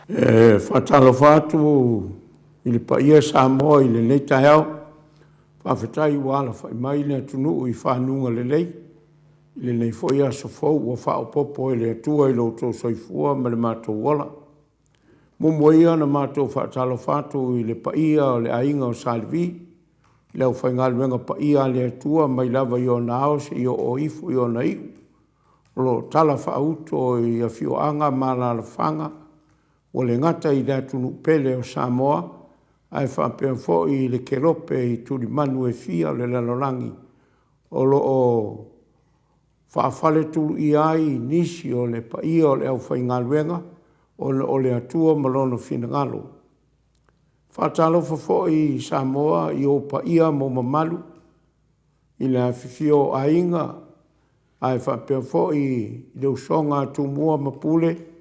Whatalo whātu i le paia Samoa i le nei taeao. Whawhetai wala whai mai le atunu i whanunga le lei. I le nei foi a sofou ua whaopopo i le atua i lo tō soifua ma le mātou wala. Mumwea na mātou whatalo whātu i le paia o le ainga o Salevi. Leo whai ngaluenga paia le atua mai lava i o naos i o ifu i o na iu. Lo tala whauto i a whioanga mala la whanga. O le ngata i le atunu pele o Samoa, ai whapea fo i le kerope i turi manu e fia le lalorangi. O lo o whaafale tulu i ai nisi o le paia o le au whaingaluenga, o le atua malono finangalo. Whaatalo fo i Samoa i o paia mo mamalu, i le awhiwhio ainga, ai whapea fo i le usonga tumua mapule,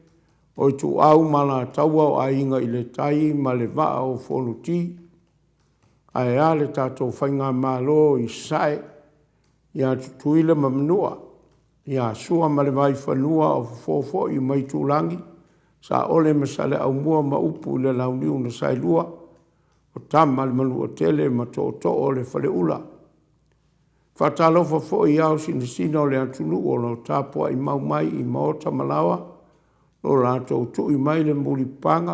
o tu au mala taua o ainga i le tai ma le waa o whonuti. Ai ale tātou whainga malo i sae, i a tutuila mamnua, i a sua ma le vai whanua o fofo i mai tūlangi, sa ole masale au mua ma upu le launiu na sailua, o tama le manu o tele ma to o le whale ula. Whatalofa fo i au sinisina o le atunu o lo tāpua i mau mai i Maota Malawa, o rātou tu i mai le mulipanga,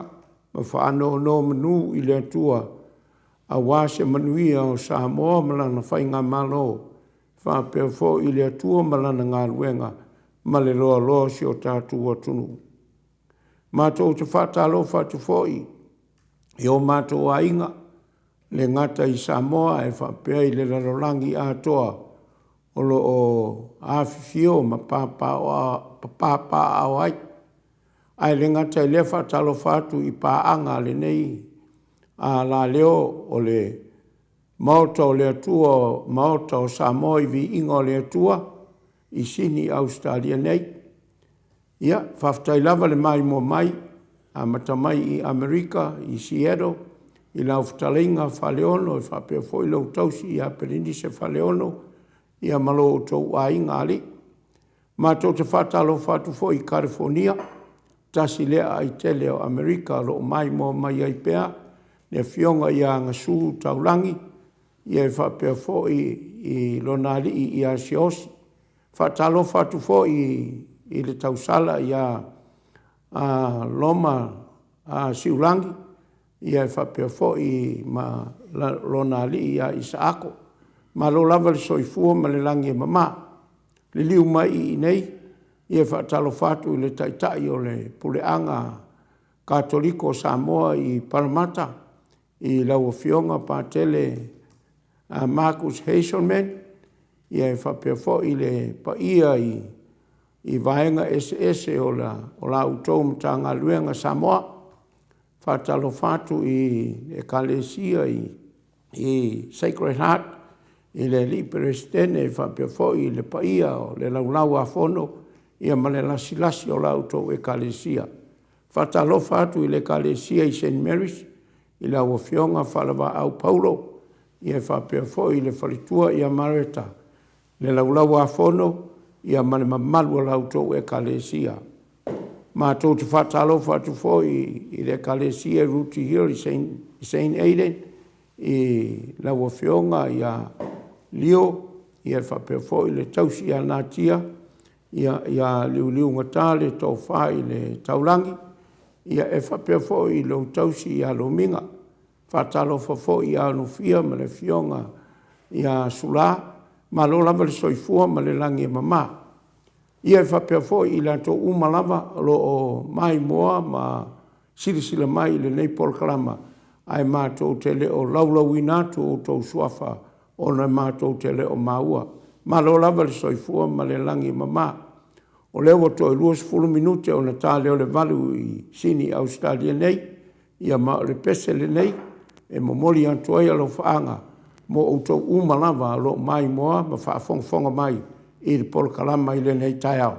ma whaano no manu i le atua, a wāse manuia o Samoa malana whainga malo, whapea fo i le atua malana ngā ruenga, ma le loa loa si o tātua tunu. Mātou te whatalo whatu fo i o mātou ainga, le ngata i Samoa e whapea i le rarorangi atoa, o lo o awhiwhio ma pāpā au ai. Ai le ngata i le whatalo whatu i pāanga le nei a la leo o le Maota o le atua, Maota o Samoa i Viiga o le atua i Sini Australia nei. Ia, whaftai lava le mai mo mai, a matamai i Amerika, i Seattle, i lau whatalinga whaleono, i whapea fo i lau tausi i a Perindise whaleono, i a malo o tau a inga ali. Mātou te whatalo whatu fo i California, tasi lea ai tele o Amerika lo mai mo mai ai pea, le fionga i a ngasu taulangi, i e whapea fo i lonali i a siosi. Whatalo whatu fo i le tausala i a loma a siulangi, i e whapea fo i lonali i a Isaako. Ma lo lava le soifua ma le langi e mama, le liu mai i nei, i e whaatalo whatu i le taitai o le puleanga Katoliko Samoa i Parramatta, i lau fionga pātele Marcus Hazelman, i e whapea fo i le paia i vaenga SS o la utou mtanga luenga Samoa, whaatalo whatu i ekalesia i Sacred Heart, i le li presidente e whapea fo i le paia o le laulau a fono, ia male lasi o lautou e kalesia. Whatalo whatu i le kalesia i St. Mary's, i la wafionga whalawa au Paulo, ia whapea fo i le whalitua i a Mareta. Le laulau a fono, ia male mamalu o lautou e kalesia. Mātou te whatalo whatu fo i le kalesia Ruti Hill i St. Aidan, i la wafionga i a Leo, ia whapea fo i le tausi a Natia, ia liu ngatale tō whai le taulangi, ia e whapea fo i lo tausi i a Lominga, whatalo fo i a Nufia ma le fionga i a Sula, ma lo lava le soifua ma le langi e mama. Ia e whapea fo i la tō umalava lo o mai moa ma sirisila mai le nei polkalama, ai mātou te leo laulawina o tō suafa o na mātou te leo maua. Ma lo lava le soifua ma le langi mama. O leo to e 20 minute o na tā leo le valu i Sini Australia nei, ia ma le pese le nei, e mo moli antoai alo whaanga, mo o tau umalava lo mai moa, ma whaafonga mai i le polkalama i le nei tai au.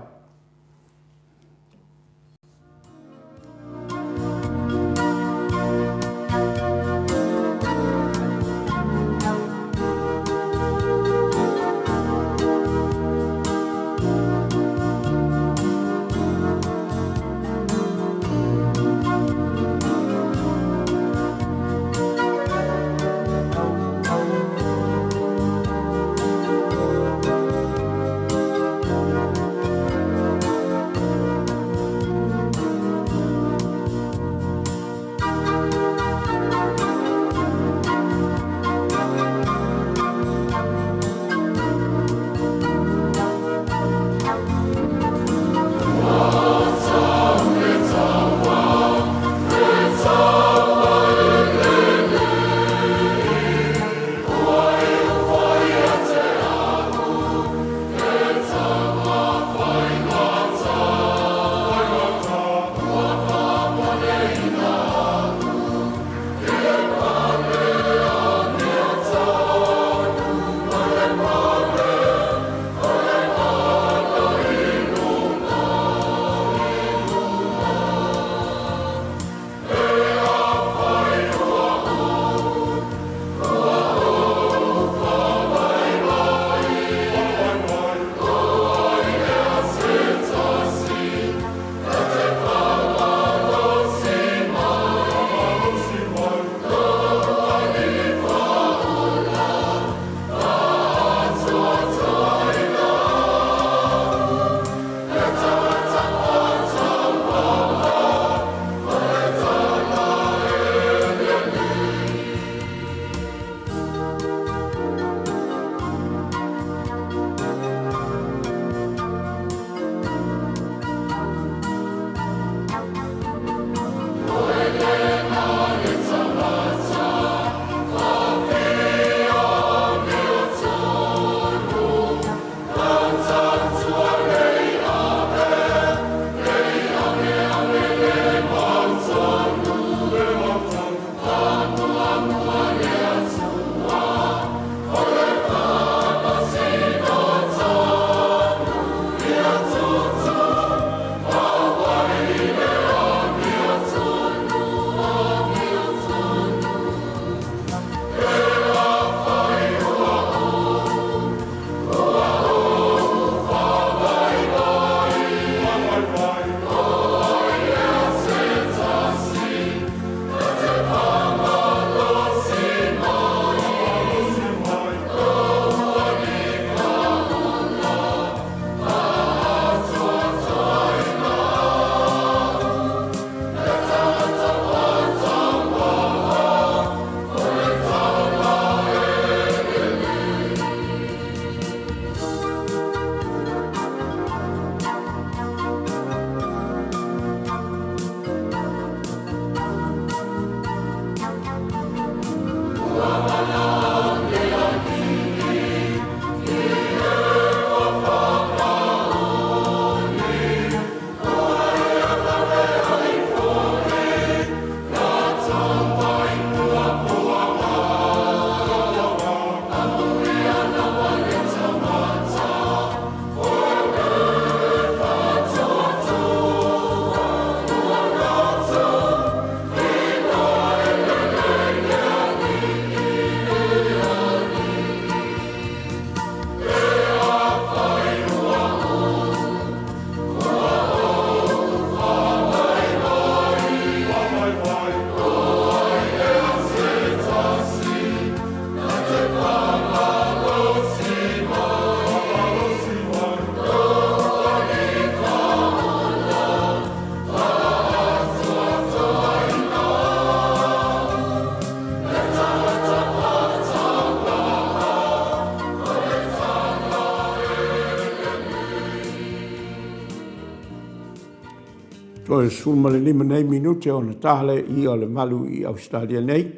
Toi suma le 5 minute o na tale I o le malu I Australia nei.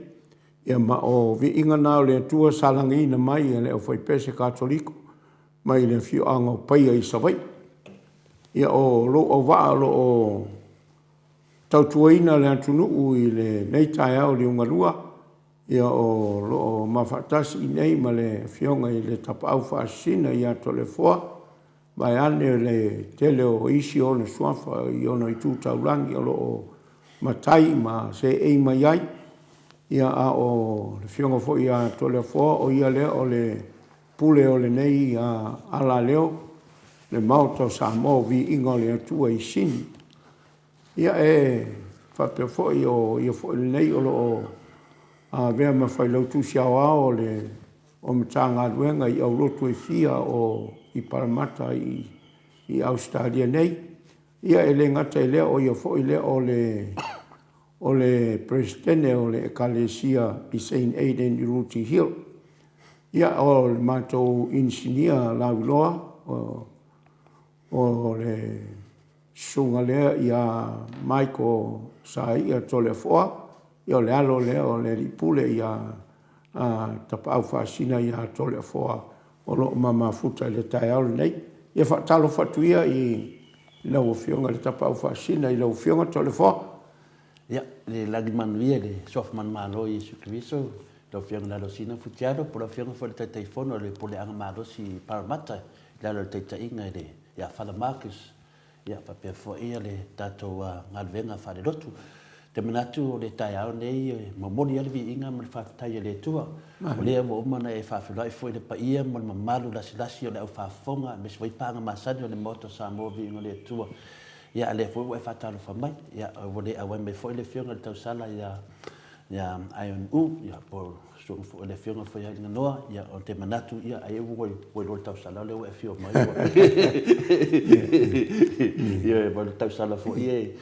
Ia ma o Viiga na o le atua salangina mai le o fai pese katoliko. Mai le fio anga o paia I savai. Ia o lo o waa lo o tautuaina le atunu I le nei tae au le ungalua. Ia o lo o mawhatasi I nei ma le fionga I le tapau whaasina I ato le foa. Mai ane le tele o isi o le suafa I ono I tūtaurangi o lo o matai ma se ei mai ai. Ia a o le fionga fo I ato le foa o ia lea o le pule o le nei a ala leo. Le Maota o Samoa Viiga o le ATUA I sini. Ia e whapea fo I o ia fo le nei o lo o a vea ma whai lautu siawa o le o matanga luenga I au lotu e fia o I Paramata I Australia nei. Ia e le ngata I lea o ia fo I lea o le presidente o le ekalesia I St. Aidan I Ruti Hill. Ia o le matou insinia lauloa o le sunga lea ia Michael sa ia tole foa. Ia le alo lea o le ripule ia tapau whaasina ia tole foa o lo mama futa le tae au nei. Ia whaatalo whatuia I lau fionga le tapau whaasina I lau fionga tole foa. Ia, le lagi manuia le sofa man malo I Sukriso, lau fionga la losina futiaro, po lau fionga fo le taitaifono le pole anga malo si Paramata, la le taitainga le ia Father Marcus, ia whapea fo ia le tatou ngalvenga whare rotu. Te manatu o le tai au nei, mamori ale Viiga ma le whawhatai le tua. O lea mo umana e whawhilai fo I le paia ma le mamalu lasi o le au whawhonga, me se waipanga masani o le Maota Samoa Viiga o le tua. Ia le fo e whatalo whamai, ia o le awai me fo I le fionga le tausala ia Iron U, ia po so fo le fionga fo ia nganoa, ia o te manatu ia ai wo le tausala le o e fio mai. Ia po le tausala fo ia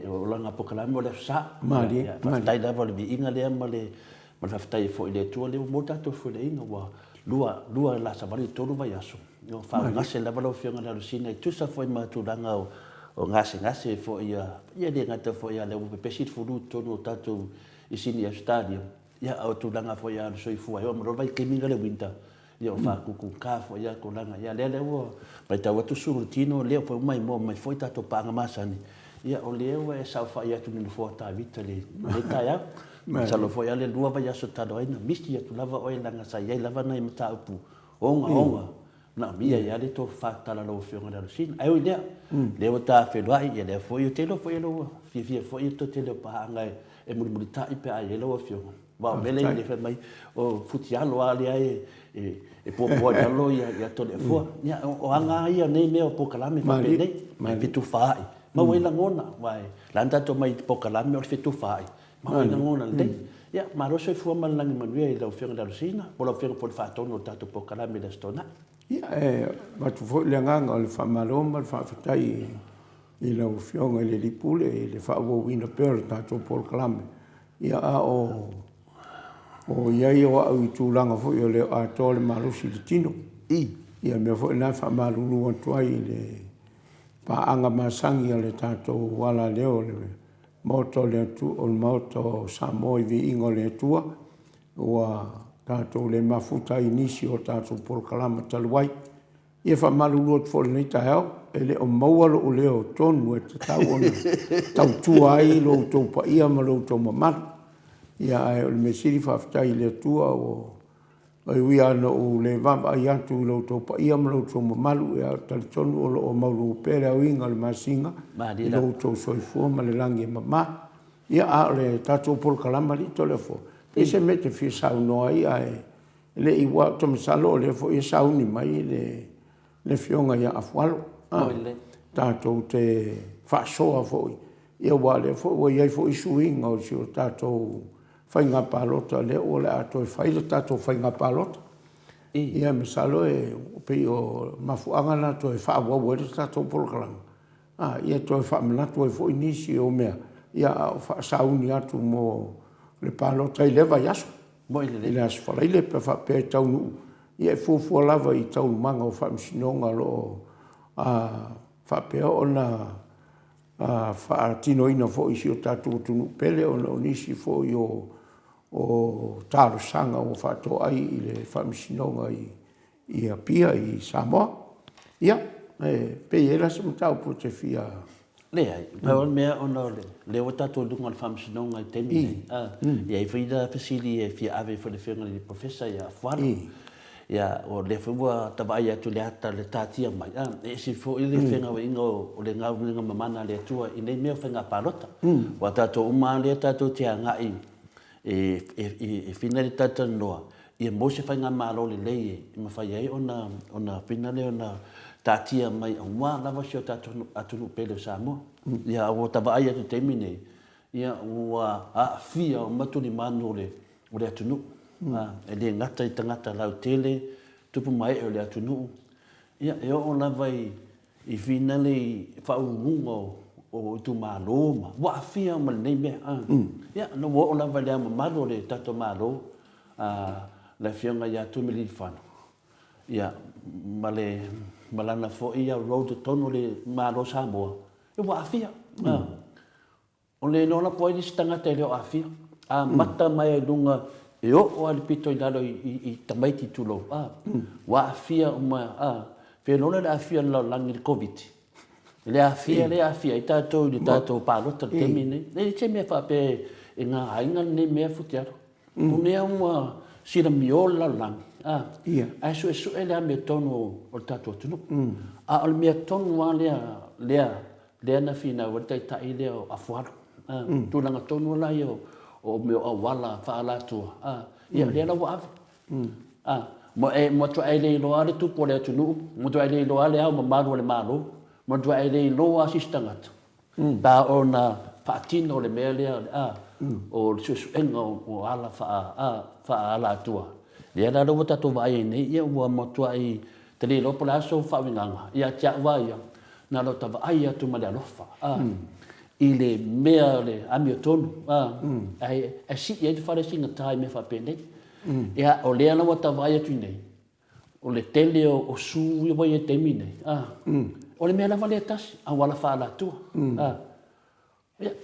o langa pokalame o le sa. Mari. Tai lava le Viiga le ma le whawhatai fo I le tua le mo tatou fo le inga wa lua la samari tolu vai aso. Ia whangase lava lo fionga la rusina I tusa fo I matulanga o ngase fo ia le ngata fo ia le upepesit fulu tonu o tatou I sini stadium. Ia au tulanga fo ia soifua ia mo vai keminga le winter. Ia o whakuku ka fo ia ko langa ia le o mai tau atu surutino le fo mai foi tatou panga masani. Ia o leo e sau fa ia tu ni fo ta vita le taia. Salo fo ia le lua vai aso tado ina misti ia tu lava o langa sa ia lava na mata upu. Onga. Na mia ia le to fa tala lo fionga la sin. Ai o idea. Le o ta fe loi ia le fo ia telo fo ia lo fia fo ia to telo pa ngai e muri ta I pe ai lo fionga. Wa mele le fe mai o futialo ali ai e po ia lo ia to le fo. Ia o anga ia nei me o po kalame fa pe nei. Mai fitu fa ai. Ma wai langona, wai. Lanta to mai pokalame o fitu fai. Ma wai langona le. Ya, ma ro se fu mal langi manuia I lau fionga da rusina, o lau fionga po le whaatono o tato pokalame da stona. Ia watu fo le nganga o le whamaloma, le whawhatai I lau fionga I le lipule, le whaawawina pera tato pokalame. Ia o iai o au I tūlanga fo I o le ato le malusi le tino. Ia mea fo ina whamalulu atuai le pa anga masangi le tatou wala leo le Maota le atu o le Maota o Samoa Viiga o le atua ua tatou le mafuta inisi o tatou polokalama taluai ia whamalulu atu fo le nei taheo e le o maua lo o leo tonu e te tau ona tautua ai lo tau pa ia ma lo tau mamalu ia o le mesiri whawhatai le atua o ai ui ana o le vama ai atu lo tau pa ia ma lo tau mamalu e a talitonu o lo o maulu pere au inga le masinga I lo tau soifua ma le langi e mama ia a le tatou polokalama li to le fo e se me te fia sau noa ia le iwa tomasalo o le fo ia sau ni mai le fionga ia AFUALO tatou te whaasoa fo ia wa le fo wa iai fo isuinga o si o tatou whainga palota le o le ato e whaile tatou whainga palota. Ia me salo e pei o mafuanga na to e whaawau e tatou polokalama. Ia to e whaamanatu e fo inisi o mea. Ia whaasauni atu mo le palota I lewa yaso. I le aso whalaile pe whapea I taunu. Ia e fufua lava I taunu manga o whaamisinonga lo whapea o na whaatinoina fo isi o tātou tunu pele o na onisi fo i o tāro sanga o whātou ai i le whamisinonga i a pia i Samoa. Ia, pe era se mtau po te fia. Lea, pau mea ona le o tātou dunga le whamisinonga i temi nei. Ia i whida whasili e fia ave for le whianga le professor i AFUALO. Ia o le whua tawai atu le ata le tātia mai. E si fo i le whenga o ingo o le ngauringa mamana le atua i nei mea whenga pārota. Wa tātou uma le tātou te angai e whina le tātou noa. Ia mo se whainga mālo le lei e mawhai ai ona whina le ona tātia mai o mua lava si o tātou atunu pele o Samoa. Ia o tawai atu temi nei. Ia ua a fia o matuni manu o le atunu. E le ngata i tangata lau tele, tupu mai o le atunu. Ia e o lava i whina le whaurunga o tu mālo ma. Wa fia o ma nei mea. Ia no o lava le ama malo le tato mālo. Le whianga i atu mili whana. Ia malana fo ia road tono le mālo Samoa. E wa fia. O le nona poe ni stangata e leo a fia. Mata mai dunga e o ale pito i lalo i tamaiti tulo. Wa afia uma whenona le afia la langi le COVID. Le afia i tātou i tātou pārota le temi nei. Nei te mea whape e ngā hainga nei mea futiaro. Unea uma sira miola langi. Ai su e lea mea tonu o le tātou tunu. O le mea tonu wa lea na whina wata i tai lea o AFUALO. Tūlanga tonu la i o meu awala whaalatua. Ia lea la wa ave. Mo tua e lei loa le tupo le atunu. Mo tua e lei loa le au ma maru le maru. Mo tua e lei loa asistangata. Tā o na whaatina o le mea lea o le suenga o ala whaalatua. Lea la rawa tato vai nei. Ia ua mo tua i te lei lopa la aso whawinganga. Ia tia wa ia. Nā lo tawa ai atu ma le alofa. I le mea le amio tonu. E si e te whare singa tai me whapene. Ia o lea na wata vai atu nei. O le tele o sui wai e temi nei. O le mea la wale tasi. A wala whaala tua.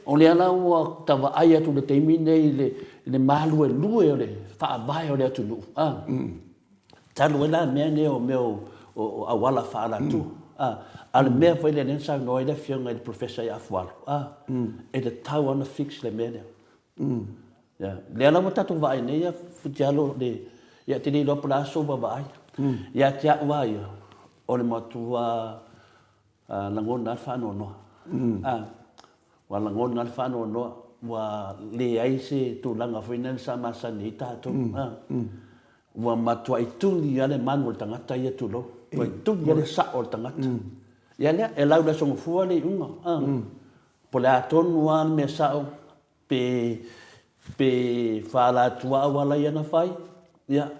O lea na ua tawa ai atu le temi nei le malu e lue o le whaavai o le atu nuu. Talu e la mea ne o meo a wala whaala tua. Ale mea foi le nensa no ile fianga le professor i AFUALO. E le tau ana fix le mea. Ya, le ala mo tatu vai nei ya futialo le ya te le lo plaso ba vai. Ya tia vai. O le matua na ngona fa no no. Wa la ngona fa no no wa le ai se tu langa foi nen sa masani tatu. Wa matua ituli ya le manuel tangata ia tu lo. Wa ituli ya le sa o tangata. Ia lea, e lau la songo fua le unga. Po le atonu an me sao pe whaalatua wala iana whai. Ia,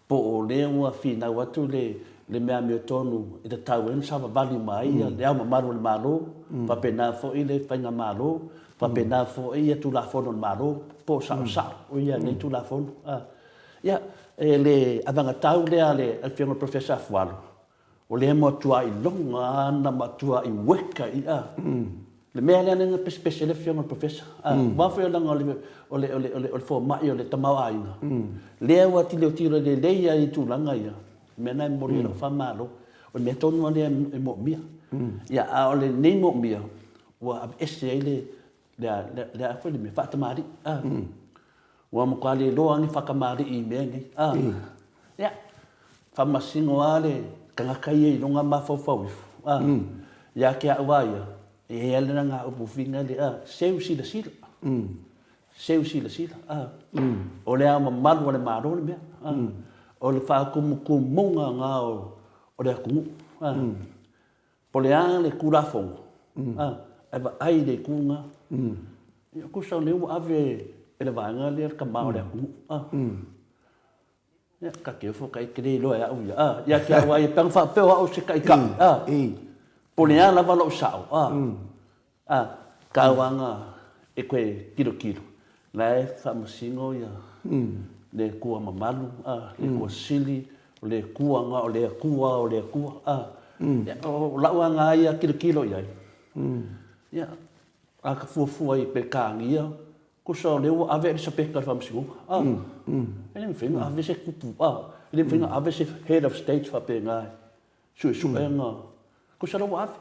po o le ua whina watu le mea mea tonu i te tau en sawa vali mai. Ia, le au mamaru le malo, pape nā fo i le whainga malo, pape nā fo i tu la fono le malo, po sao sao, o ia nei tu la fono. Ia, le avanga tau lea le alfianga professor AFUALO. O le matua i longa na matua i weka i le mea lea nenga pespese le fiona professor. Wawhia langa o le fo mai o le tamau aina. Lea wa tilo le leia i tūlanga ia. Mea nai mori o whamalo. O mea tonu lea e mo mia. Ia o le nei mo mia. Wa ese ai le a whele me whatamari. Wa mo kwa le loa ni whakamari i mea nei. Ia. Whamasingo a le kangakai e longa mafau. Ia ke a waia. E ele na ngā upu whinga le seu sila. Seu sila. O le ama maru o le maro le mea. O le whakamukumunga ngā o le akumu. Po le a le kurafongo. Ewa ai le kunga. Ia kusau leu ave e le vanga le kamao le akumu. Ya ka ke fo kai kre lo ya u ya ya ke wa pang fa pe wa o se kai ka polia la va lo sao ka wanga e kwe kilo la fa masingo ya le ku mamalu le ku sili le ku nga le ku ya la wanga ya kilo ya Ia, a ka fuafua I pe kāngia, ko sa leo ave sa pe ka whamsingo. Ele mwhinga ave se kupu, ele mwhinga ave se head of state fa pe ngai. Sui e ngā, ko sa rau ave.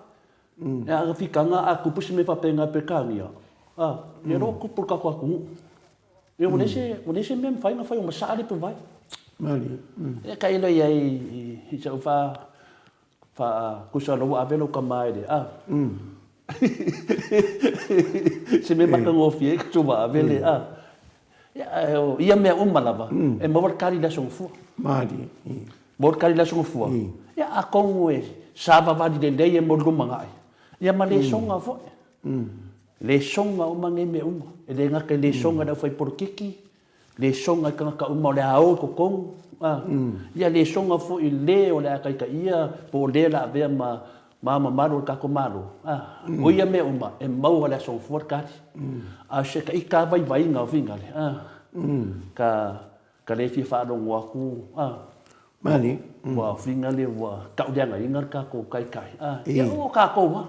E a whikanga a kupu se me fa pe ngai pe kāngia. E ro kupu ka kua kungu. E o nese me mwhainga whai o masaari pe vai. Mali. E ka ilo iai I sa uwha ko sa rau ave lo ka mai de. Se me maka ngofie ka tuwa avele ia mea umalawa e mawar kari la songfua Mali. mawar kari la songfua ia a kongu e sava wadi de lei e morgo mangai ia ma le songa fo le songa o mange me uma e le ngaka le songa da fai porkiki le songa ka ka uma le ao ko kongu ia le songa fo I le o le akai ka ia po le la vea Mama maru ka ko maru. O ia me uma e mau ala so for kati. A se ka ika vai nga vinga le. Ka le fi fa do wa ku. Mali. Wa vinga le wa ka dia nga ingar ka ko kai. Ia o ka ko wa.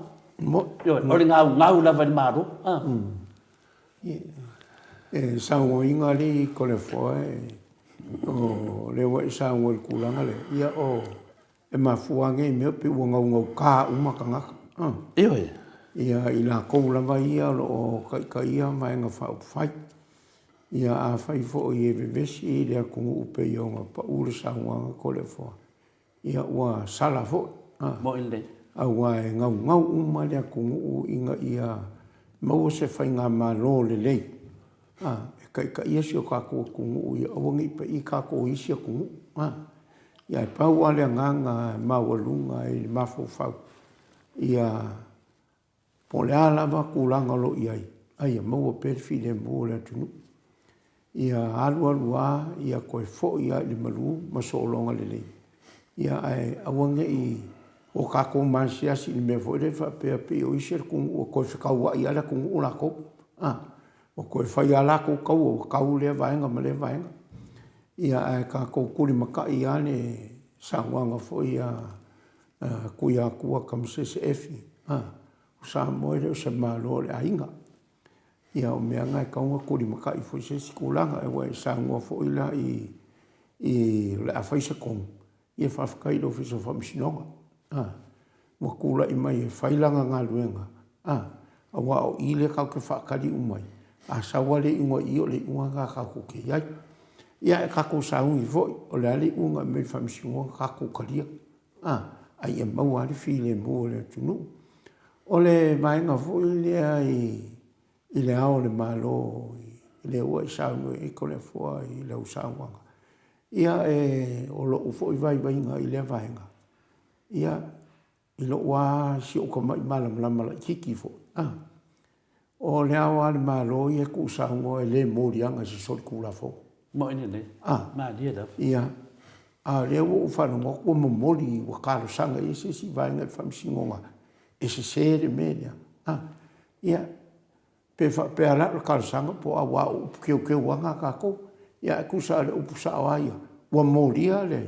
Yo o le ngau la vai maru. E sa o inga le ko le fo o le wa sa o ku langa le. Ia o e mafuange me pe ngau ka uma ka ngaka. Ia I la kou lava ia lo kai ia mai nga whai. Ia a whai fo I e vevesi I lea kungu upe I onga pa ure sa wanga ko le fo. Ia ua sala fo. Mo ile. A ua e ngau uma lea kungu u inga ia mau se whai ngā malo le lei. E ia si o kako kungu u ia awangi pa I kako isi a kungu. Ia pau ale nganga mawalunga I mafofau. Ia po le alava kulanga lo iai. Ia maua perfi le mua le tunu. Ia alua ia koe fo ia le malu masolonga le lei. Ia awange I o kako mansiasi I me fo le fa pe o iser kungu o koe whikaua I ala kungu o lako. O koe whai ala kau o kau le vaenga ma le vaenga. Ia ka kuri maka I ane sangwanga fo ia kuia kua kamsese efi. Samoa le o se malo le ainga. Ia o mea ngai kaunga kuri maka I fo se sikulanga e wai sangwa fo ila I le afaisa kong. Ia whawhakai lo fiso whamisinonga. Wakula I mai e whailanga ngā luenga. A wao I le kau ke whakari umai. A sawa le inga I o le unga ngā kako ke iai. Ia e kako saungi foi, o le ali unga me whamsingonga kako karia. Ai e maua ali while mua le tunu. O le vaenga foi lea I le ao le malo, I le ua I saunga I ko le fua I le usauanga. Ia e o lo ufo I vai vainga I le vaenga. Ia I lo ua si o kama I malam la kiki foi. O le ao ale malo I e ku saunga le morianga si soli kula foi. Mo ine le. Ma dia da. Ia. A le o whanonga o momoli wa karo sanga I se si vaenga whamsingonga. E se sere melia. Ia. Pe ala o karo sanga po a wa upu keu wanga kako. Ia e kusa le upu sa aia. Wa molia le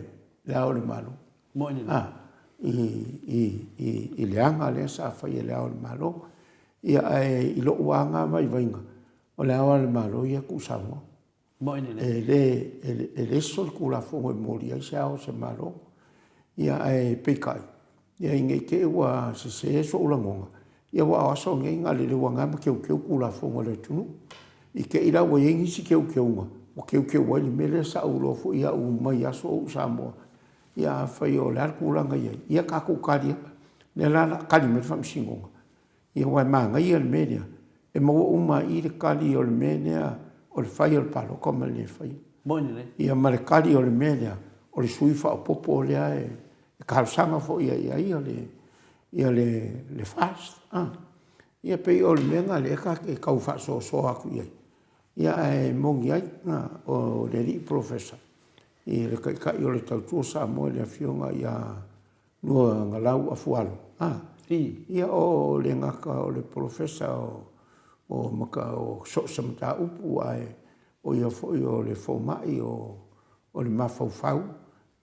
ao le malo. Mo ine le. I le anga le sa whai le ao le malo. Ia I lo wanga vai vainga. O le ao le malo ia kusa mo. E le sol kula fongo e mori ai se ao se malo. Ia e pekai. Ia inge ke ua se so ulangonga. Ia wa aso nge inga le wanga ma keu kula fongo le tunu. I ke ira wa yengi si keu nga. Wa keu wa li mele sa ulofo ia u mai aso o Samoa. Ia whai o le alkulanga ia. Ia kako karia. Le lana kari me whamsingonga. Ia wa maanga ia le media. E maua uma I le kari o le media. O le whai o le palo koma le whai. Moine le. Ia marekari o le mea o le suifa o popo o lea e karusanga fo ia le fast. Ia pei o le mea le eka e kau whaso so aku iai. Ia e mongi ai o le li professor. I le kai o le tautua Samoa le fionga ia LUAGALAU AFUALO. Ia o le ngaka o le professor o maka o so samata upu ai o ia foi o le fomai o le mafaufau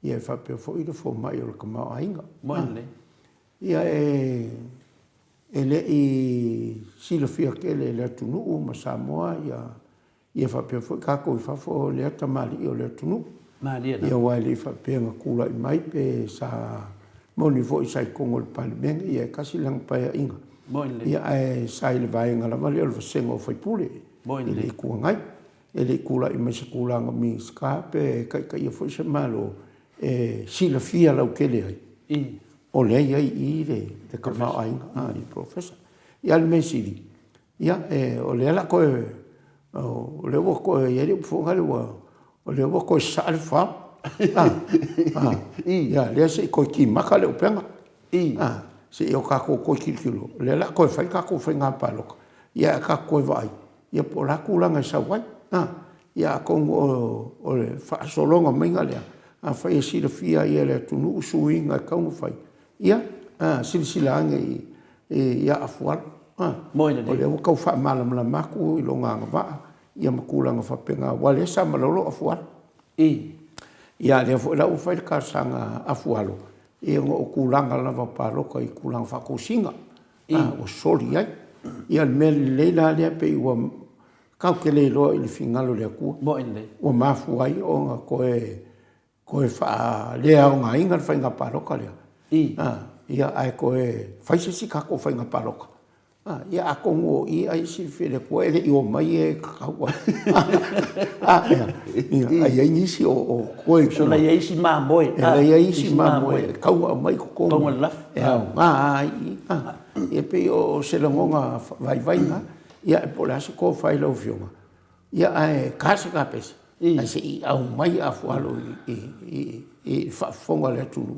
ia fa pe foi le fomai o le kamau ainga. Moine. Ia ele i sila fia ke le tunu ma Samoa ia fa pe fo ka ko fa fo le tamali o le tunu Mali ia wa le fa pe nga kula i mai pe sa moni fo sai kongol palmen ia kasi lang pa inga ia ai sai le vai nga la mali o sengo foi pule ele ku ngai ele kula i mai se kula nga mi ska pe ka ia fo se malo sila fia la ke le ai o le ia i le ka ma ai i professor ia le mesiri ia o le la ko o le wo ko ia le fo ngale o le wo ko sa alfa ia le se ko ki maka le penga se o ka ko ki kilo le la ko fa ka ko fa nga pa lo ia ka ko vai ia po la kula nga sa wai ia ko o le fa solonga menga le a fa e si le fia ia le tunu suinga ka un fai ia silsila nge ia AFUALO o le ka fa malam la maku i longa va ia makula nga fa penga wale sa malolo AFUALO ia le fo la u fa ka sanga AFUALO e o kulanga la va palo ka i kulanga fa ko singa o soli ai ia mel le la le pe o ka ke le lo il fingalo le ku o mafu ai o nga ko e fa le au nga inga fa nga palo ka le ia ai ko e fa si ka ko fa nga palo ka ia a kongo i ai si fele ko ele i o mai e ka wa ia ai ni si o ko so la ia si ma boy ia si ma boy ka wa mai ko ko la ia pe o se lo nga vai nga ia po la se ko fa lo fioma ia ai ka se ka pes ai se i au mai AFUALO i fa fonga le tunu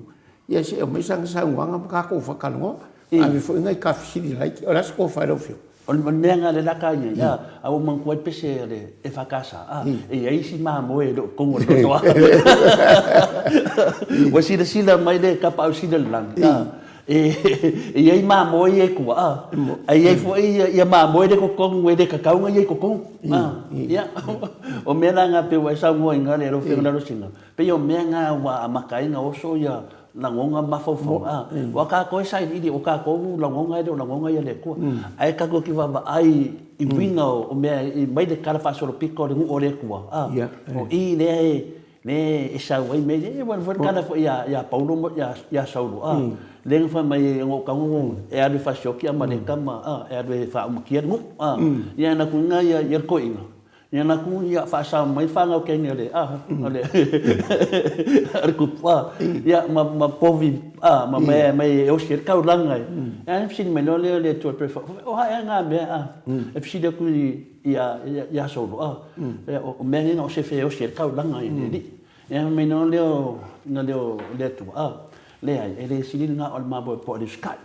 ia se o mai sang wanga ka ko fa kalongo a me foi ngai ka fili lai ora sko fa lo fio on menga le la kanya ya au man ko pese e fa casa e ai si ma mo e ko ngo to wa si de sila mai de ka pa si de lang e ai ma mo e ko ai foi ia ma mo de ko ngo de ka ka ngai ko ya o menga nga pe wa sa ngo nga le ro fio na ro singa pe yo menga wa makai nga oso ya la ngonga mafofo wa ka ko sai di o ka ko la ngonga de la ngonga ya le ko ai ka ko ki va ai i winga o me mai de kala fa solo pico de o le ko o i le e sa wai me e wa kana fo ya paulo ya saulo le fa mai ngo ka ngo e adu fa shoki ama le kama e adu fa um kia ngo ya na ku nga ya ko ina ya na ku ya fa sa mai fa nga ke ngale ole arkupa ya ma povi ma mai o shir ka ulangai ya sin me no le to prefer o ha nga be e fsi de ku ya solo o me no se fe o shir ka ulangai ni ya me no le to le ai ele sin nga ol ma bo po de sky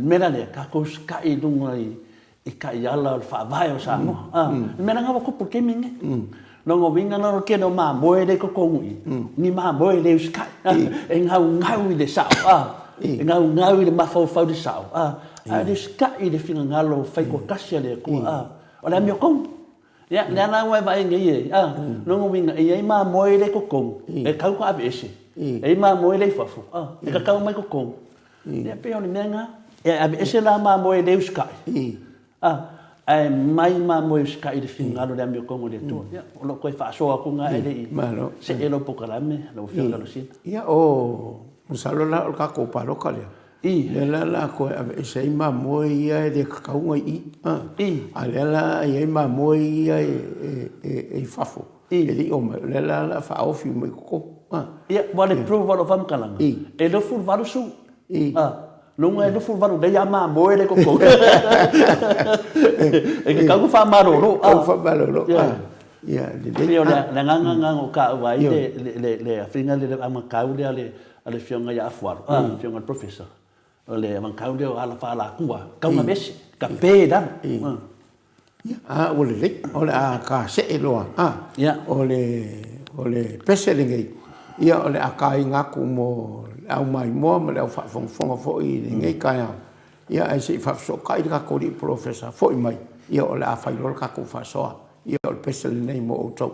me la le ka ko sky dungai e ka yala fa vai o sa no me nga ko por que minge no ngo vinga no ke no ma boe de ko ngui ni ma boe de sky e ngau de sa e ngau de ma fa de sa de sky de finga ngalo fa ko kasia le ko o la mio kon ya na wa vai ngi no ngo vinga e ma boe de ko e ka ko abese e ma boe de fa fu e ka mai ko kon ya pe o ni menga e abese la ma boe de sky ai mai ma mo ska i de finga lo de ambio kongo de to ya lo ko fa so aku nga ele se elo pokalame lo fi lo sin ya o musalo la ka ko pa lo kale le la ko se ma mo ia de ka unga i ale la ia ma mo ia e fafo ele o le la fa o fi mo ko ya vale prova lo fam kalanga e lo fu varu su Lunga e dofu varu de yama moe de koko. E ke kau fa maroro. Kau fa maroro. Ya, le nganga o ka vai le afringa le ama kau de ale fionga ya AFUALO. Fionga professor. Le ama kau de ala fa la kua. Kau na bes ka pe dan. Ole ka se eloa. Ole pese lengai. Ia ole akai ngaku mo au mai mo le au fa fonga fo i ngai kai ia ai se fa so kai ka ko di professor fo mai ia ole a fa lor ka ko fa so ia ole pesel nei mo o to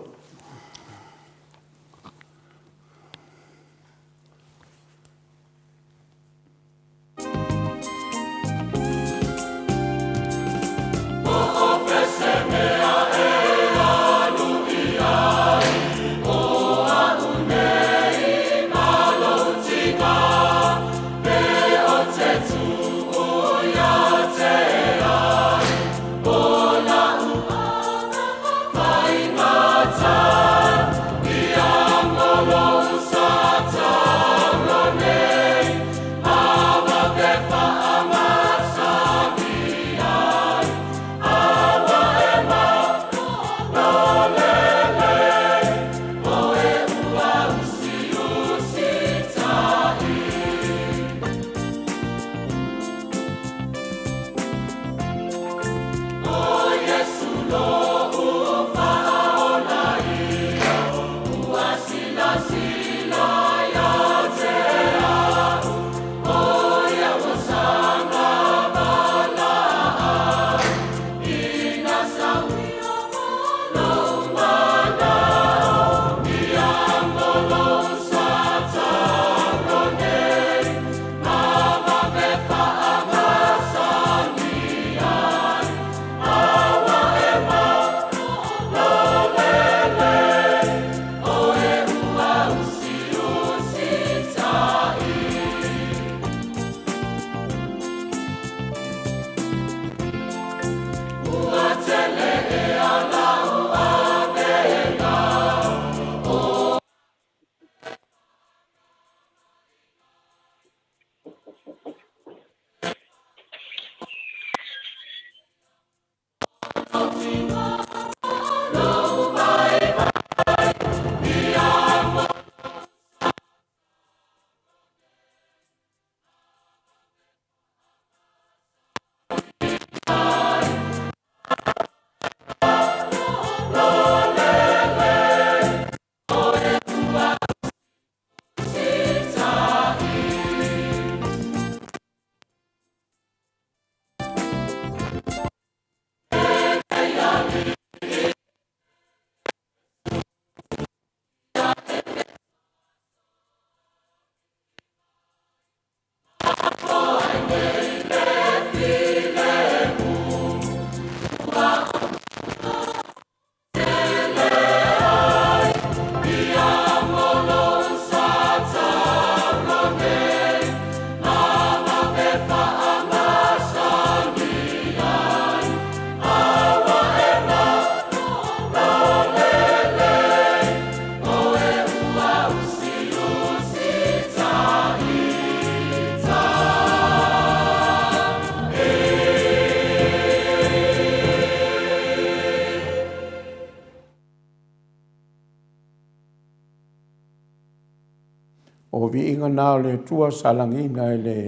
viinga nā le tua salangina e le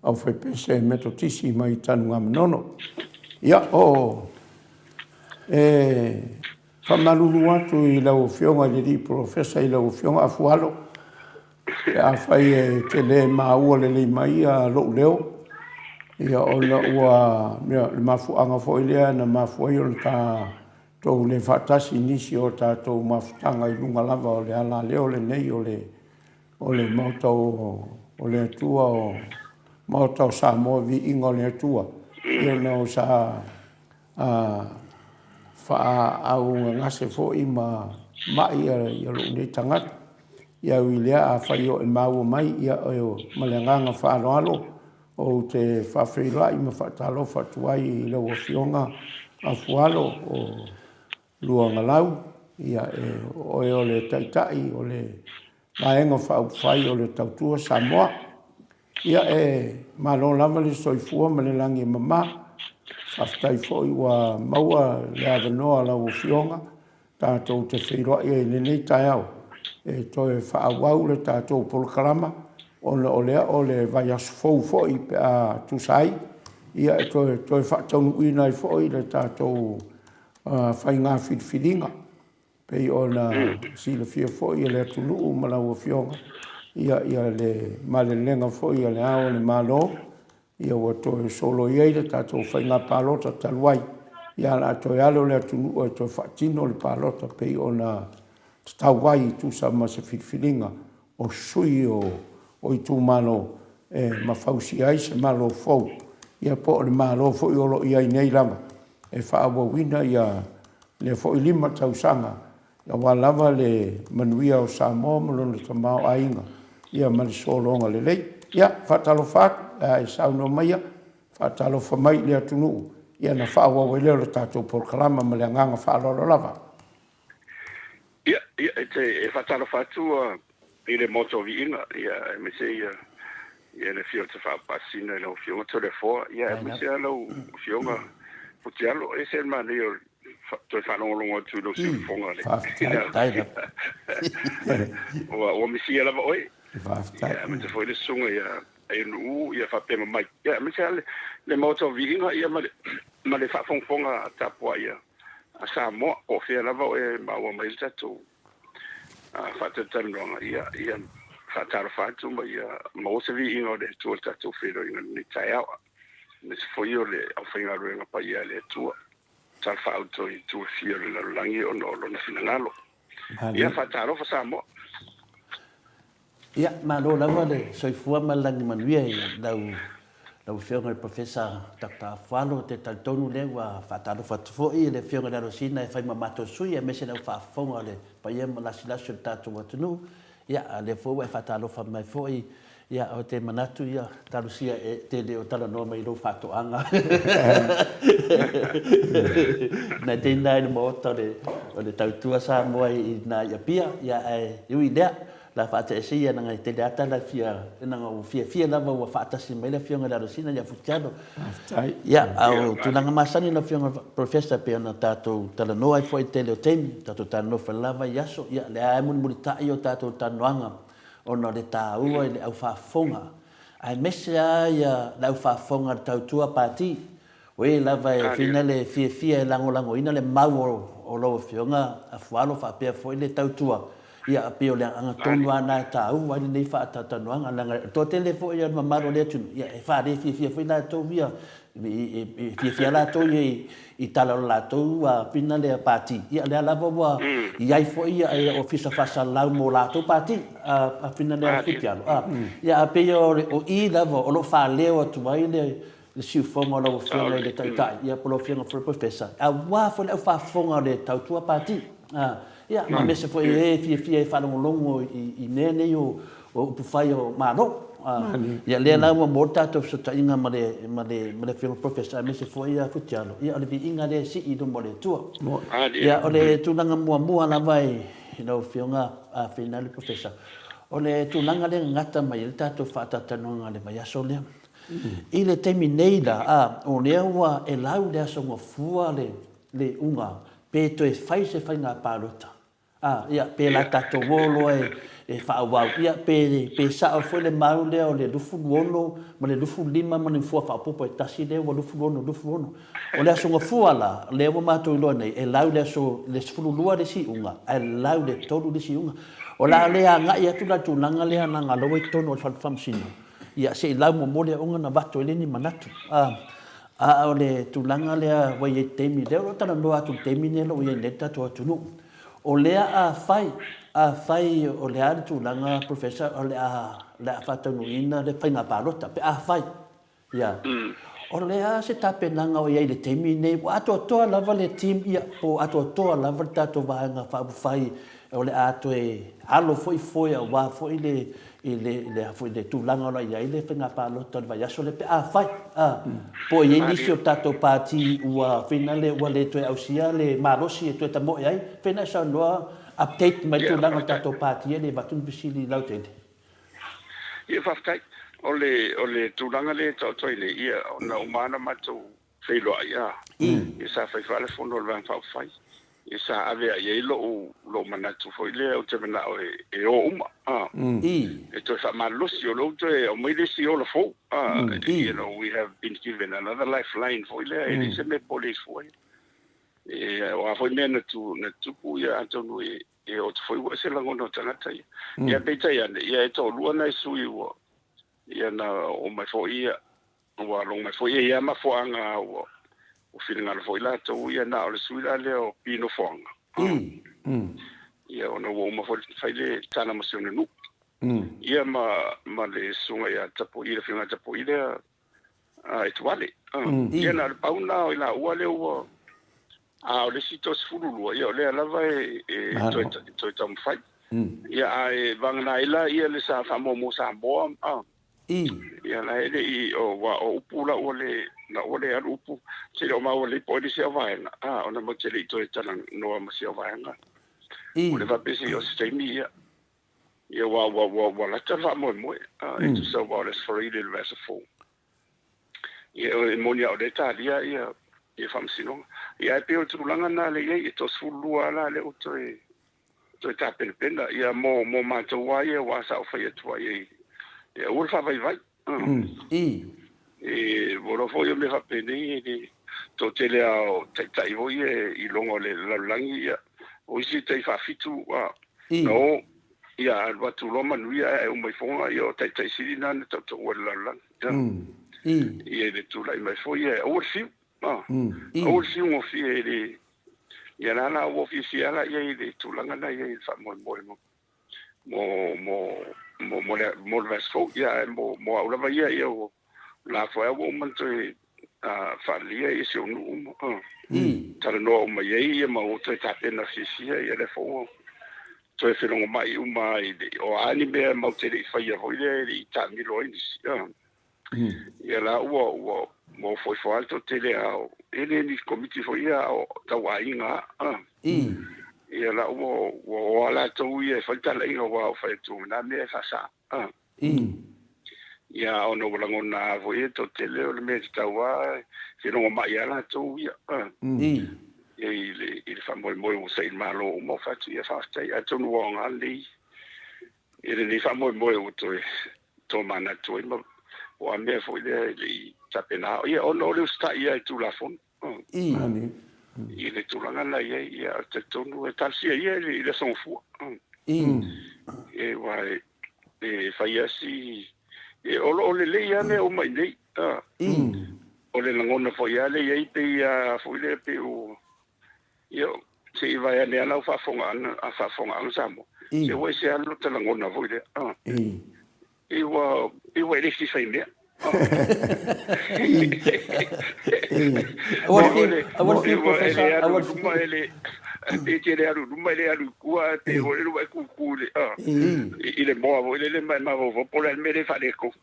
au whai pese me to tisi mai tanu ngā manono. Ia whamalulu atu I lau whionga le di profesa I lau whionga AFUALO. E a whai te le maua le mai a lo leo. Ia ona ua le mafuanga fo ilea na mafua I o le tā tau le whatasi nisi o tātou mafutanga I lunga lava o le ala leo le nei o le Maota o le ATUA o Maota o Samoa Viiga o le ATUA. Ia no sa wha au ngase fo I mai ia lo nei tangata. Ia uilea a whai o e maua mai ia o malenganga whaaloalo o te whawhirai ma whatalo whatuai I lau whionga AFUALO o LUAGALAU. Ia o le taitai o le maenga whai o le tautua Samoa. Ia malo lava le soifua ma le langi mama. Whaftai fōi wa maua le avanoa lau whionga. Tātou te whirai e le nei tai au. Toi whaawau le tātou polokarama. O le vai asu fōu fōi pe a tusai. Ia toi whaataunu inai fōi le tātou whai ngā whiringa. Pei o na sila fia fōi le atunu ma lau whionga. Ia le malelenga fōi le ao le malo. Ia wa toi solo iei le tātou whai ngā pālota taluai. Ia la toi alo le atunu o toi whaatino le pālota pei o na tawai tusa ma se whiringa o sui o I tū malo mawhausi ai se malo fōu. Ia po le malo fōi olo iai nei lava. E whaawawina ia le fōi lima tausanga. Ia walawa le manuia o Samoa malona tamao ainga. Ia mali solonga le lei. Ia whatalo what, e sauno maia, whatalo whamai le atunu. Ia na whaawawe leo le tātou porkalama ma le nganga whaalolo lava. Ia, e whatalo whatua I le moto Viiga. Ia, me se ia le fio te whaapasina I lau fionga tole fōa. Ia, me se lau fionga putialo. E se mani o toi whanongolongo tu lo sifonga le. O misi ala va oi. Ia, me te foi le sunga ia e nu ia whapema mai. Ia, me se le moto Viiga ia ma le whafongfonga tapua ia. A Samoa o fia lava o e maua mai tatu. Whatatanronga ia whatara whatu ma ia mausa Viiga o le tua tatu whiro inga ni tai awa. Me se foi o le au whainga ruenga pa ia le tua. Tal whaauto I tua fia le larulangi o no lona finangalo. Ia whataro wha Samoa. Ia, malo lava le soifua malangi manuia lau whionga le profesa Dr. AFUALO te tautonu le wa whataro whatufoi le whionga le arosina e whai mamato sui e mese lau whaafonga le paia malasilasio le tātou watunu. Ia, le fōua e whataro whamai foi. Ia, o te manatu ia tarusia e te leo tala noa mai lau whatoanga. Nai tēnā I le Maota o le tautua Samoa I nā ia pia. Ia, iui lea. La whaata e seia nanga te leata la fia lava ua whaatasi mai la whionga la rosina ia futiano. Ia, au tunanga masani na whionga profesa pe ana tātou tala noa I fwoi te leo teimi, tātou tala noa whalava I aso, ia le aemuni muri tai o tātou tanoanga, ona le tāua I le au whaafonga. Ai mesea ia le au whaafonga le tautua pāti, oe lava e whina le fia e lango ina le mau o loa whionga AFUALO whaapea fwoi le tautua. Ia apio le anga tonu ana tau ai nei fa tatanu anga langa to telefo ia mamaro le tunu ia e fa re fia foi la to via fia la to I tala la to a pina le pati ia le la boa ia foi ia e ofisa fa sala mo la to pati a pina le fitialo ia apio o I lava o lo fa leo tu vai le siu fonga lo fonga le tai ia pro fianga for professor a wa fo le fa fonga le tau tua pati ia ma mese foi fia whanongolongo I nene o upufai o mano. Ia lea lau mo tātou sota inga ma le whionga professor mese foi a futialo. Ia o le Viiga le si I mo le tua. Ia o le tunanga mua lava I lau whionga a whina le professor. O le tunanga le ngata mai le tātou whaatatanonga le mai aso lea. I le teimi nei la o lea ua e lau le aso ngofua le unga. Pe to e fai se fai ngā pālota. ia pe la tato wolo e whāwau ia pe sao foi le mau leo le lufu luono ma le lufu lima ma le fua whaapopo e tasi leo wa lufu luono o le asunga fuala le wa mātou iloa nei e lau le aso le sifuru lua le si unga e lau le tolu le si unga o la lea ngai atu la tūlanga lea na ngaloa i tono o le whamsino ia se i lau mo le unga na vato ele ni manatu o le tūlanga lea wai e teimi leo lo tana noa atu teimi ne lo i e neta to atunu o lea a fai o le ale tūlanga professor o le a whatanuina le whainga pārota pe a fai ia o lea se tapenanga o iai le teimi nei o ato toa lava le team ia po ato toa lava le tato vaenga whai o le ato e alo foi a wā foi le tūlanga o la iai le whainga pārota le vai aso le pe a fai po iai nisi o tato pāti ua whina le ua le toe ausia le marosi e toe tamo iai whina sa noa update mai tūlanga tato pāti e le batun pisili lau tele ia whaftai o le tūlanga le tau le ia na umana matou whailoa ia ia sa whaifale fono le vang whawhai ia sa ave ia lo manatu foi le o te mena e o uma e to sa malosi o lo te o mai si o lo fo you know we have been given another lifeline foi le e se me police foi e o foi mena tu ia atonu e o foi o se lango no tangata ia beta ia e to lua na sui o ia na o mai foi ia o long mai foi ia ma foanga o feeling ala foi la to ia na o sui la le o pino foanga ia ona o ma foi fai le tana ma se no ia ma le sunga ia tapo ia finga tapo ia e tuale ia na pauna o la ua le o o le sito sfulu ia le lava to tam fai ia e vangna ila ia le sa famo mo sa bo ia la ele i o upula o le na o le upu se o ma o le pode se vaina ona mo tele to tala no ma se vaina o le va pesi o sistemi ia wa la tala mo e so va le sfori le vesafo ia e monia o le talia ia famsino ia pe o tulanga na le ia to sfulu ala le o to tapen penda ia mo ma to wa ia wa sa fa ia to ia o fa vai e volo foi me fa pene to tele ao tai o i longo le langi ia o si tai fa fitu no ia va tu lo manu ia e mai fonga io tai sirina to la lang ia le tu lai mai foi o si o si mo fi e ia na o oficiala ia le tu langa na ia fa mo mo vesfo ia mo aula vai ia o la foi o momento falia e se no tara no mai ia ma o te tapena fisia ia le fo to e felo mai o anime ma te fai a voile i tami loins ia la mo foi alto tele ao ele ni comiti foi ao tawainga ia la o ala to ia falta la inga wa fa tu na me fa sa ia ono ngona voi to tele o me tawa se no mai ala to ia il fa mo sei malo mo fa tu ia fa stai a to no ali ele ni fa mo to mana to o a me foi le tapena ia ono le sta ia tu la fon il tu la ngala ia te tonu e talsia ia il son fu e vai e fai asi e o le ia me o mai nei o le ngona foi ale ia pe ia foi le pe o io se vai ane ala fa fonga samo se vai se alo te ngona foi le e wa le si fai me e te aru numa le aru kua te hore rua kukule i le moa vo le mai vo pola me le fale ko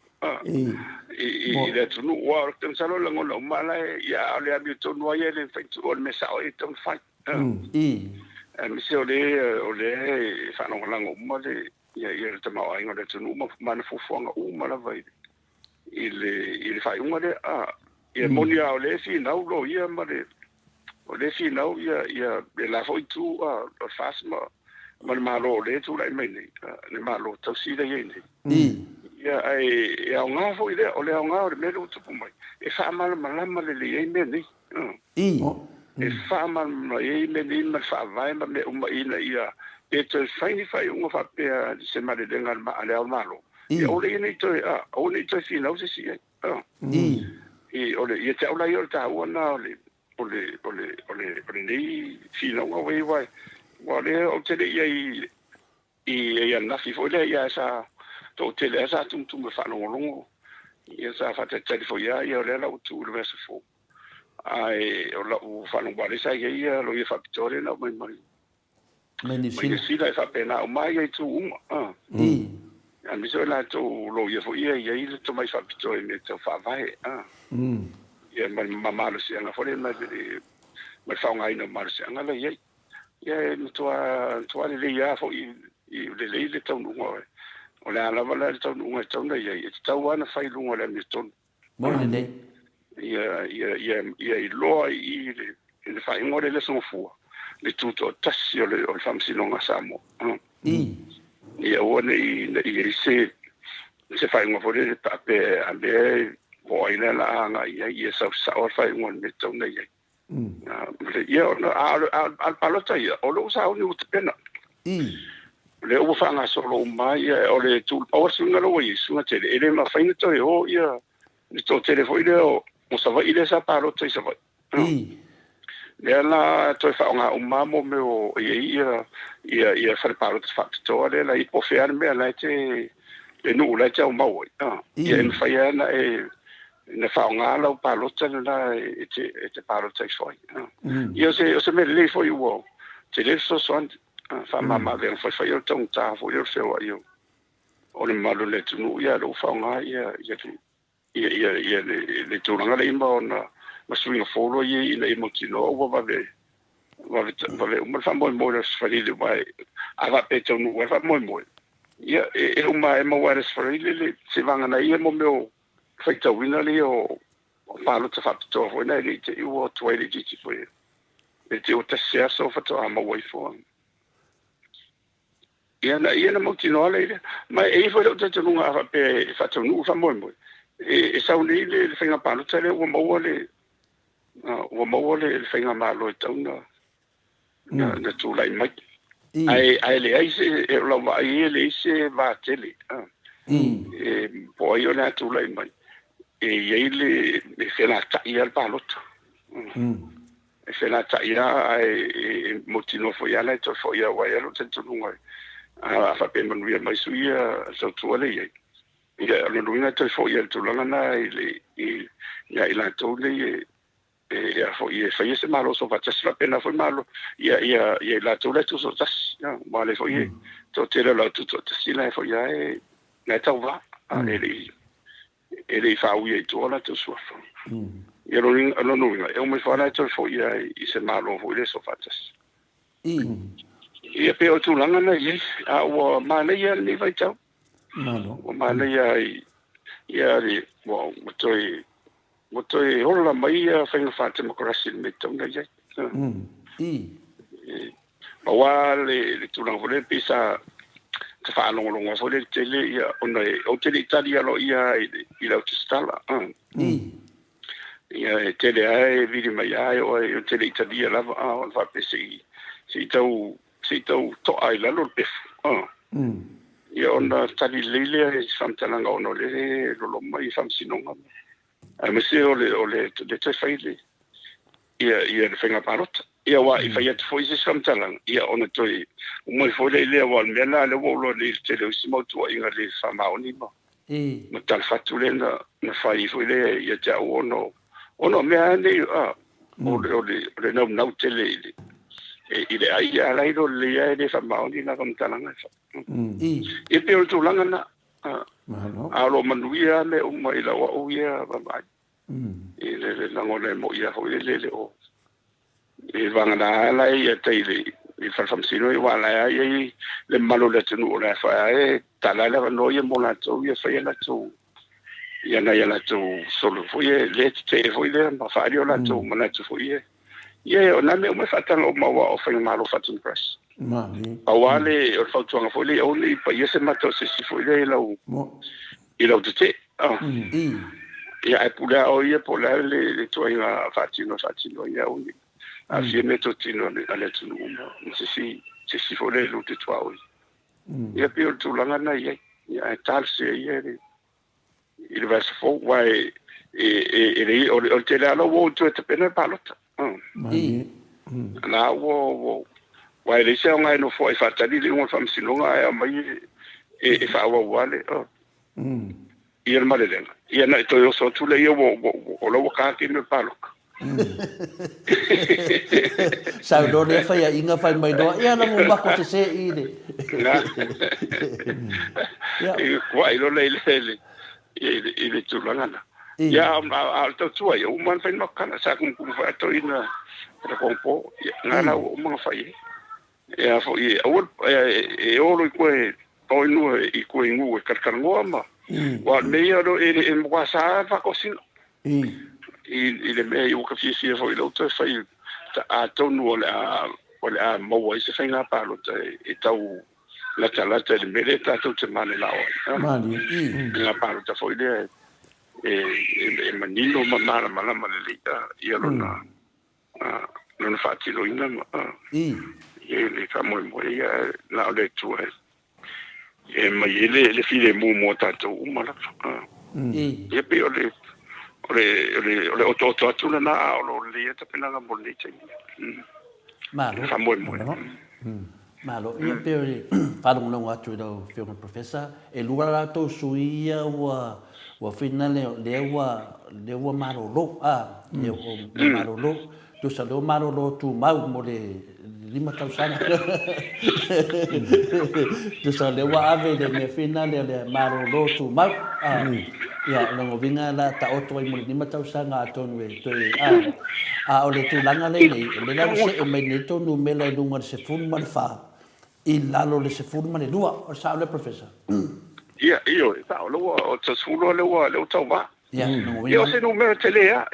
i le tunu wa tem salo la ngona mala ya le ami tonu ya le faitu o me sa o ton fai mi se o le fa no la ngoma le ya te ma ai ngona tunu ma mana fu fonga uma la vai il fai uma le ia monia o le fi na lo ia ma le o le fi na ia la foi tu o fasma man malo le tu lai mai ne malo tau si dai ni ia ai au nga fo ile o le au nga o le melo tu mai e fa mal malama le le me ni e fa mal mai me ni ma fa vai ma me uma ina ia e te fai fai unga fa pe se ma le ngal ma ale au malo ia o le ni to o ni to si no se si e o le ia te ola ia ta ona ole ni si no wa wai wa le o te ia ia na fi fo le ia sa to te le sa tum me fa longo ia sa fa te fo ia le la tu le se fo ai o la u fa longo le sa ia lo ia fa pitore na mai ni si la fa pena o mai ai tu a mi so la to lo ia fo ia le to mai fa pitore me to fa vai ia ma lo si ana fo le ma fa ngai no ma si ana le ia to le ia fo i le to no o le ala wala le tau nunga tauna ia e tau ana whai lunga le mi tonu. Mone nei. Ia i loa i le whai ngore le sonfua. Le tuto tasi o le whamsinonga Samoa. Ia oane i se whai ngore fore le pape a me o aina la anga ia sau sao whai ngore me tauna ia. Ia al palota ia o lo sao ni utapena. Le o fa nga solo mai o le tu o singa lo i sunga tele ele ma fa to o ia ni to telefone o sa va ile sa paro to sa va le la to fa nga o mamo me o ia fa paro to fa to le la i po fer me la te le nu la cha o mau ia en fa ia na na fa nga la paro to la te paro to fa ia se me le fo io te le so son fa mama le fa yo tong ta fo yo se wa yo o le malo le tu ya lo fa nga ia le tu nga le imba ona ma swing fo lo ye le emotino o va le o fa mo le fa le vai ava pe tu no va mo ia e uma wa le fa le se va nga ia mo meu fa ta wina le o pa lo te fa to fo na le te o to le ti fo e te o te se so fa to ama wa fo ia na mo tino le ma e fo te tu nga fa pe fa tu no fa mo e sa uni le finga pa lo tele o mo le finga ma lo tona na tu lai mai ai le ai se lo ma ai le se va tele e poi io na tu lai mai e ye le se la ta ia pa lo e se la ta ia ai mo tino fo ia le to fo ia wa ia lo te tu nga fa pe man wi mai suia so tu le ye ia lo luina te fo ia tu langa na ia ila to le ia fo ia fa ia se malo so fa tsa pena fo malo ia la to le tu so tas ma le fo ia to te la tu to si la fo ia na ta va ele fa ia to la to so fo ia lo luina e o me fa na to fo ia i se malo fo ile so fa tsa ia pe o tu langa na ia a o ma na ia ni vai tau Malo. O mana ia ri mo toi hola mai whainga whāte makorasi me tauna ia. Ma wā le tūranga whore pisa te whālongolonga whore tele ia o tele itali alo ia i lau te stala. Ia tele ai viri mai ai o tele itali lava o whape si tau toa i lalo pefu. Ia ona tali leile e whamtalanga ono le lolo mai whamsinonga. A me se o le te whaile. Ia le whainga parota. Ia wa i whai atu fo i se whamtalanga. Ia ona toi umai fo le lea wal mea le wolo le te leo si mautua inga le whamaoni ma. Ma tal fatu le na whai fo le ia te au ono mea ne o le nau te le i le ai alai lo le ia le whamaoni na whamtalanga. E pe o tu langa na a lo manuia me o mai la o ia ba mai e le lango le mo ia ho le o e vanga na la ia te le fa famsino i wala ia le malo le tunu la fa e tala la no ia mo la to ia fa ia la to ia na ia la to solo foi le te foi le ma fa io la to ma la to foi Ia o na me o fatanga o maua o whainga malo fatin press. Mani. Awale o whautuanga fo le o le pa ia se mato se si fo le lau. I lau te. Ia e pula o ia po le tuainga fatino ia o ni. A fie me to tino ale tunu uma. Se si fo le lu te tua o. Ia pe o tulanga na ia. Ia e tal se ia le. I le vas fo wai o te le alo o tu te pena palota. Na wo wai le se nga no fo e fatali le un fam sinonga e mai e fa wa wale. Ia le male ia na to yo so tu le ia o lo ka ki me palok. Sa do le fa ia inga fa mai do ia na mo ba ko se i le. Ia wai lo le ile tulanga. Ya al to tua yo man fa no kana sa kum fa to ina ra kompo ngala o man fa ye ya fo ye o lo ko to inu I ko ingu ka ka ngoma wa me yo do e mo sa fa ko sin ile me yo ka fi fo lo to fa a to no la mo wa se fa nga pa lo e tau la talata de mereta to te mane la o Mani. la pa lo ta fo ile e manino mamara malama le ia lona lona fatilo ina e le kamo mo ia la le tu e ma ile le file mo tato umala e pe ole o to tu na o le ta pena ga mo le che malo kamo mo malo ia pe ole fa lo no atu do film professor e lugar to suia wa finale le wa marolo le o marolo tu sa lo marolo tu mau mo le lima tau sana tu sa le wa ave de me finale le marolo tu mau ya no vinga la ta otro mo le lima tau sana ton we to o le tu langa le la se e me ne to no me la lunga se fun mal fa il lalo le se fun mal lua o sa le professor ia io ta lo to sulo le to va ya no io se numero telea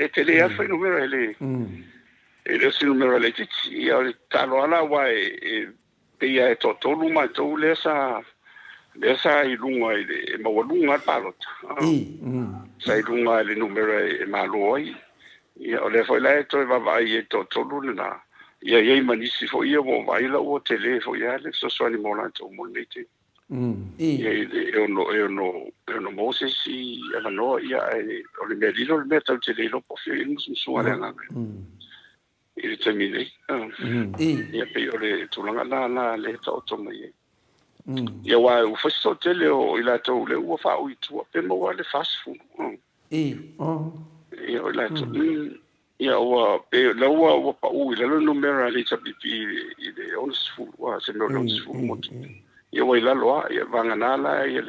fa numero le e se numero le ti ia le talo ala wa pe ia to luma to le sa I lunga e ma lunga palot sa I lunga le numero e maloi ia o le foi la to va e to luna ia manisi fo ia mo vai la o tele fo ia le so ni mo la to mo mete eu no Moses si no ia o le medilo le metal tele lo po fio in su ala nga il termine ia pe o le tulanga la le to mai ia wa u fosto tele o ila to le u fa u tu pe mo wa le fast food ia o la to ia wa pe la wa pa u ila lo numero le chapipi ile on food wa se no food mo ia wa ila loa ia vanganala ia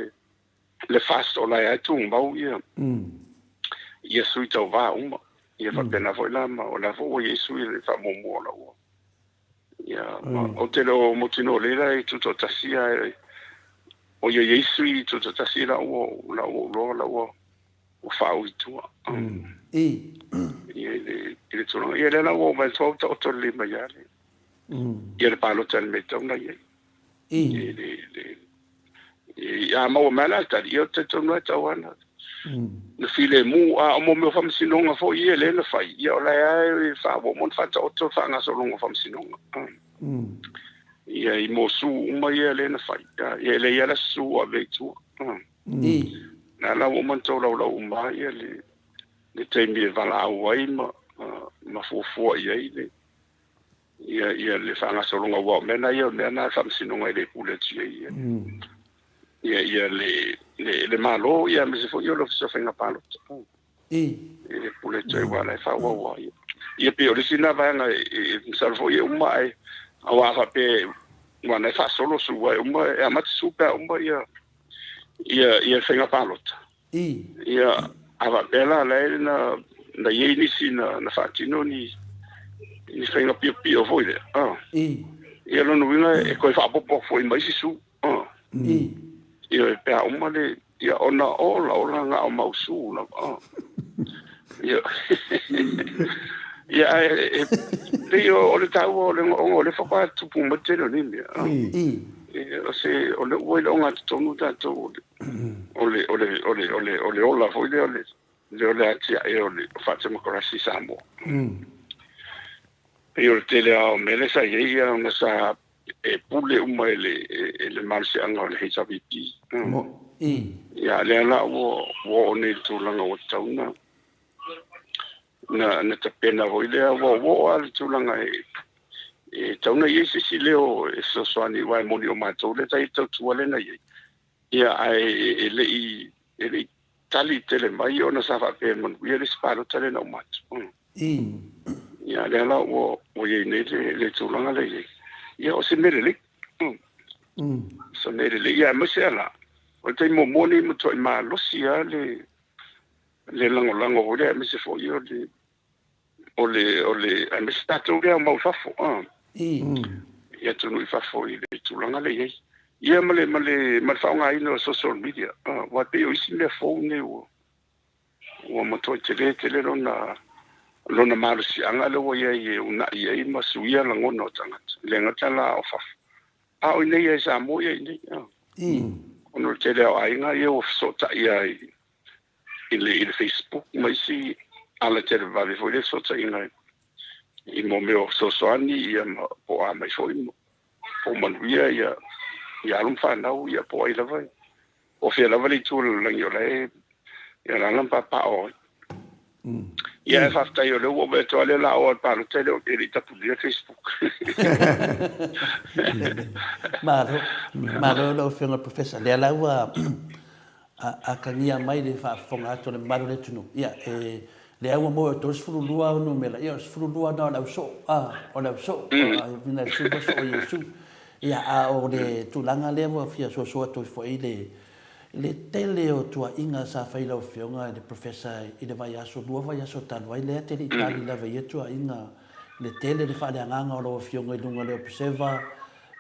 le fast o la tu mbau ia sui tau va uma ia fa pena foi la ma o la fo ia sui le fa mo la o ia o te lo motino le la tu to tasia o ia sui tu to tasia la o fa u tu ia le tu ia le la o va to le ma ia le palo tan metau na ia ia mau mala ta io te tonu ta wana le file mu a mo me fam sinonga fo ia le na fai ia la ia fa bo mon fa to fa nga so longa fam sinonga ia I mo su uma ia le na fai ia le ia la su a ve tu na la mo mon to la uma ia le te mi va la wai ma fo ia ia le fa nga so longa wa mena ia na fam sinonga le pule ia ia le malo ia me se fo io lo so fa nga palo le pule tse wala fa wa ia pe o le sina va nga sa fo ia uma awa fa pe wana fa solo su wa uma e amat super uma ia fa nga palo ia ava bela le na ye ni sina na fa tino ni fa nga pio foi le ia lo no vinga e ko fa popo foi mai su ia pe uma le ia ona ola nga o mausu la ia ia le o le tau o le whaka tupu matero ni mea. O se o le ua o ngā tonu tātou o le ola foi le ole atia e o le whatamakorasi Samoa. E o le tele ao mele sa ia o sa e pule uma e le marse anga o le HWP. Ia le ala o ne tūlanga o tauna. Na tapena hoi lea wo al tūlanga e tauna i se leo e sosoani wai moni o mātou le tai tau tualena i. Ia ai le i tali tele mai o na sa whape manu ia le sparo tale na o mātou. Ia le ala o iei nei le tūlanga le iei. Ia o se mere le. So mere le ia mase ala. O te mo moni mo toi ma losia le lango o le me se fo io le me sta tu le mo fa fo ia tu no fa fo i le tu langa le ia male fa nga ino social media wa pe o isi le fo ne o mo toi tele lona marsi anga le wo ia una ia ma suia lango no tanga le ngata la o fa o nei ia sa mo ia nei ono te leo ainga ia o sota ia i le Facebook mai si ala te vale foi le sota inga i mo meo sosoani ia po a mai foi po manuia ia alum whanau ia po ai lava o fia lava le tūlu langi o le ia lalam papa o ia e whaftai o leo o me toa le la o al palo tele o ke li tapu lia Facebook Maro lo fionga professor le ala a kania mai le fa fonga ato le maro le tunu ia le au mo to sfuru lua no mela ia sfuru lua na la so o la so vina so o yesu ia a o le tulanga le mo fia so to fo le tele o tua inga sa faila o fionga le professor i le vai aso lua vai aso tanu ai le tele tali la vai tua inga le tele le fa le nganga o lo fionga i lunga le observa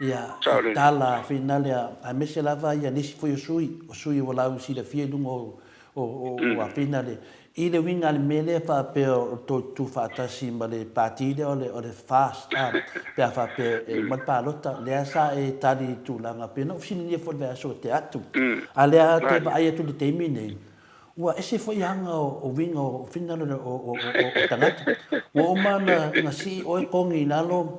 ia tala finale a mese lava ia nisi foi o sui o la usi le fie lungo o a finale i le winga le mele fa pe tu fa tasi ma le partide o le fast pe fa pe ma palota le sa e tali tu langa pe no fini ni fo verso teatro ale a te vai tu de termine ua ese foi hanga o winga o finale o tangata o mana na si o kongi nalo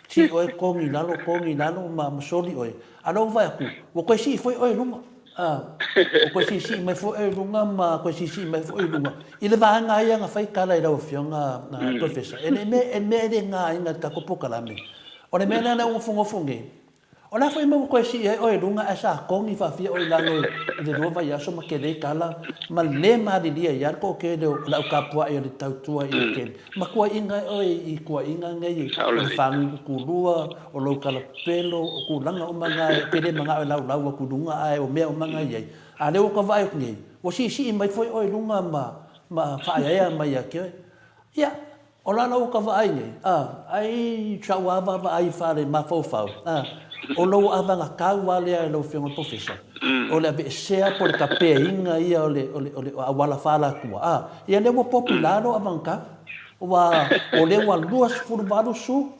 si o kongi nalo ma soli o alo vai ku o ko si foi o lunga o ko si mai foi o lunga ma ko si mai foi o lunga ile va nga ia nga fai kala ila o fionga na professor ele me nga inga ka ko pokala me o le mena na un funge ona foi mo ko si o lunga asa kongi fa fia o lalo de nova ia so ma ke le kala ma le ma di dia ya ko ke de la kapua e de tautua i ke ma ko inga o i ko inga ngai o fami ku lua o lo kala pelo o ku langa o manga ke le manga la ku dunga ai o me o manga ia a le o ko vai ngai o si mai foi o lunga ma fa ia mai ya ke ya o la o ka vai ngai ai chawa va ai fa le ma fo o lo avanga kawale e lo fionga professor o le be sea por kape inga ia o le awala fala kua ia le mo popularo avanka o le wa duas furbaru su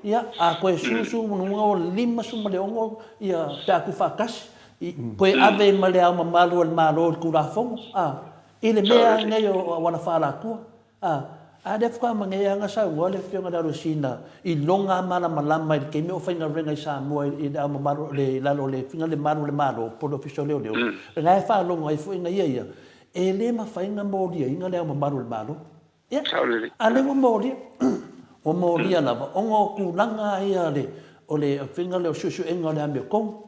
ia a ko su no lima su le ongo ia ta ku fakas ko ave male ama malo ku la fo ile mea ngai o awala fala kua ade fa mangai anga sa ngole fionga da rosina i longa mana malama i ke me o fainga renga i Samoa i da maro le lalo le finga le maro por official le ngai fa longa i fuinga ia e le ma fainga moria inga le maro le maro ia ale mo moria lava ongo ku langa ia le o le finga le susu enga le ambe kong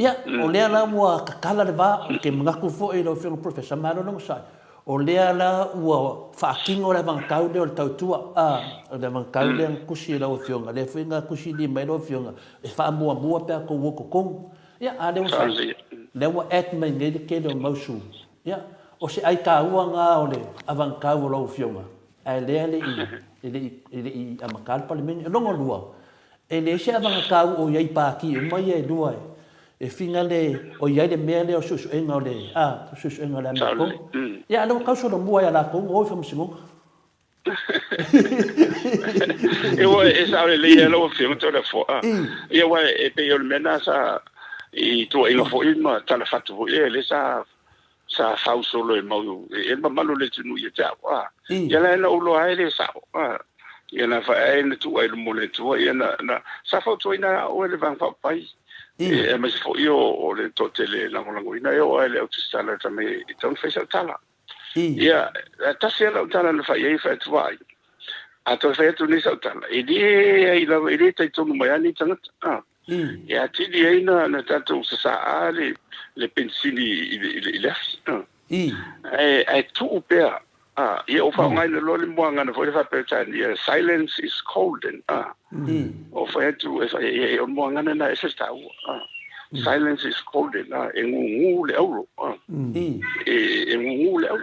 ia o le ala mo kala le va ke ngaku fo e lo finga professor maro no sa o lea la ua whaakingo le wangkau le o le tautua le wangkau le kusi la o fionga le whinga kusi li mai lo fionga e whaamua pia ko woko kong ia a le wasa le ua et mai ngai le ke le o mausu ia o se ai ka ua ngā o le a wangkau o lo fionga ai lea le i a makal palimeni e longo lua e le se a wangkau o iai pāki o mai e lua e finga le o iai le mea le o susu enga o le susu enga le ameko ia alo kauso no mua ia la ko o fa msingo e sa le ia lo fio to le fo ia wa e pe yo mena sa I to inga fo ima tala fatu le sa fa solo e mau e malu le tunu ia ta wa ia la na ulo ai le sa ia na fa e na tu ai mo le tu ia na sa fa to ina o le van fa pai e ma fo io o le to tele la mo ina io ai le o tsala ta me ton fa sa tala ia ta se la tala na fa ia fa tu vai a to fa tu ni sa tala e di ai la e te tu mai ani tanga ia tidi ai na tatu sa le pensini le ai tu upea ia o fa ngai le lole moanga na foi fa peta ia silence is golden o fa tu e o moanga na esa sta silence is golden e ngu le au e ngu le au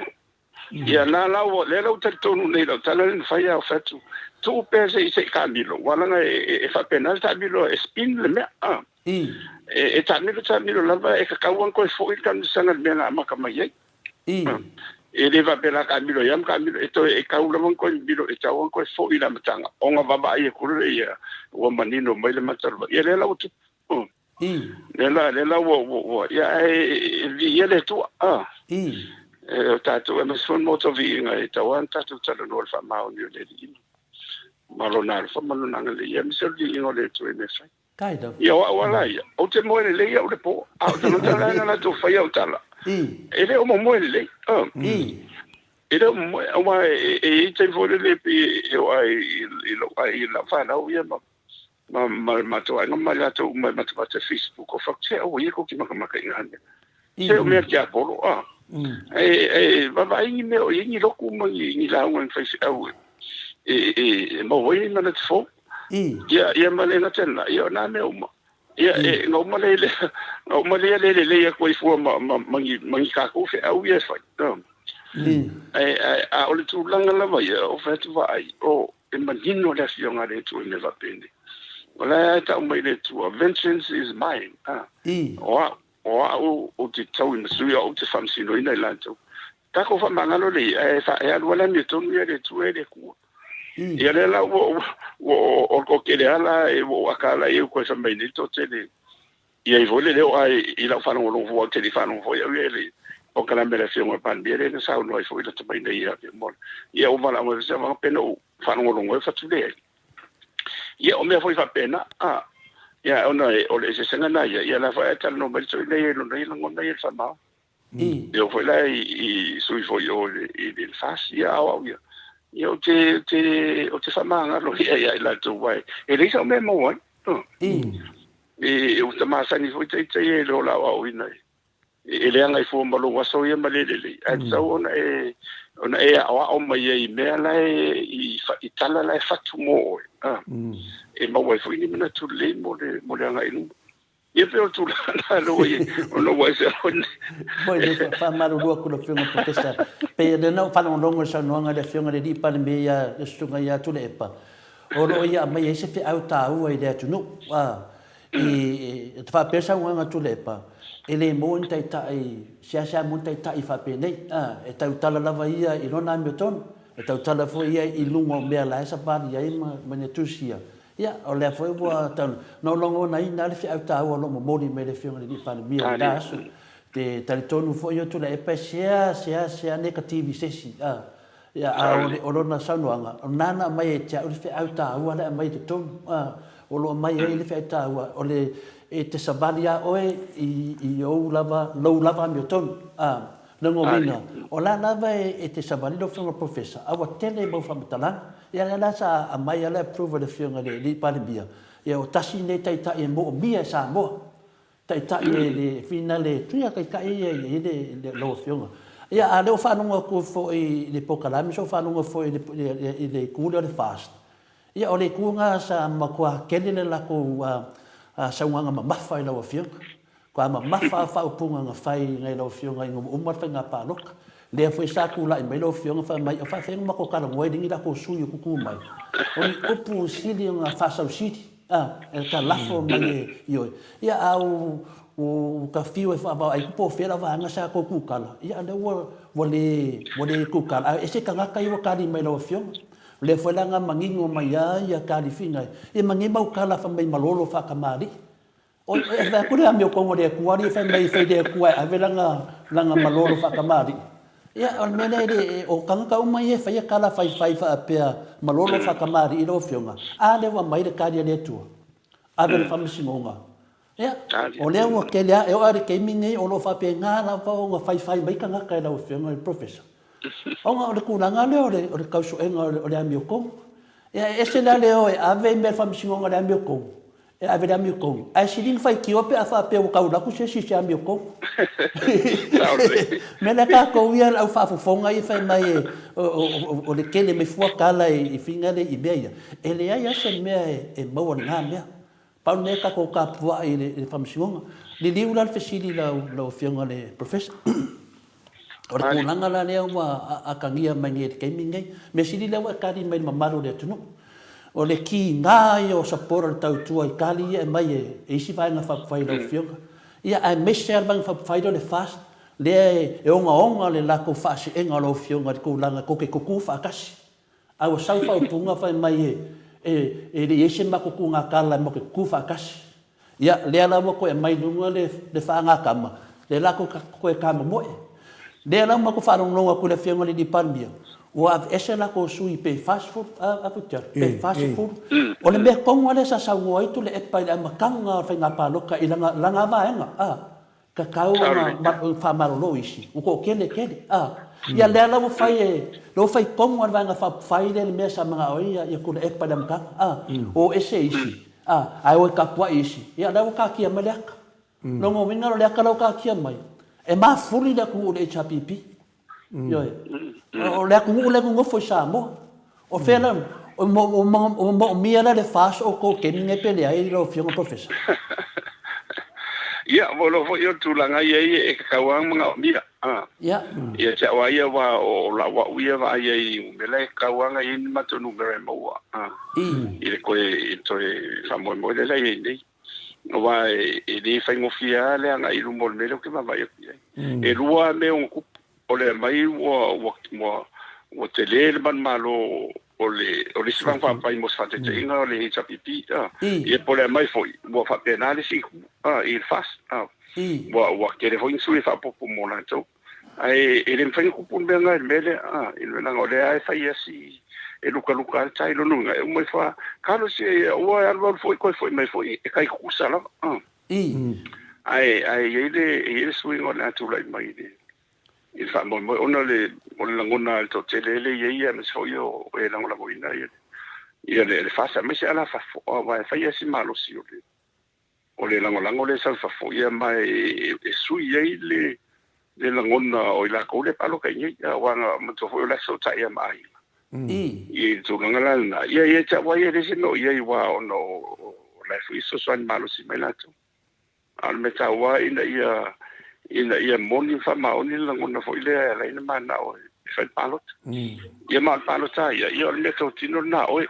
ia na la le lo tonu nei lo tala ni fa ia fa tu pesa se camilo wala e fa penal camilo spin le me e camilo lava e ka kawan ko fo il kan sanga me na maka mai e le va pela camilo yam camilo e ka ula man ko bilo e tawan ko fo ila matanga onga baba e kuru e o manino mai le matarba e le la utu le la wo ya e le tu tatu e mason moto Viiga e tawan tatu tala no fa ma o le Malonaro fa malonanga le ia mi sel di ngole tu e fa kai da ia wala ia o te mo le ia o le po a o te tala na tu fa ia o tala e le o mo le e le mo o e te vo le pi o ai lo ai la fa na o ia ma to ai ma la to ma te Facebook o fa che o ia ko ki ma ngane se o me kia polo va vai ni me o ni lo ku mo ni la o en Facebook mo voi na le fo ia male na tena ia na me uma ia no male le ko i fu mangi ka ko fe au ia fa a o le tu langa la vai o fa tu vai o e manino le fiona le tu ne va pende wala ta mai le tu vengeance is mine o te tau na suia o te famsino ina lanto ta ko fa mangalo le fa e alwala ni tu ia le tu e le ku ia le la o ke le ala e o akala e ko sa mai ni to tele ia i vole le o ai i la fa no vo te fa no vo ia le o kana me le fiona pan bia le sa no i fo i la te mai nei ia mo ia o mala mo se ma pena o fa no lo fa tu le ia o me foi fa pena ia ona o le se senga na ia la fa ta no me so nei no nei no nei fa ma ia foi la i sui foi o i fa ia o ia io te famanga lo ia la tu vai e le sa me mo e o te masa ni foi te lo la o ina e le anga i fo malo waso ia malele e sa ona e o mai e me la i tala la fa tu mo e mo vai foi ni na tu le mo le anga inu e pe o tu la lo e no vai ser poi le fa maru lo ku lo fiona protesta pe de no fa no longo sa no nga de fiona de di pa me ya stunga ya tu le pa o lo ia mai e se fe au ta u e de tu no e fa pesa nga tu le pa ele mo ntai tai sia mo ntai tai fa pe nei e tau tala lava ia i lona me ton e tau tala fo ia i lungo me la esa pa ia ma ne tu sia ia o le foi boa tan no longo na ina le au ta o lo mo me le fiona di pa mi da su te talitonu fo yo tu le pe sia negative sesi ia o lo na sanuanga nana mai e cha o le au ta o le mai te ton o lo mai e le ta o le e te sabalia oe i o lava mi ton nango minga o la lava e te sabali lo fiona professor awa tele mo fa matalan ia la sa a mai ala approve le fiona le li pa le bia ia o tasi ne tai tai mo bia sa mo tai tai le finale tu ia kai le lo fiona ia a le fa no ko fo i le pokalami so fa no fo i le kula le fast ia o le kunga sa ma kwa kelele la ko sa wanga mafa i la fiona kwa mafa fa upunga nga fai ngai lo fiona ngom umar fa nga palok le foi sa ku la mai lo fiona fa mai fa fe ma ko kala ngoi dingi la ko suyu ku mai oni opu sili nga fa sa city e ka la fo mai yo ia au o ka fiu e fa ba ai po fe la va nga sa ko ku kala ia le wo le ku kala e se ka nga kai wa ka di mai lo fiona le foi langa mangingo mai ia kalifinga e mangi mau kala fa mai malolo fa kamari o e va kule amio kongo de kuari fa mai fe de kuai langa malolo fa kamari ia o mena o kanga mai e fa ia kala fa pe malolo fa kamari i lo fionga a le wa mai de karia le tu a le fa msingonga ia o le o ke le e o ari ke mingi o lo fa pe ngala fa o fa mai kanga ka la fionga el professor onga o le kulanga le o le kausu enga o le amio kongo ia ese la le o ave me fa msingonga le amio kongo e ave le amio kongo ai siling fai ki o pe a fa pe o kaula ku se si amio kongo me la ka ko ia au fa fonga i fa mai o le kele me fua kala i finga le i beia e le ai ase me e mau nga me pa ne ka ko ka pua i le fa msingonga li liula le fesili la fionga le professor o le kulanga la lea ua akangia mai nge te keimingai me sili lewa kari mai mamaru le tunu o le ki ngā ia o sapora le tautua i kali ia mai e isi vaenga whapwhai lau fionga ia ai mese alvang whapwhai le fast lea e onga le lako whaasi enga lau fionga le kulanga koke kuku whaakasi au sau whaupunga whai mai e le ese makuku ngā kala mo ke kuku whaakasi ia lea lawa koe mai nunga le whaanga kama le lako koe kama moe le la ma ko fa longa ko le fianga le diparbia o ese la ko sui pe fast food a putia pe fast food o le me ko ngale sa sa ngoi tu le et pa le makanga fa nga pa loka ilanga langa va enga ka kau ma fa marolo isi o ko kele ia le la mo fai lo fai ko ngwa va nga fa fai le me sa mga oi ia ko le et pa le makanga o ese isi ai o ka pua isi ia la ka kia malaka no mo vinga lo le ka lo ka kia mai e ma fuli da ku le HPP yo o le ku le ku fo Samoa o fela o mia le fas o ko ke ninge pele ai lo fionga professor ia volo fo yo tu langa ye e ka wang mga mia ia cha wa ia wa o la wa ia va ye mele ka wang ai matunu gre mo i le ko e to Samoa mo le ye ni wa e le fai ngofia le anga i lumo le mele ke ma vai e lua me un o le mai o te le man malo o le sivang fa pai mo fa te inga le HPP e po le mai foi mo fa penale si il fas wa ke le foi sui fa po mo na to ai e le fai ku pun benga le mele il na ngole ai fa yesi e luka tai lo nunga e mo fa kalo si o alvo foi mai foi e kai ku sala ai ele sui ngona tu lai mai il fa mo ona le ngona al to tele ia me so yo e la ngona boina ia le fa sa me se ala fa va fa ia si malo si o le ngona le sa fa fo ia mai e sui le la ngona o la ko le palo kai ia wa mo to fo la so tai mai i tu ngala na ia cha wa ia le no ia wa no la fu so so malo si mai la to al me ta wa ina ia moni fa ma oni la ngona fo ile la ina ma na o fa palot ia ma palot ia le to tino na o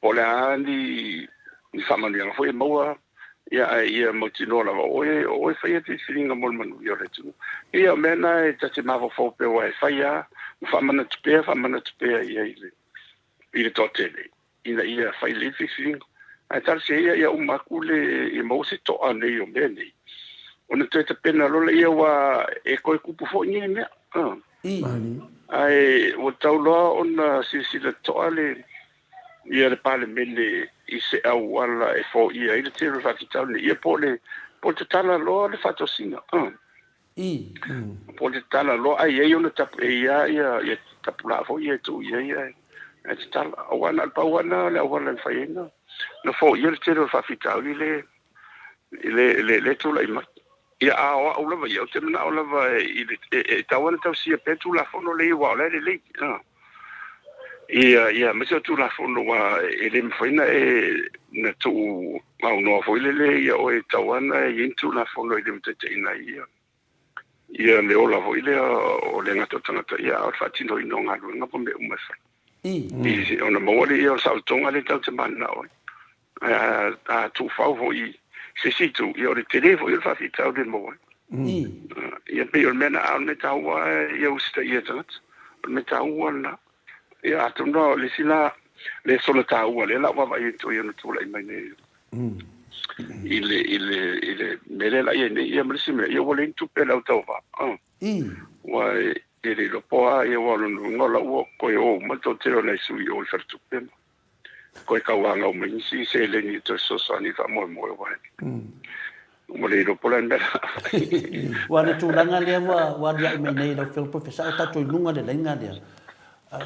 pola ni fa ma ni fo e mo ia mo tino la o fa ia ti singa mo man yo le tu ia mena e ta te ma fo pe wa fa ia fa ma na te ia ile to tele ia fa ile fi singa ai tal se ia umakule i mo se to ane yo meni ona te pena lo le ia wa e ko kupu fo ni me ai o taulo ona si le to ale ia le pale mele i se au ala e fo ia ile te fa ki tau ia po te tala lo le fato singa po te tala lo ai ia ona tap ia tapula fo ia tu ia e te tala awana pa wana le awana fa ina no fo ia te ro fa fita le tu la ima ia a o la ia te na o la e tawana tau sia petu la fono le wa le ia me se tu la fono wa ele mfina na tu au no fo le ia o e tawana into la fono ile mtete ina ia le ola fo ile o le ngato tangata ia o fa tino ino ngalu ngapo me umasa ona mo le ia sa tonga le tau te mana o a tu fau fo se tu io le telefono io fa fita del mo ia pe il mena al meta wa ia usta ia tant meta wa na ia atu no le sila le sona taua le la wa vai to ia no tula mai ne ile mele la ia ne ia mrisi me ia wole tu pela utova wa ele lo poa ia wa no ngola wo ko o ma to te le su yo fer tu pe ko ka wa nga mo si se le ni to so so ni fa mo wa mo le lo pola ndela wa le tu langa le wa dia me nei lo fel professor ta to lunga le lenga dia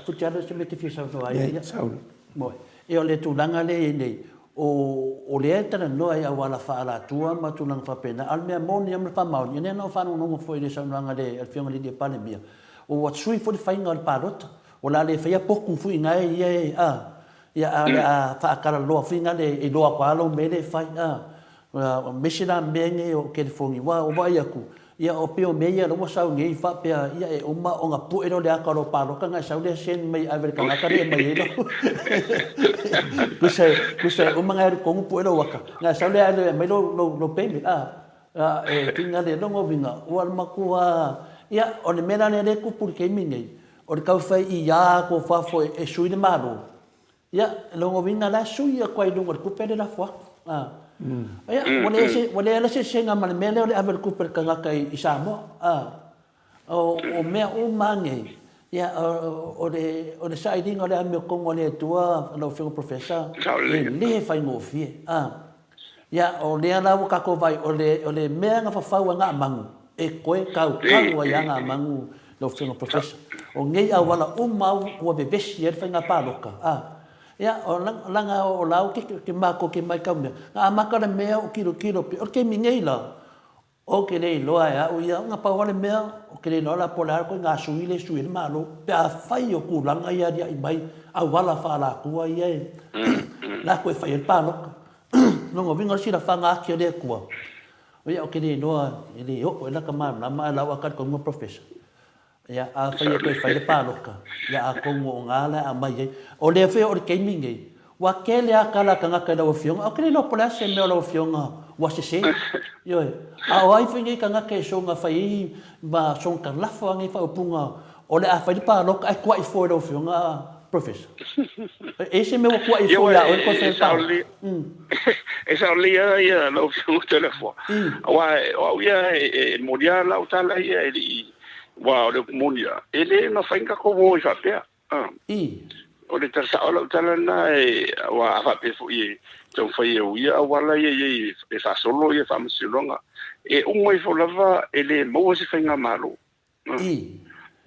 tu tjara se mete fi sa no ai ya saul mo e o le tu langa le nei o le tana no ai wala fa ala tua ma tu lang fa pena al me mo ni am fa ma ni no fa no foi le sa langa le al fiong le di pa le mia o what sui for the final parot o la le fa ya poku fu ngai ia a fa kala lo fu ngai e lo kwa lo me le fa meshina menge o ke fongi wa o vai aku ia o peo meia lo sa ngai fa pe ia e uma o nga pu e lo le akaro palo ka nga sa le sen mai aver ka ka le mai lo kusa o manga ko pu e lo waka nga sa le mai lo pe mi e tinga le lo ngovinga o al makua ia o le mera le ku pu ke mingai o le kau fai ia ko fa fo e sui de malo ia lo ngovinga la sui ko ai lo ku pe de la fo ia wale se senga mal mele o le aver kuper kanga kai i Samoa o mea o mange ia o le saidinga o le ame kongo le tua lo fiong professor le fai ngofie ia o le ala o kako vai o le mea nga fafau nga mangu e koe kau ia nga mangu lo fiong professor o ngei a wala o mau o bevesi e fai nga paloka ia o langa o lau ke mako ke mai kau nga maka le mea o kilo pe o ke mingei la o ke le loa ia o ia nga pa wale mea o ke le nola polar ko nga suile malo pe a fai o kulanga ia dia i mai a wala fa la kua ia la ko fai el palo no ngo vinga si la fa nga ke le kua o ia o ke le noa ile o la kama na ma la wa ka ko mo professor ia a fai ko fai le paloka ia a ko ngo ngala a mai o le fe o ke mingi wa ke le akala kanga ka lo fiong o ke lo pola se me lo fiong wa se yo a o ai fingi kanga ke so nga fai ba son ka la fo ngi fa punga o le a fai le paloka ai kwai fo lo fiong professor ese me ko ai fo ya o ko fe pa esa lia ia lo fiong telefo wa ia mondial la utala ia wa le monia ele na fainga ko wo fa pe o le tersa o tala na wa fa pe fu i to fa ia wala ye fa solo ye fa msilonga un moi fo lava ele mo se fainga malo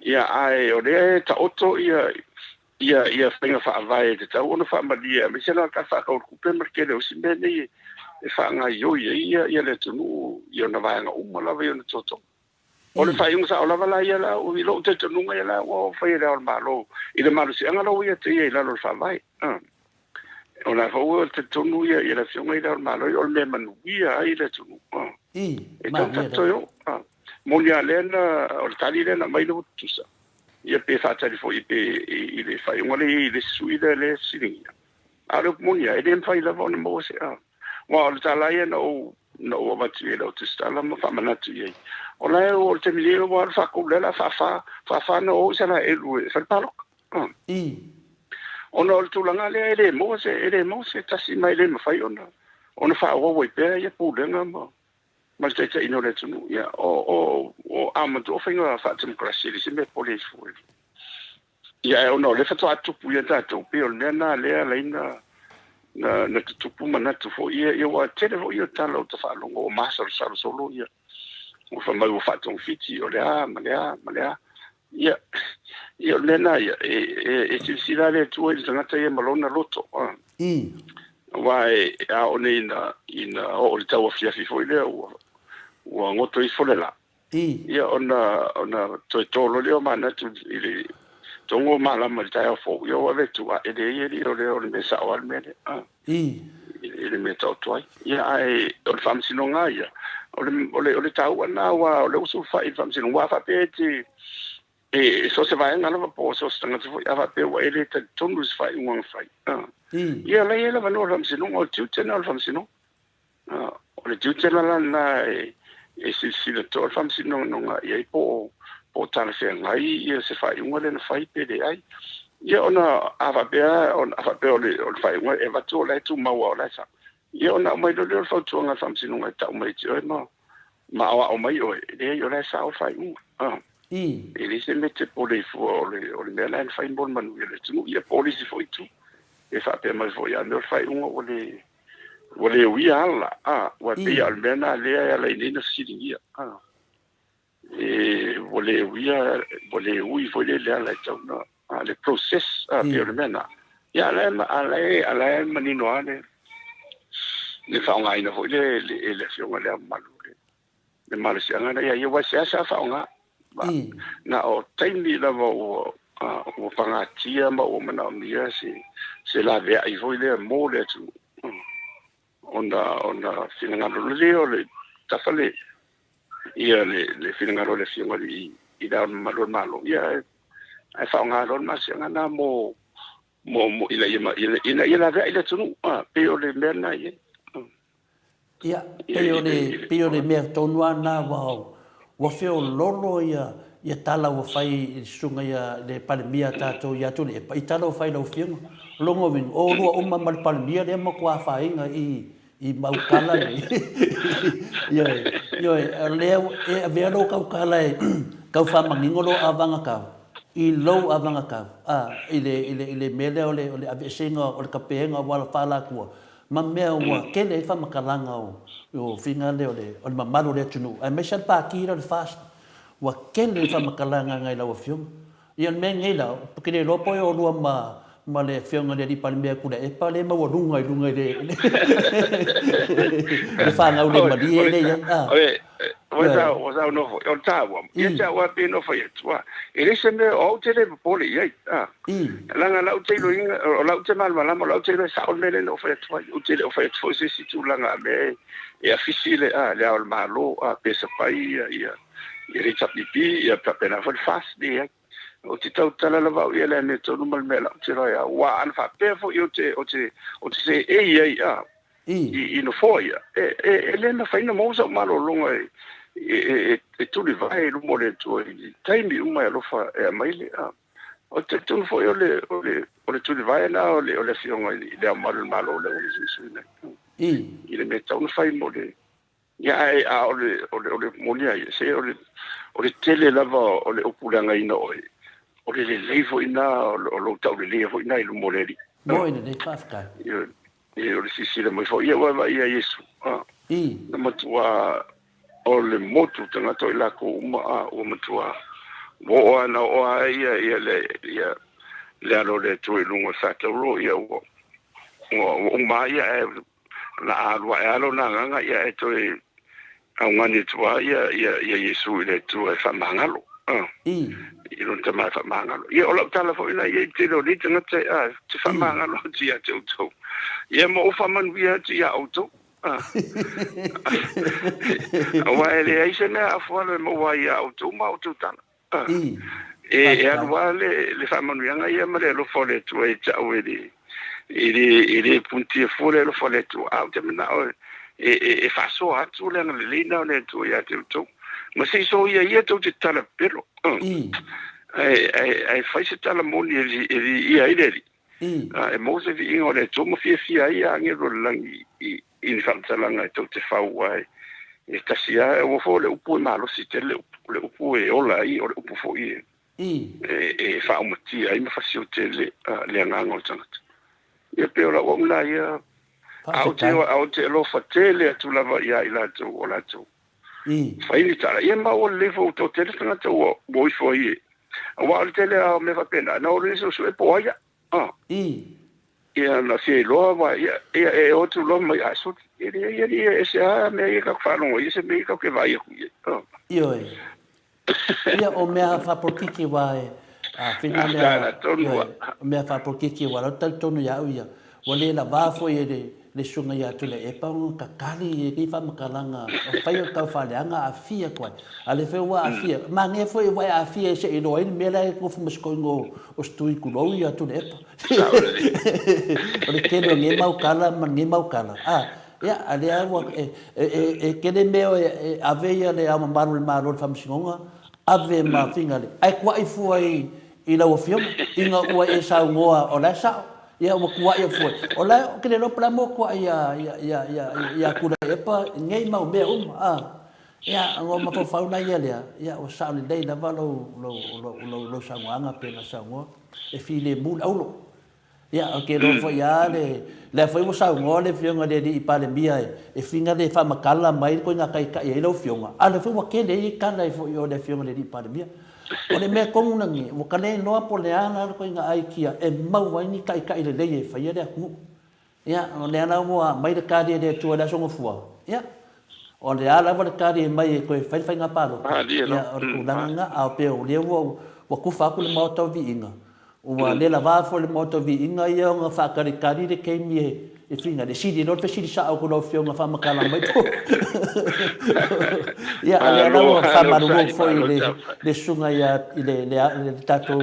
ia ai o le ta oto ia fainga fa vai te ta ona fa malia me se na ka fa ko pe marke le o simbene e fa nga yo ia le tunu ia na va nga lava yo na toto o le fai unsa o lava la ia la o ilo te tununga ia la o fai le o malo i le malu si anga lo ia te ia la lo fa vai o la fo te tunu ia la fiunga ia o malo o le manu ia ai le tunu e tanta to mo ia le na o tali le na mai lo tusa ia pe fa tali fo i pe i le fai unga le sui le sininga a lo mo ia e le fai la von mo se wa o tala ia no va tu lo tu sta la ma fa manatu ia Ola o te milio wa fa ko la fa no se la elu fa palo. Ona o tu langa le mo se tasi mai le fa ona. Ona fa o pe ya pu lenga mo. Ma te ino le tunu ya o ama to finga fa tum krasi le me police fu. Ya ona le fa tu pu ya ta to pe o na le ina na tu pu mana tu fo ia wa te fo ia ta lo ta fa lo o ma solo ia. O fa mai o fa tong fiti o le malea ia le na ia e si la le tu e tanga te malona loto vai a ona ina o le tau fia fi foi le o ngoto I fole la ia ona to lo le mana tu ile tongo mala ma ta fo yo ave tu a e le o le mesa o al mene ile me to toi ia ai o fam sinonga ia o le tau ana wa o le usu fai fam sin wa fa pe ti so se vai ngana po so stanga fo ya fa pe wa ele te tonus fai un fai ia la ia la no fam sin o tu tena fam sin o le tu tena na si le to fam sin no ia po tala se ngai ia se fai un le na fai pe de ai ia ona avapea o le whainga e watu o le tu maua o le sa. Ia ona mai le whautuanga whamsinunga e tau mai tio e ma awa o mai oe, e o le sa o whainga. E le se mete pole fua o le mea lain whain bon manu i le tunu, ia pole si fo i tu. E whapea mai fo ia me o whainga o le uia ala, wa pia al mea na lea ala inena siringia. E o le ui fo le ala e tau na. Le proses pia le mena ia ala manino ale le faunga ina foi le fionga le malu le malu sianga ia wa sia faunga na o taimi la o pangatia ma o mana mia se la vea i foi le mo le tu onda finanga le tafale ia le finanga le fionga i da malo ia ai faunga ron ma se ngana mo ila ve ila tunu pe o le mena ye ia pe o le me tonua na wa feo lolo ia tala wa fai sunga ia le palmia tato ia tu le i tala wa fai lo fianga longo vin o lua o mal palmia le mo kwa fainga i maukala le yo le e vero kaukala kau fa mangingolo avanga ka I lo avanga ka ile mele ole avesinga ole kapenga wala fala ku ma mea wa kele fa makalanga o finale ole mamalu le tunu ai me sal pa ki le fast wa kele fa makalanga ngai la o fium ia me ngai la porque le lopo o lu ma le fiunga le di palmea ku le pa le ma wa lunga le fa nga ole ma di le Wasa no o tawa. Ia tawa pe no fa yetua. Ele se me o te le pole ia. Langa la o te lo inga o la o te mal mala la o te sa o mele no fa yetua. O te o fa yetua se si tu langa me e afisile le al malo pe sa pai ia. Ia ta pipi ia pa pena fa fast dia. O te tau tala la va ia le ne to no mal mela o te roia. Wa an fa pe fo o te se ia. I no foia. Ele na fa ina mo sa malo longa tu li vai lu mo le tu taimi uma lo fa mai le o te tu foi ole tu li vai na ole fionga le malo le su ne i le meta un fai mo le ia ole monia se ole tele lava ole opulanga ina ole le levo ina lo tau le levo ina lu mo le mo ina de fafka ole si le mo foi ia yesu na matua o le motu tanga to la ko o matua wo ana o ia le alo le tu lungo sa te ro ia o mai na alo na nga ia to a ngani tu ia yesu le tu fa mangalo i lo te mai fa mangalo ia o la tala fo ina ia te lo ni tanga te fa mangalo ti a te to ia mo fa man via ti a auto wa ele ai se na AFUALO mo wa ia auto ma auto tana alua le fa'amanuiaga ia ma le alofa o le atua e ta'u ele punti e fua le alofa o le atua au te mana'o e fa'asoa atu le agaleleina o le atua iā te outou ma se iso ia tou te tala pelo ai fai se tala moni ia i le e mo se vi'iga o le atua ma fiafia ai agelo le lagi i ni fa'amatalaga e tou te fau ai e tasia e ua fo le upu e malosi te le upu e ola ai o le upu fo'i e fa'aumatia ai ma fasio tele le agaga o le tagata ia pe o la'ua una ia ao te alofa tele atu lava ia i latou o latou faili tala ia ma o le lefa outou tele tagata ua ifo ai ua o le tele ao me fa'apena na o le so e po aia ia na fia iloa wa ia e otu loa mai aso ia e se a mea ia kako whanongo ia se mea kako ke vai aku ia o mea whapokiki wa a whina mea whapokiki wa lau tau tonu iau ia wa le la wafo ia le sunga ia tule e pao kakali e ki whamakalanga o whai o tau whaleanga a fia koe a le whewa a fia ma nge fo i wai a fia se i roa ini mea lai kofu maskoingo o stui kurou ia tule e pa o le keno nge maukala ma nge maukala ia a le awa e kene meo ave ia le ama maru le maro le whamsingonga ave ma whingale ai kua i fua i ila o fiong inga ua e sa ngoa o la sa ia o kua ia foi o la ke lo pra mo ko ia kula e pa ngei mau be ia ngo ma fa na ia o sa le dei na va lo sa ngoanga pe na sa ngo e file bul aulo ia o ke lo foi ia le foi mo sa ngo le fiong de di pa le bia e finga de fa makala mai ko nga kai ia lo fiong a le foi wa ke de kana e foi o de fiong de di pa le bia o le me kong nangi o kane noa po le ana ko nga ai kia e mau ai ni kai le le fa ia de ku ia o le ana mo mai de ka de tu da so fua ia o le ala va ka de mai ko fa nga pa lo ia o ku langa a pe o le wo ku fa ku le Maota Viiga o le la va fo le Maota Viiga ia nga fa ka de ke mi e finga de sidi no fe sidi sa ko lo fio nga fa makala mai to ia ale ala fa maru fo le sunga ia le tato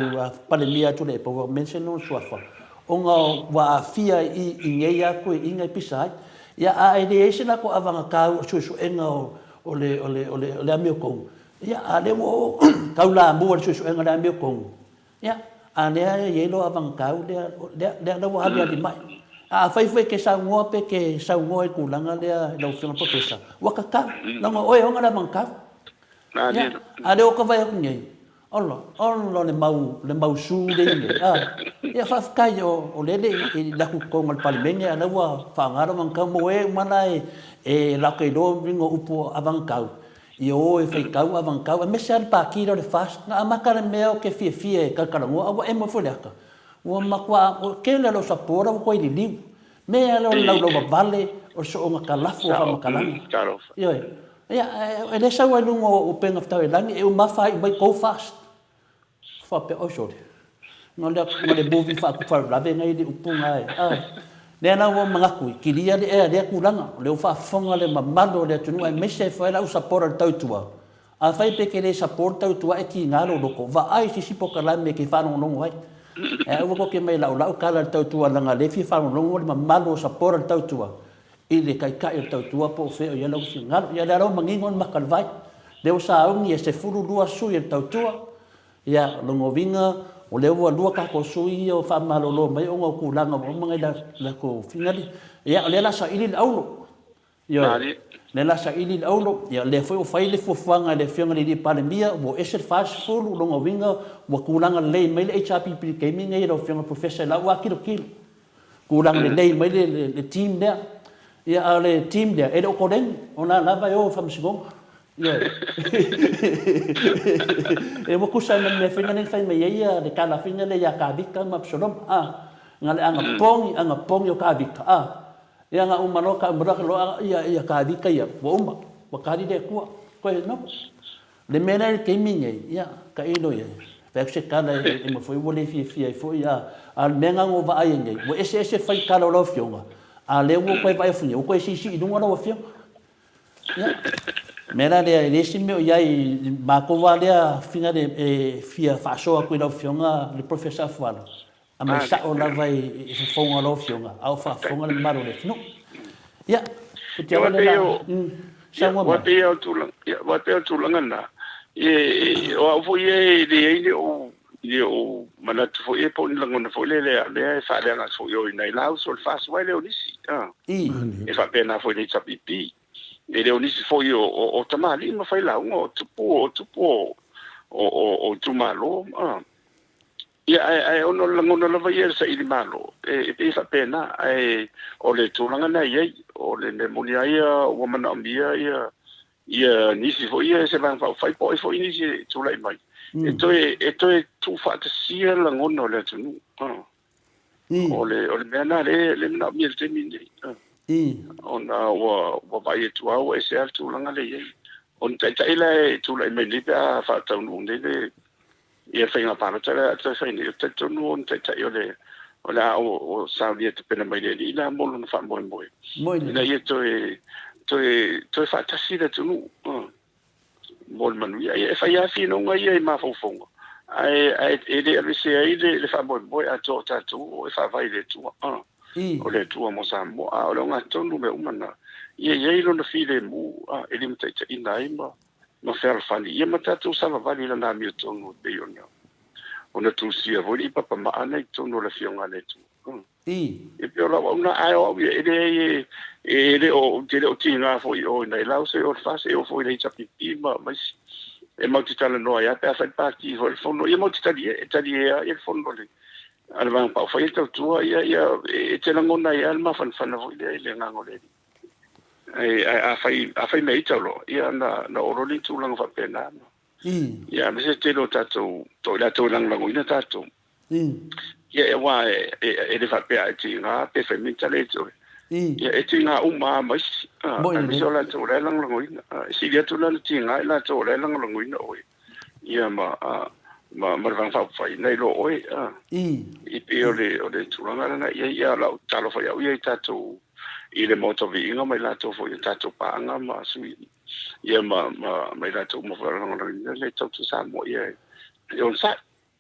pandemia tu le po mention no swafa onga wa fia i ngeia ko inga pisai ia a ideation ko avanga ka su enga o le amio ko ia ale wo kaula mo su enga le amio ko ia ale ye lo avanga ka le lo ha di mai a fai ke sa ngoa pe ke sa ngoa e kulanga le lo fiona professor wakaka na ngo oi onga la manka a le o ka vai ngai ollo le mau su de ia fa kai o le la ku ko ngal palmenga ana wa fa ngara manka mo e mana e la ke do ringo upo avankau e o e fai kau avankau me ser pa ki le fast na makara meo ke fie ka ngo e mo foleka o makwa o ke le lo sapora ko i li me lo vale o so o makalafo fa makalanga ia ele sa wa lungo o penga fta e langi e o mafa i go fast fa pe o so no le bovi fa ku fa la venga i di upunga le na wo manga ku kilia le kulanga le fa fonga le mamalo le tunu ai mese fa la o sapora tautua a fai pe ke le sapora tautua e ki ngalo loko va ai si pokala me ke fa no ai e o ko ke mai la kala tautua langa le fi fa no le mamalo sapora tautua i le kai tautua po fe ia lo finga ia le ro mangingon makalvai le o sa un ia se furu lua su ia tautua ia lo ngovinga o le o lua ka ko su ia o fa malo lo mai o ku langa mo mangai la ko finga ia le la sa ili aulo ia le la sa ili aulo ia le foi o fai le fofanga le finga le pandemia o ese fast fulu lo ngovinga o ku langa le mai le HPP ke mi ngai lo finga professor la wa kilo ku langa le mai le team there ia ale team dia e do ko den ona lava yo fa msigong ia e mo kusa na me finga ni fa me ia de kala finga le ya ka vika ma psolom ngale anga pong yo ka vika ia nga umano ka mbra lo ia ka vika ia bo wa ka di de ku ko no le mena ke minye ia ka ilo ia fa se kala e mo foi wole fi foi ia al menga ngo va ai ngai wo ese fai kala lo fionga a le wo ko vai funyo ko si dunga lo fio ya mera le si me ya ma ko va le finga de fia fa so ko lo fionga le professeur AFUALO a me sa o la vai fonga lo fionga au fa fonga le maro le no ya ko te va le sa mo wa te tu langa o fu ye de o mana tu fo e po lango na fo le fa le nga so yo nei lau so fa so le onisi e fa pena fo ni chapipi e le onisi fo yo o tamali no fa la ngo tupo o tumalo ai ono lango na la vai sa i malo e fa pena o le tulanga na ye o le pneumonia ia o mana ambia ia nisi fo ia se van fa po fo inisi tu lai mai e tu fa te sia la ngono le tu o le mena le na mi te mi ona wa vai tu au e se tu langa le ye on te ile tu lai mai le pa fa ta no le e fa nga pa ta fa ni te tu no on te ile ola o sa dia te pena mai le la mo no fa mo ina ye to fa ta sia tu no bol manu ia fa ia fi no ngai ma fo fongo ai ele le fa boy a to e fa vai le tu o le tu mo sa mo a lo nga tonu me umana ia lo na fi le mu ele mta ina ima no fer fa ni ia mata tu sa va vali la na mi tonu de yo ona tusia voli papa maana itono la fionga le tu e pe ola una ai o ele o tele o tinga foi o nei lau se o fase o foi le chapipi mas e mo titala no ya pe fa parti o fondo e mo titali e fondo le alva pa foi to tua ia e tela ngona ia alma fan foi le ngangole a fai nei talo ia na oroli tu lang fa pena ia me se telo tato to la to lang ina tato ia e wa e le fa pe a tinga pe fe mentale to ia e tinga uma mas me so la to la lang ina si dia to la tinga la to la lang ina oi ia ma vang fa fai nei lo oi i pe o le tu lang na ia la talo fa ia tato i le moto Viiga mai lato fo i tato paanga ma sui ia ma mai lato mo fa le tau Samoa ia on sa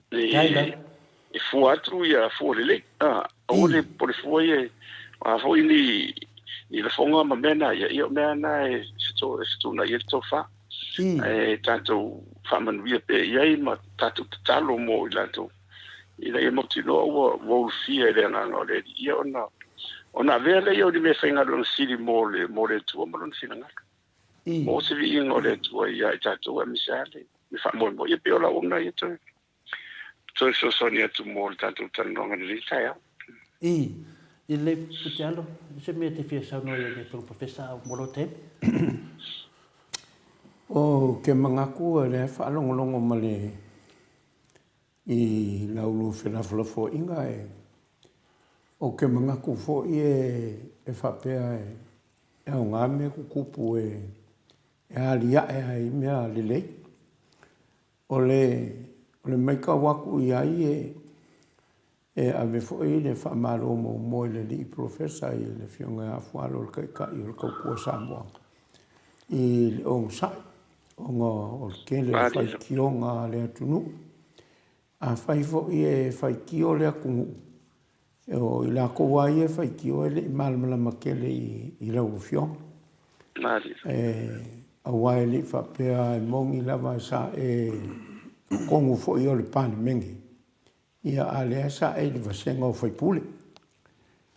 e fu atru ia fu le o le por fu ia a fo ni le fonga ma mena ia mena e sto na ia to fa e tato fa man via pe ia ma tato talo mo i lato ila ia mo tino wo fia le na no le ia ona vele io di me fenga lo sili mole tu mo non sinanga mo se vi in ole tu ia tato mi sale mi fa mo ia pe ola ona ia to so sonia tu mo tato tan no ngani ya il est peut-être je me te fie sa no ia le professeur molote o ke mangaku le fa longo male i laulu fela fo inga o ke mangaku fo e whapea e o ngame kukupu e alia e mea lelei. O le maika waku i ai e ave fo le whamaro mo le li profesa i le fionga AFUALO le kai i le kaukua Samoa. I le ong sai, o le kele le whai kionga le atunu. A whai fo e whai kio le akungu. O i la koua ia whai ki o ele i malamalama kele i lau fiong. A wai li whapea e mongi lava sa e kongu fo i o le pane mengi. Ia a lea sa e li vasenga o whai pule.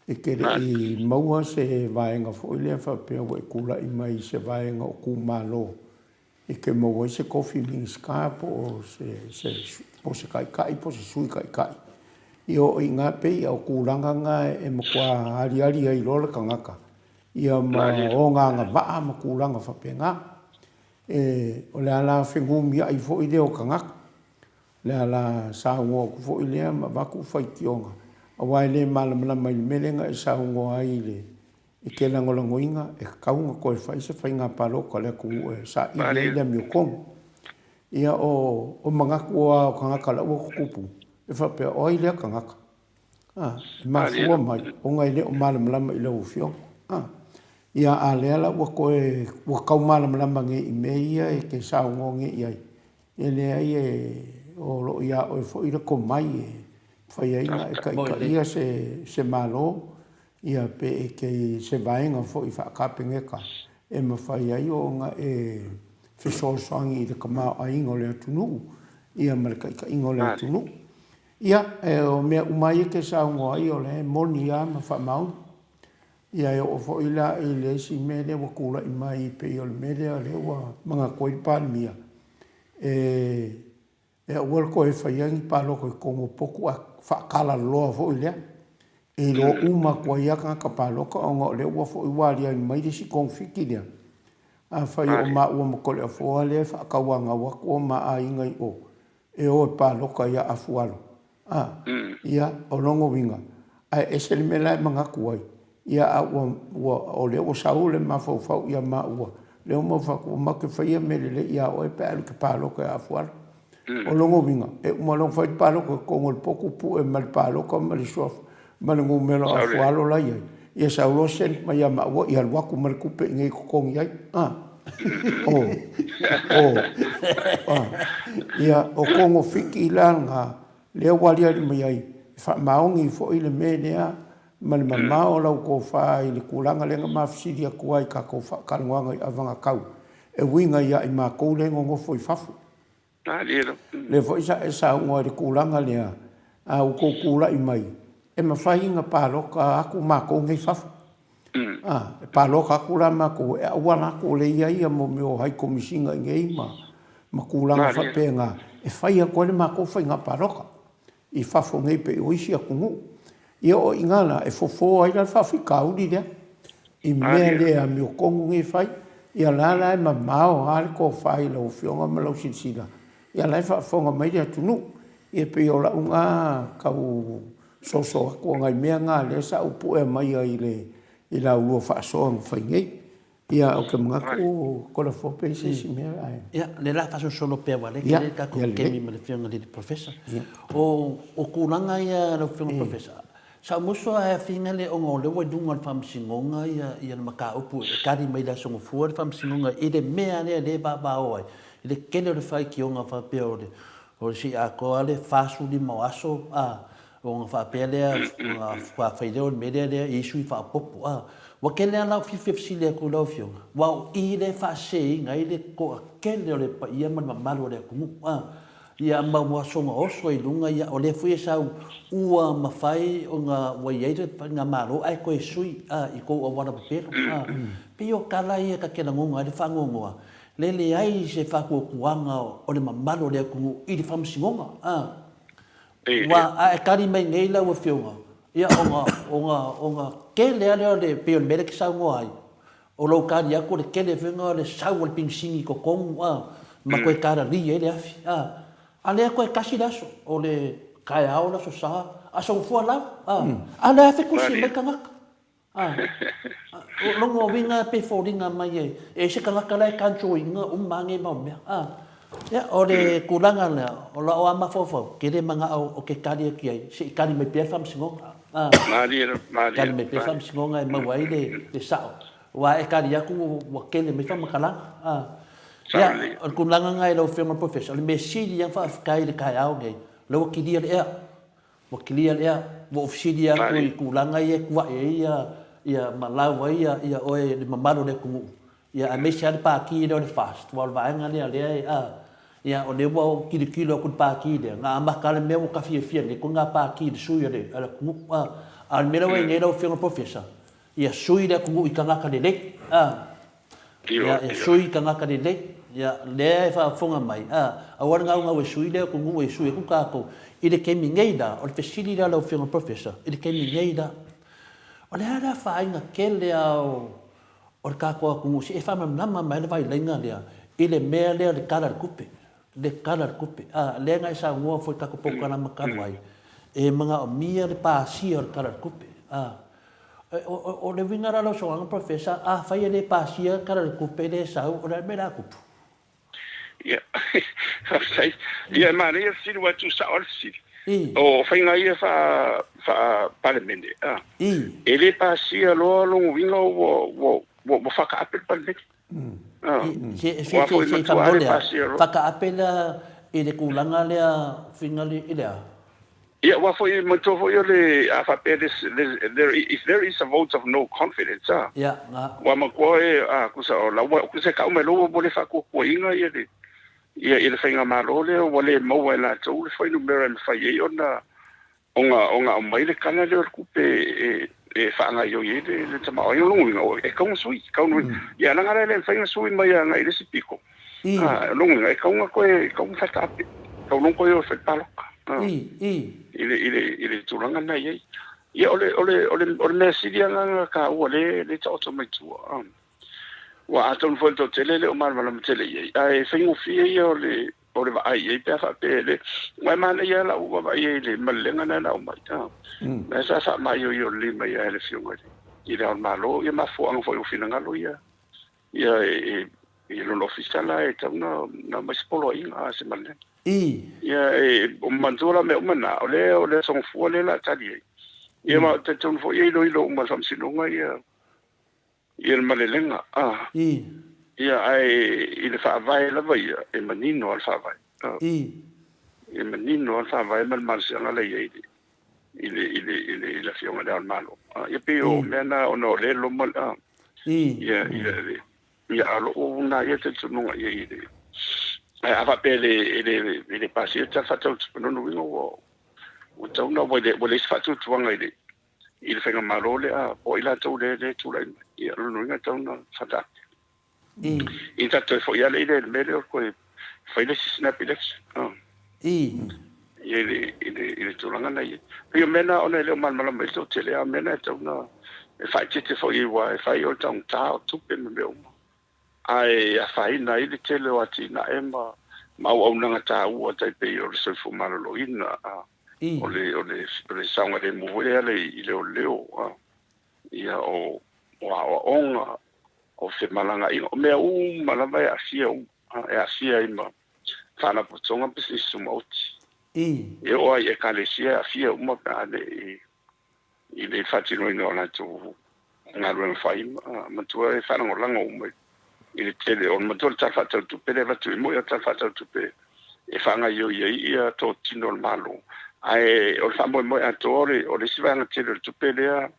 E kere i maua se vaenga fo i lea whapea wa e kula i mai se vaenga o ku malo. E ke maua i se coffee beans ka po se kai po se sui kai. Io i ngā pei au kūranga ngā e makua ari ai lola ka ngaka. Ia ma o ngā waa ma kūranga whapenga. O le ala whengumi ai fo i leo ka ngaka. Le ala sāungoa ku fo i lea ma waku whai kionga. A wai le malamalama i melenga e sāungoa ai le. I ke langolangoinga e kaunga koe whai se whai ngā paroka le ku e sa i le mio kongu. Ia o mangaku o ka ngaka la ua kukupu. E whapea oi lea ka ngaka. Mafua mai, o ngai leo malamalama i lau fio. Ia a lea la ua koe, ua kau malamalama nge i meia e ke saungo nge i ai. E lea i o lo ia o e fo ira ko mai e whai ainga e ka ia se malo. Ia pe e ke se vaenga fo i whaakapengeka. E ma whai ai o nga e whisosoangi i te kamau a ingo lea tunu. Ia marika i ka ingo lea tunu. Ia, o mea umai ke saungo ai o le moni a ma whamau. Ia e o fo ila i le si mele wa kula i mai pe i o le mele a le wa mga koe palmia. E o wal koe whaiangi palo koe kongo poku a whakala loa fo i lea. E lo uma koe iaka ka palo ka o ngā le wa fo i wari ai mai de si konfiki lea. A whai o ma ua makole a fo le whakawanga wako o ma a ingai o. E o e palo ka ia AFUALO. Ia o longo winga. Ai ese le mela manga kuai. Ia o le o saule ma fau ia ma ua. Le o mawhaku o make whaia melele ia o e pēlu ke pālo ka AFUALO. O longo winga. E umalong whai pālo ka kongo le poku pu e mali pālo ka mali suafu. Mali ngu melo AFUALO la iai. Ia saulo sen ma ia ma ua ia luaku mali kupe ngai kukongi ai. Ia o kongo fiki ilanga leo wali ali mai ai fa maongi fo ile menea mal mamao lau ko fa ile kulanga lenga mafsidi ku ai ka ko fa kalwanga avanga kau e winga ia i ma ko lengo ngo foi fafu le fo isa ngoi de kulanga le a o ko kula i mai e ma fainga paloka aku ma ko ngai fa paloka kula ma ko e wana ko le ia mo me o hai komisinga ngai ma kulanga fa penga e faia ko le ma ko fainga paloka i fa fo ngai pe o isi aku ia o ingala e fofo ai la fa fika udi dia i me le a mi o ko ngai fai ia la ma mao har ko fai lo fionga ma lo sila ia la fa fonga mai dia tunu e pe o la unga kau so ko ngai mea nga le sa upu e mai ai le i la ua fa so fai ngai ia o ke mga ko la fo pe si mea ai ia le la fa so lo pe wale ke ka ko ke mi me le fionga le professor o kulanga ia lo fionga professor sa muso a finga le ongo le wa dunga fam singonga ia maka upu ka di mai da so fu fam singonga i de mea le ba oi le kele le fai ki onga fa pe o si a ko ale fa su di mo aso onga fa pe le onga fa fa de me de isu fa popo wa kele la fi si le ko lo fio wa i le fa se ngai le ko kele le pa ia man malo le ku ia ma mo songa oso i lunga ia o le fui sa ua mafai o nga wa ia nga malo ai ko sui i ko o wana pe pe o kala ia ka kena ngonga le fa ngonga le ai se fa ko kuanga o le mamalo le ku i le fam singonga wa ai kari mai nei la o fionga ia o nga ke le pe o mere ki sa ngoi o lo kari ko le ke le venga le sa o le pinsingi ko kong ma ko kara ri ele afi ale ko kasi daso o le kai aula so sa aso fu ala ale fe kusi me kanga o longo vinga pe foringa mai e se kanga kala kancho inga mangi ma me ya o le kulanga le o la o ama fofo ke le manga o ke kali ki ai se kali me pe fam singonga mali kali me pe fam singonga ma wai le sa wa e kali ya ku wa ke le me fam kala ya on kulanga ngai lo firma professor le mesili yang fa kai le kai au nei lo kilia le wo ofisilia ku kulanga ye ku ia malau ia oe le mamalo le ku ia a mesial pa ki le fast wal va nga le ia o le wo kilo ku pa ki le nga ma ka le me ka fie le ku nga pa ki su le ala ku al mero we nei lo firma professor ia sui le ku i kanga ka le ia sui kanga ka le ya le fa fonga mai a wala nga we sui le ku we sui ku ka ko i le ke mingeida o le fesili la lo firma professor i le ke mingeida o le ala fa inga kele o ka ko ku si e fa mama mai le vai lenga le i le me le kala kupe le nga sa ngo fo ka ko poka na maka mai e manga o mia le pa si o kala kupe o le vinga la so ang professor fa le pa si kala kupe le sa o le me la kupe ia mane si wa tu sa or si o fainga ia fa parliamente ele pasi lo winga wo fa ka apel parliamente fa apela ele kulanga le finga le ile ia wa foi muito foi le fa if there is a vote of no confidence wa ma ko kusa la kusa ka me lo bo le fa ko inga ia ele fainga malo le o le mo la tu le foi numero me fa ye ona onga mai le kana le kupe e fa nga yo ye le tama o yo lunga e ka sui ka no ia na ngara le fainga sui mai nga ile si pico lunga e ka nga ko e ka fa ka ka no ko yo fa palo ile tulanga na ye ia ole me si dia nga ka o le to mai tu wa aton volto tele o mal mal tele ai fengo fie o le vai e pe fa pele mai man ia la u va ie le malenga na na mai ta na sa mai yo le mai ele fionga i le malo ia ma fo ang fo fina ngalo ia e lo officiala e tana na mais polo inga se malen ia o manzola me o mana o le son fo le la tali ia ma te ton fo ie lo ma sam sinonga ia il malenga ia ai il fa vai la vai e manino al fa vai e manino al fa vai mal mal sia la ia il la fioma da malo ia pe o mena ono le lo mal ia alo una ia te tsununga ia ava pe le pasi ta fatu no no wingo o tau na wo le fatu tuanga ile fenga marole a o ila tau le tu la ia no nga tau na fata i ta to fo ia le mele ko fa ile snap ile ile tu langa na ia mena ona le man mala me to tele a mena tau na fa tite fo i wa fa i o tau ta tu pe me o ai a fa ina ile tele o ati na ema ma o nanga ta u ta pe o se fu malo ina ole sanga de mo ile o leo ia o onga o se malanga i o me malanga ya sia ima fana putonga pisi sumauti e o ai kalesia fia uma kale ile fatino ino na tu ngalo fai matua e fana ngolanga uma ile tele on matua ta fata tu pele va tu mo ya ta fata tu pe e fanga yo ia to tino malo ai o famo mo atore o le sivanga tele tu pele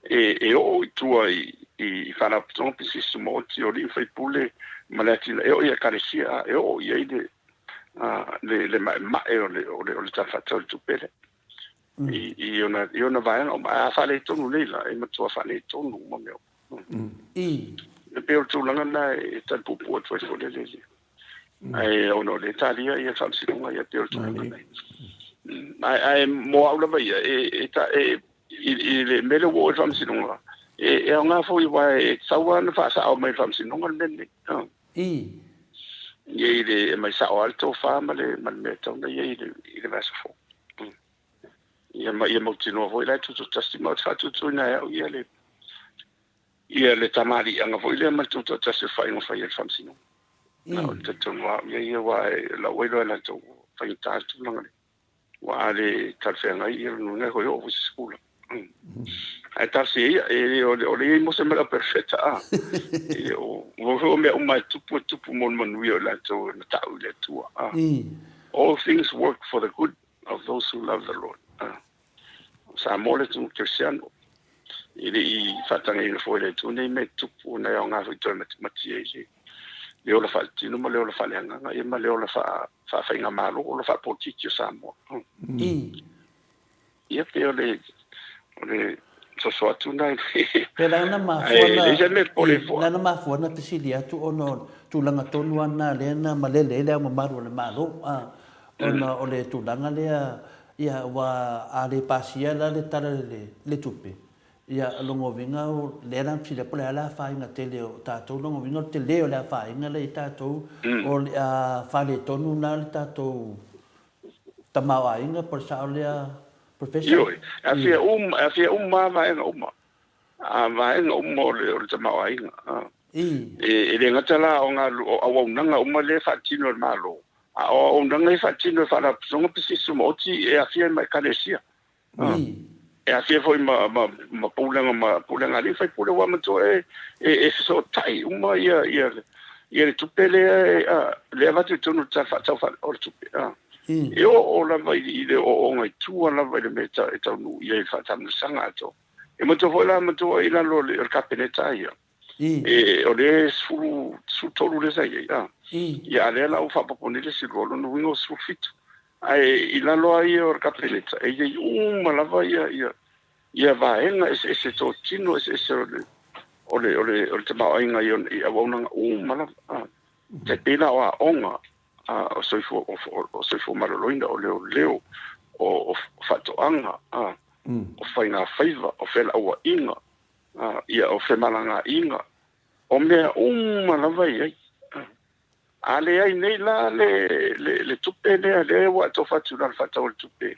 e o tua i fana putonga pisi sumauti o li fai pule malatina e o ia kalesia e o ia ile le ma e o le tafata tu pele i ona vai no ma fa le tonu leila e matua fa le tonu mo meu e pe o tu langa na e ta pupu o tu le ai ono le talia ia fa si lunga ia pe o tu ai mo aula vai e le mele wo fa si lunga e nga fo i vai sawan fa sa o mai fa si lunga le ye mai sa alto fama le me tona ye ile vasa fo ye mo tino vo ile tu testimo fatu tu na ye le tamari anga vo ile ma tu testify no fa ye famsino no te tona ye wa la welo la tu fa ta tu langa wa le tarfenga ye no ne ho yo skula ai ta si o le mo sembra perfetta o me uma tupu mon wi la to ta le tu all things work for the good of those who love the Lord Samoa le tu cristiano i fatanga i fo le tu nei me tupu na nga fu to mati le o la fa tino mo le o la fa lenga e ma le o la fa inga malo o la fa potiki Samoa ia pe o le so tu nai pela na ma na ma fuana te silia tu ono tu langa tonu ana le na malele le ma maru le malo ona o le tu langa le ia wa ale pasia la le tala le tupe ia longo vinga le na psi le pole ala fa inga tele o tato longo vinga te leo le fa inga le tato o fa le tonu na le tato tamawa inga por sa le professor afia ma va en uma va en uma le tama wa inga e le ngatala o nga o nanga uma le fatino malo o nanga fatino fa la songa pisisu moti e afia ma kalesia e afia foi ma pulenga le fai pule wa mato e so tai uma ia le tupele le va tu no ta fa o tupe e o la vai ile o ngai tua la vai me ta no ia fa ta no sanga to e mo to vola mo to ila lo le capeneta ia e o le su tolu le sai ia le la o fa po ni le si golo no wingo su fit ai ila lo ai o capeneta e ia la vai ia va en ese to chino ese ole te ma inga ia wona la te pena o onga o soifo maloloina o leo o fatoanga o faina faiva o fela ua inga ia o femalanga inga o mea lava ai ale ai nei la le tupe le wa to fatu na fata o tupe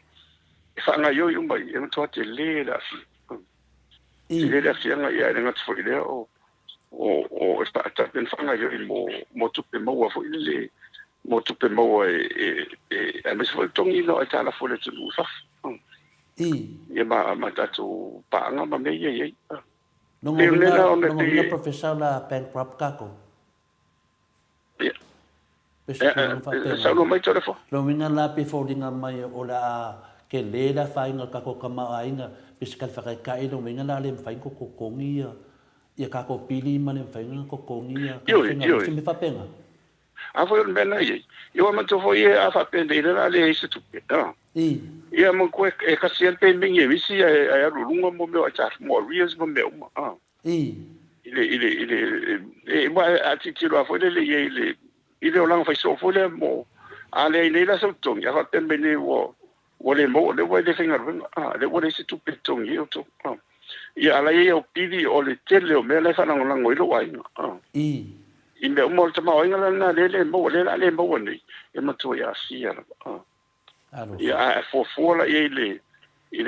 fanga yo mai e to te le la fi le fi nga ia nga tfo ile o sta ben fanga yo mo tupe mo wa fo ile mo tupe mo e me foi tongi no ta la fole tu fa e ma tatu pa nga ma me ye no no professor la pen prop kako sa no mai telefo lo minga la pe folding mai o la ke le la fa inga kako kama ainga piskal fa kai no minga la le fa ko kongi ia kako pili ma le fa inga ko kongi ia ka me fa penga a foi mena ia ma to foi a fa pende la le se tu ia mo ko e ka sia pe mingi visi a lunga mo me a cha mo rias mo me ile ma a ti lo foi le ile o lang fa so foi le mo ale ile la so tong ya fa pembe ni wo le mo le wo le finga le wo le se tu pe tong yo to ia ala ia o pidi o le tele o me le fa nang lang lo wai i me mo te mo inga na le mo le mo ni e ma to ya sia ia fo la ile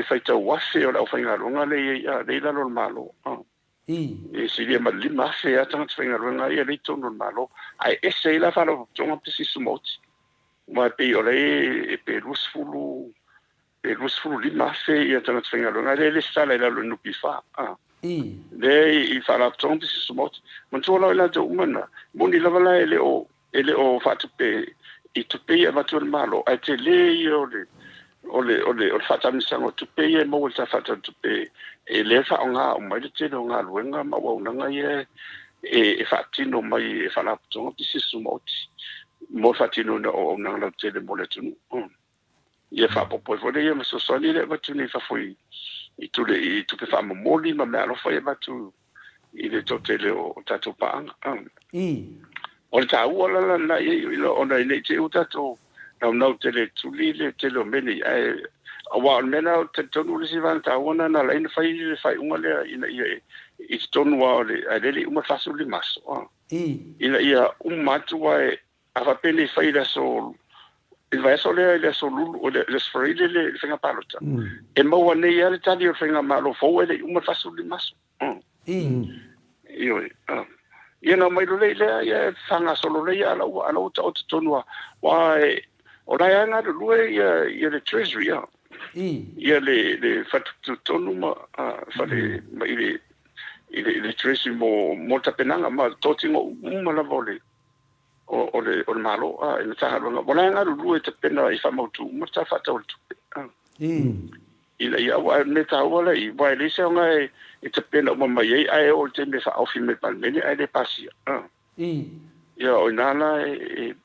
fai tau wase o la whainga runga le la lo malo e si le ma lima se a tanga whainga runga ia le tono malo ai ese la whalo tonga pisi sumoti ma pe o le pe rusfulu lima se ia tanga whainga runga le stala la lo nupi fa le i whala tonga pisi sumoti man tōla ila tau umana moni lava la ele o whatupe i tupe ia matu malo ai te le o fatamisa o tupe ia mo ta fata tupe e le fa nga o mai te no nga luenga ma wa nga ia e fatino mai e fala tonga pisi sumoti mo fatino o nga la te le mo le tunu ia fa popo fo le ia ma so soni le matu ni fa foi i tupe fa mo moli ma me alo foi matu i le totele o tatu pa o le tāua lala na ilo ona i nei te utato nau tele tuli le tele o meni awa on mena te tonu le sivan tāua na la ina fai unga lea ina ia i te tonu wa a lele uma fasu li maso ina ia umatu wa a whapene fai la so il vai so le so lulu o le sferile le whenga palota e maua nei ale tali o whenga malo fau ele uma fasu li maso ioi ia na mai le ia fanga solo le ala o tonua wa o rai anga le ia le treasury ia le fatu tonu ma fa le le treasury mo tapenanga ma totingo uma la vole o le malo ina ta lo bona anga le tapena I fa mautu mo ta fa tau ila ia wa meta wala I wa le se nga e te pena o mai ai o te me fa ofi me palmeni ai le pasia ia o nana e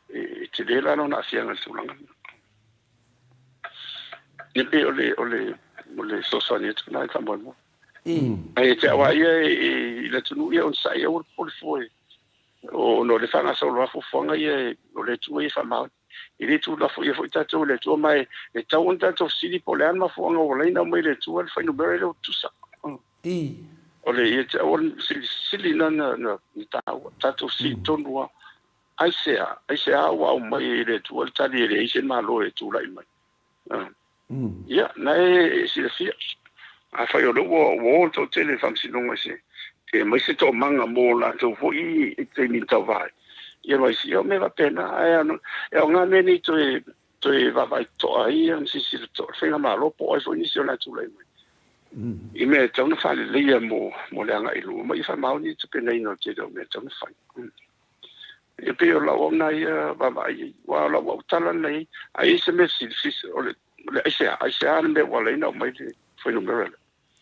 te le la no na sia na sulanga ni pe o le sosani tu na ka mo ai te wa ia le tunu ia on sai o por foi o no le fanga solo afu fonga ia o le tu ia fa mal ile tu la foi foi tato le tu mai e tau un tato sili polan ma fonga o le na mai le tu al fa no bere tu sa o le ia te on sili na tato si tonua ai se wa o mai le tu al tali le isen ma lo e tu lai mai ia na e si le fia a fa yo wo to tele fam si no se e mai se to manga mo la to foi e te mi ta vai ia mai si o me va pena e nga me ni to va vai to ai si to fenga ma lo po e foi ni si la tu lai mai I me tau na whale leia mo le anga ilu. Ma I wha mauni tupe nei no te reo me tau na whai. E pe o lau na ia wawai. Wa lau au tala nei. A se me si o le aise ana me wale ina o mai te whainu merele.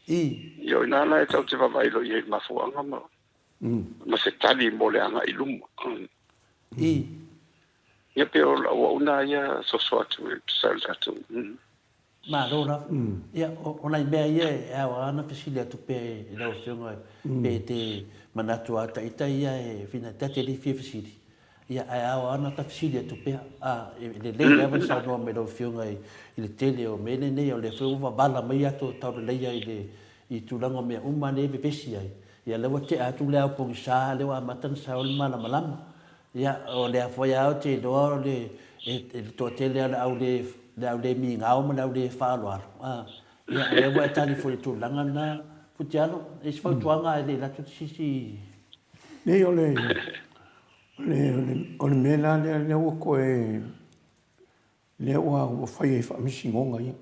Io ina na e tau te wawai lo i e mafuanga ma. Ma se tali mo le anga ilu mo. Ia pe o lau au na ia soso atu e tusal atu. Ma rora ia ona me ia e ana pesile tu pe la opción pe te manatu ata ita ia e fina tate li fi pesile ia e ana ta pesile tu pe le le sa no me lo opción ai le tele o me ne o le fu va bala mai ato ta le ia I tu lango me umane be pesia ia le wate atu le po sa le wa matan sa o mala malama ia o le foi au te do le to tele au le mi ngau ma le whāloa. Le wa tani fo tu langa na putialo e se fautuanga le la tu sisi. Nei ole mena le o ko le o fai fa misingonga ia.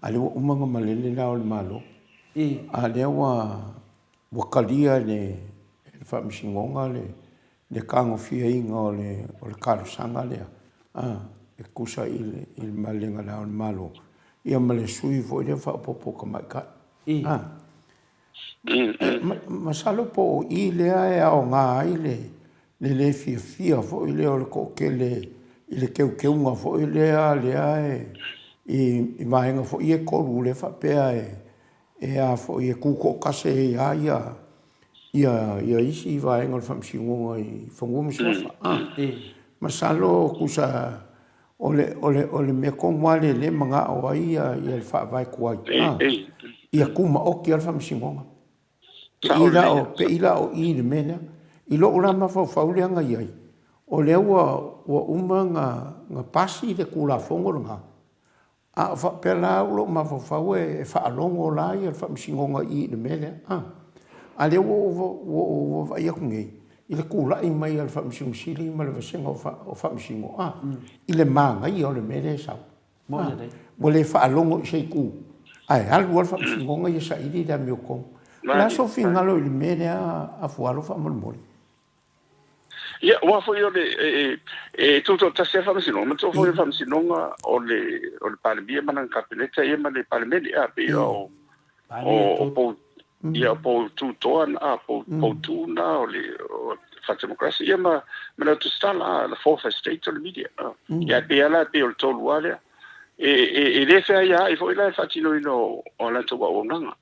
Ale o manga malele la o le malo. Ale o kalia le fa misingonga le kango fia inga o le karusanga le. E kusa il malenga la on malo ia male sui vo le fa popo ka mai ka masalo po I le ai o nga ile le fia fo ile o ko ke le ke unga fo ile a le ai I vaenga fo ie ko le fa pe e a fo ie ku ko kase ia isi vaenga fa msingo I fongo msofa masalo kusa ole me ko wale le manga o ia fa vai ko ia kuma o ki alfa msingo pe ila o I le mena I lo ora ma fa le anga ia o le wa uma nga pasi le kula fongo nga a fa pela lo ma fa fa longo la ia fa msingo I le mena ale wo va ia kungi ile kula I mai al fa msingo sili ma le vasenga o fa msingo ile manga I o le mena sa mo le fa longo sei ku ai al wo fa msingo ia sa I da mi ko la so fingalo ile mena AFUALO fa mo Ia, ua foi o le tuto tase whamsino, ma tō foi whamsinonga o le palemia mana kapeleta ia ma le palemeli a pe o po tutoa na po tūna o le whatdemokrasi ia ma na tu stala la fourth estate o le media. Ia pe ala pe o le tolu alea. E le fea ia I foi la whatino ino o la toa o nanga.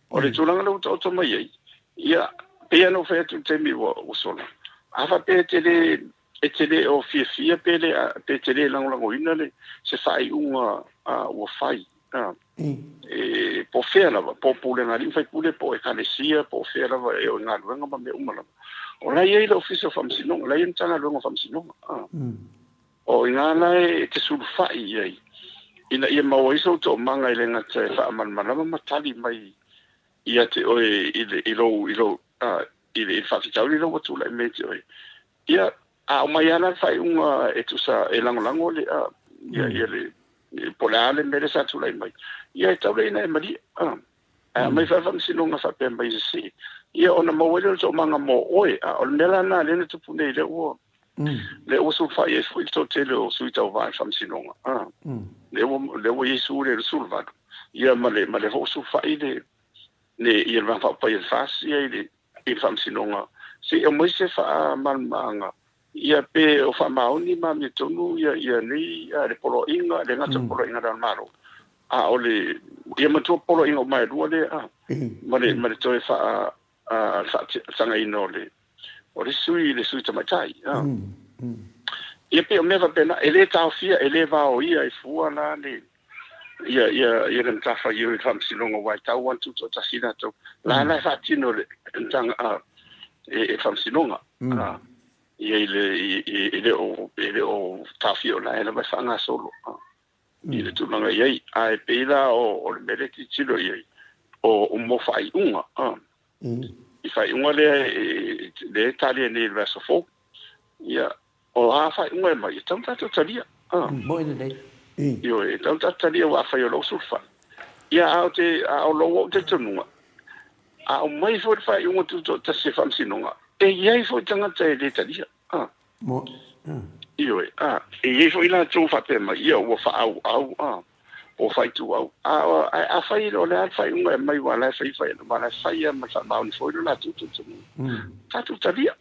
O le tūlanga lau tō mai ei. Ia pe ano fea tu temi o sola. Afa pe tele o fia pele pe tele lango ina le se fai unga o fai po fela po pule ngari fai pule po ekalesia po fela e o ngalwenga ma me umala o la ye le office of famsino la ye ntanga lo famsino o ingala te sul fai ye ina ye ma o iso to manga ile ngata fa man matali mai ia te o ilo ile fa fitau ile watu la meti oi ia a mai ana fai unga tu sa e lango le ia le polale mere sa tu lai mai ia tau le na mai mai fa sino nga fa pe mai si ia ona mo wele to manga mo oi o nela na le tu pune le o su fa e fu to tele o su tau va fa sino le o yesu le sul va ia male ho su fa ile le ia va fa pa ia fa si ile I whamsinonga. Se o moise wha malmanga. Ia pe o wha maoni ma me tonu ia ni le polo inga, le ngata polo inga dan maro. O le, ia matua polo inga o mai rua le ma le toe wha sanga ino o le sui tamaitai. Ia pe o mewa pena, ele tau fia, ele vao ia fua la le ia ren tafa ia whamsinonga wai tau wantu to tasina to la whatino le tanga e whamsinonga ia ile o tafi o la ela vai whanga solo ile tunanga iai a e peila o le mereti tilo iai o mo whai unga I whai unga le tali ne le vaso fo ia o a whai unga mai tam tato talia mo ina dei Io e tau tataria wa fai o lo surfa. Ia au lo te tununga. A o mai fo fai unga tu ta se fam sinunga. E iai fo tanga te le taria. Mo. Io e iai fo ina tu fa pe ma ia o fa au o fai tu au. A fai lo le fai unga mai wa la fai ma la fai ma sa ma un fo la tu tu. Ta tu taria.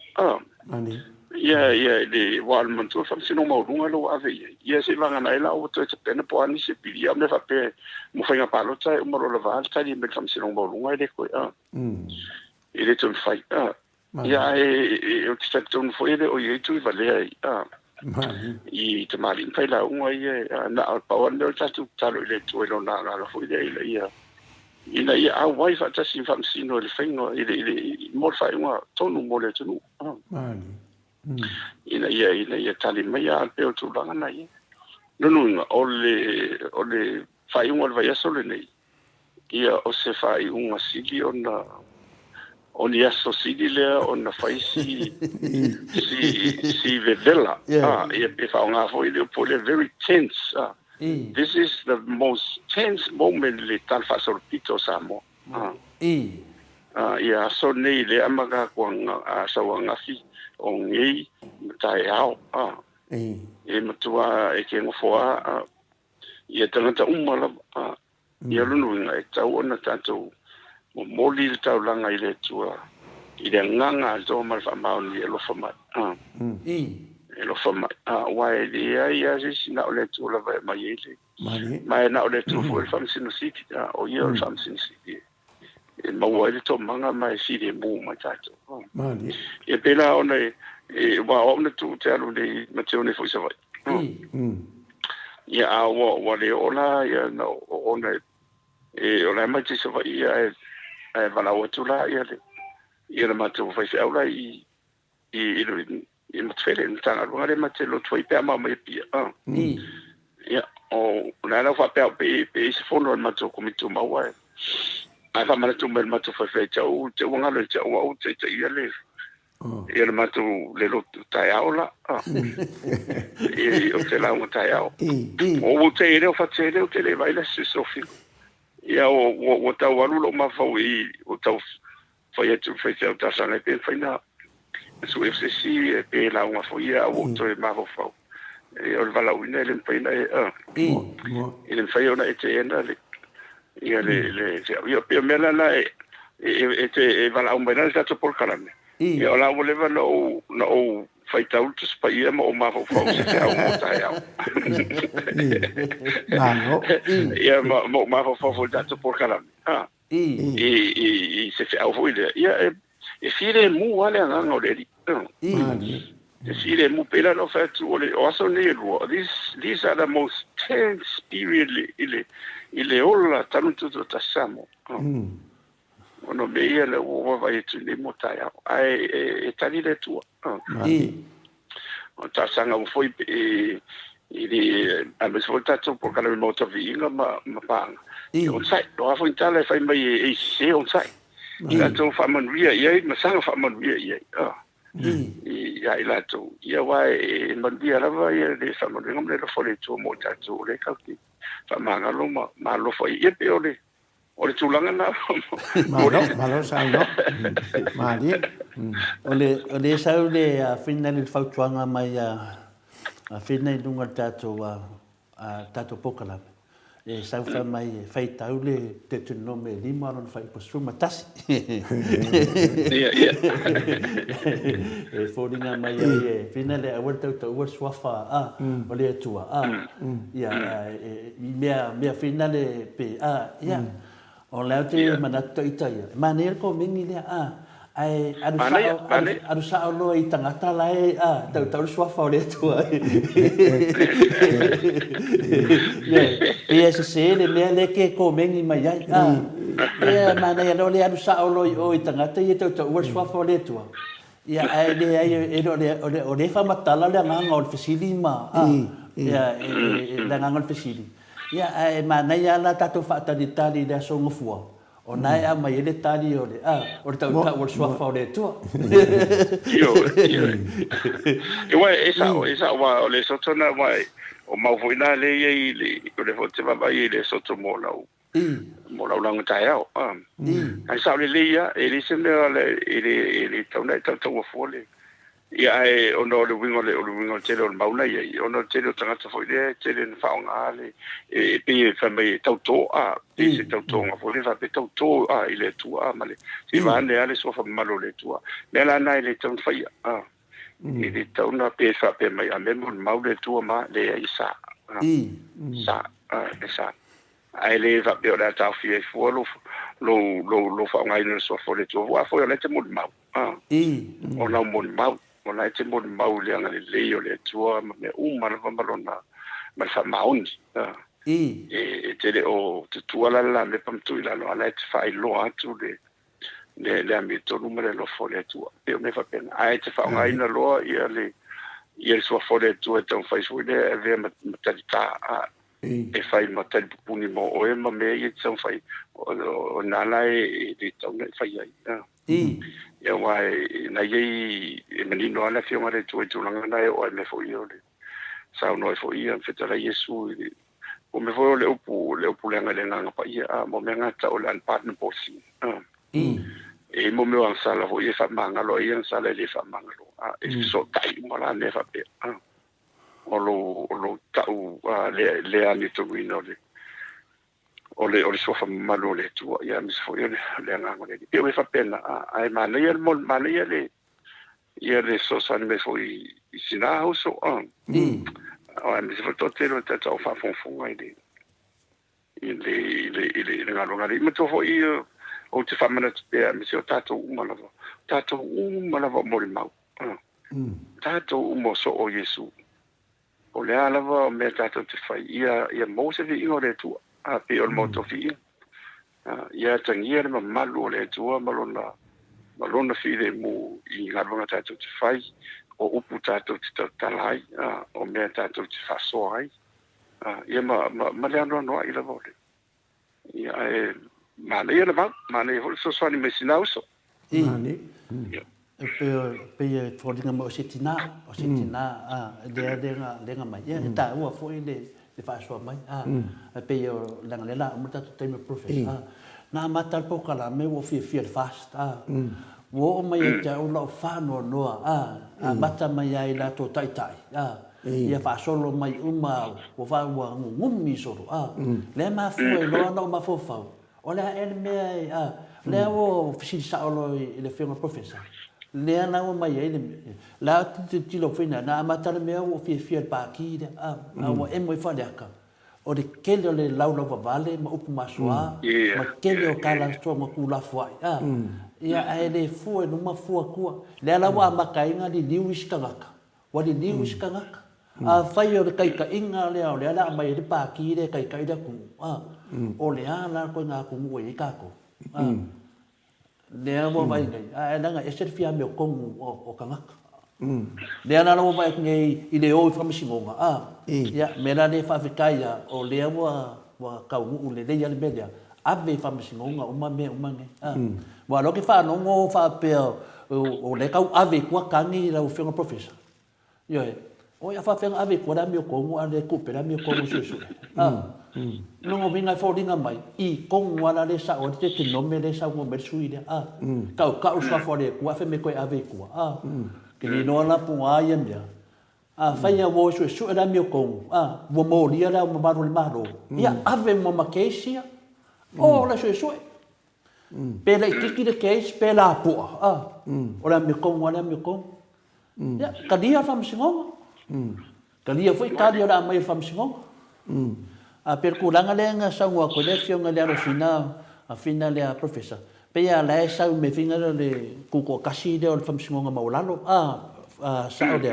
Ani. Ia le wal mantu fam sino mo runga lo ave ia se langa na ela o te pena po ani se pilia me fa pe mo fa nga palo tsa mo lo va tsa di me fam sino mo runga le ko ile tu fai ia o te tun fo ile o ye tu vale I te mali fai la unga ia na pa o no tsa tu talo ile tu lo na la fo ile ia a wai fa tsa sin fam sino le fengo ile mo fa unga tonu mo le tu ina ia tali mai a pe o tu langa nai nunga o le fai unga vai asole nei ia o se fai unga sigi on ia so sigi le on fai si vedela ia pe fa unga foi le po le very tense this is the most tense moment le tal fa sorpito Samoa ia so nei le amaga kwanga a sawanga fi o ngei tai ao e matua e ke ngofoa ia tangata umala ia lunu e tau ona tatou mo moli le tau langa i le tua I le nganga zo mal fa mau ni lo fa mai. Lo fa mai. Wai le ia si na le tu la vai mai ele. Mai na le tu fo fam sin city o ia fam sin city. E mau ai to manga mai si le mu mai tato. E pela ona wa ona tu te alu le mateo fo sa vai. Ia wa le ola ia no ona ona mai te sa vai ia e vala o tu la ia le ia le mateo fo sa ola i matfele ntanga lunga le matelo toi pe ma mai pia. Ia o na fa pe se fono ma to komito ma wa ai fa ma to mel ma to fa fe chau te wanga le chau o te ia le ia le ma to le lo tai aula e o te la mo tai au o te ile o fa te ile o te le vai la se sofi ia o ta walu lo ma fa o ta fa ia tu fa te ta sa le pe fa na su FCC e pe la uma fa ia o to ma fa o le vala uina le mpaina ele fai ona e te ena le ia le ia pe mela la e te vala uina le tato por kalame ia la o le vala o fai tau tu spa ia ma o ma fo se au mo tai au ia ma fo tato por kalame e se fe au foi ia e file mu ale nga ngore Sile mu pela no fatu ole also ne lo. These are the most tense period ile ola tanto to tasamo. Ono beia le o vai tu le motaya. Ai e tani le tua. O tasanga o foi ile a volta to por kana moto Viiga ma pang. O sai do afo intale fai mai e se on sai. La to fa man ria ia ma sanga fa man ria ia. Ia ila tu ia wai man bia lava ia le fa man ngam le fo le tu mo ta tu le ka ki fa manga lo ma lo fo ia pe ole tu langa na malo sa no ma di ole sa le finna le fa tuanga mai a finna dunga tato tato pokala e sa fa mai fai taule te tu nome lima non fai po suma tasi ia e fodinga mai e finale a volta o swafa ole atua ia mea finale pe ia o la te manato itaia manel ko mingi le ai adu sa lo i tangata la tau swafa ole atua ia se le mea le ke ko mingi mai ia mana lo le adu sa lo i tangata i tau swafa ole atua ia o le fa matala le nganga o fasili ma ia le nganga o fasili ia mana ia la tatu fa tali le so ngofua o nai a mai le tali o le o tau o swafa o le tua io esa wa o le sotona mai o mau voina le i o le fote va vai le soto mola mo la lang tai au ai sa le ia e le se le tauna tau fole ia e ono le wingo tele o mauna ia ono tele tanga foi le tele fa nga le e pe fa mai tau to e se tau to nga fole fa pe tau to ile tu male si va ne ale so fa malo le tu le la na ile tau fa ia ile tau na pe fa pe mai a memo mau le tu ma le isa sa ai le va pe ora ta fi fo lo fa nga ile so fo le tu wa fo le te mo mau ona mo mau ona te mo mau le nga le o le tua me ma va balona ma fa mauni e te le o te tua la me pam tu la no ala te fai lo atu le ami to numero lo fo le tua e me fa pena ai te fa nga ina lo ia so fo le tua te fai so le ave matalita e fai matal puni mo o e ma me i te fai o nala e te ne fai ai ia wai na ye menino ala fio mare tu langa na o me fo io le sa no fo ia fetala Yesu o me fo le upu lenga nga pa ia mo me nga ta o lan partner posi e mo me an sala fo ia fa manga lo ia sala le fa manga lo e so tai mo la ne fa pe o lo ta le ani to wino le le sofa malo le tua ia mis fo le ngamo le pe we fa pena ai mania le ia le so san me fo I sina ho so on ai mis fo totelo tata o fa fon ai le ngalo ngari me to fo I o te fa mana te mis o tato umala mo le mau tato umo so o Yesu o le alava me tato te fai ia mo se vi o le tua a pe o moto fi ia tangia le malu le tua malona fi le mu I ngalo tato te fai o upu tato te talai o me tato te fa so ai ia ma le ano no I la vole ia ma le ho so so ni me sinauso pe fordinga mo setina lenga mai ya ta wa fo ile le fa so mai pe la mo ta te me professor na mata po kala me wo fi fast wo mai ja o lo fa no mata mai ai la to tai ia fa solo mai wo fa wa ngumi solo le ma fu no ma fo fa o le me le wo si sa lo le fe professor le ana o mai ele la ti lo fina na mata me o fi pa ki o mo fa de ka o de kele le laulo vale ma upu masua ma kele o kala so ma kula foi ia ele fu no ma fu ku le ala wa makainga di liwis kangaka wa di liwis kangaka fai o kai ka inga le ala mai de pa ki de kai da ku o le ala ko nga ku mo I ka ko le mo vai nei nga e ser fia me ko o kangaka le ana lo vai ngai I le o fa misingonga ia me la le fa fikaia o le wa ka u le ya le media ave fa misingonga o ma nge wa lo ke fa no mo fa pe o le ka ave kwa kangi la o fe professor yo o ia fa fe ave kwa da me ko mo ale ku pe da me ko mo su no mo vinga fordinga mai I kong wala le sa o te no me le sa mo be suide ka u sa fore kwa fe me ko ave kwa ke ni no la pu ai ya fai wo su da me ko wo mo lia da mo ba le maro ia ave mo makesia o la su pe le tiki de case pe la pu o la me ko ia ka dia fa msingo ka dia foi ka dia da mai fa msingo per kulanga le nga sa ngwa ko le fio nga le rosina a fina le professor pe ya la sa me finga le ku ko kasi de o famsingo nga maulalo sa o de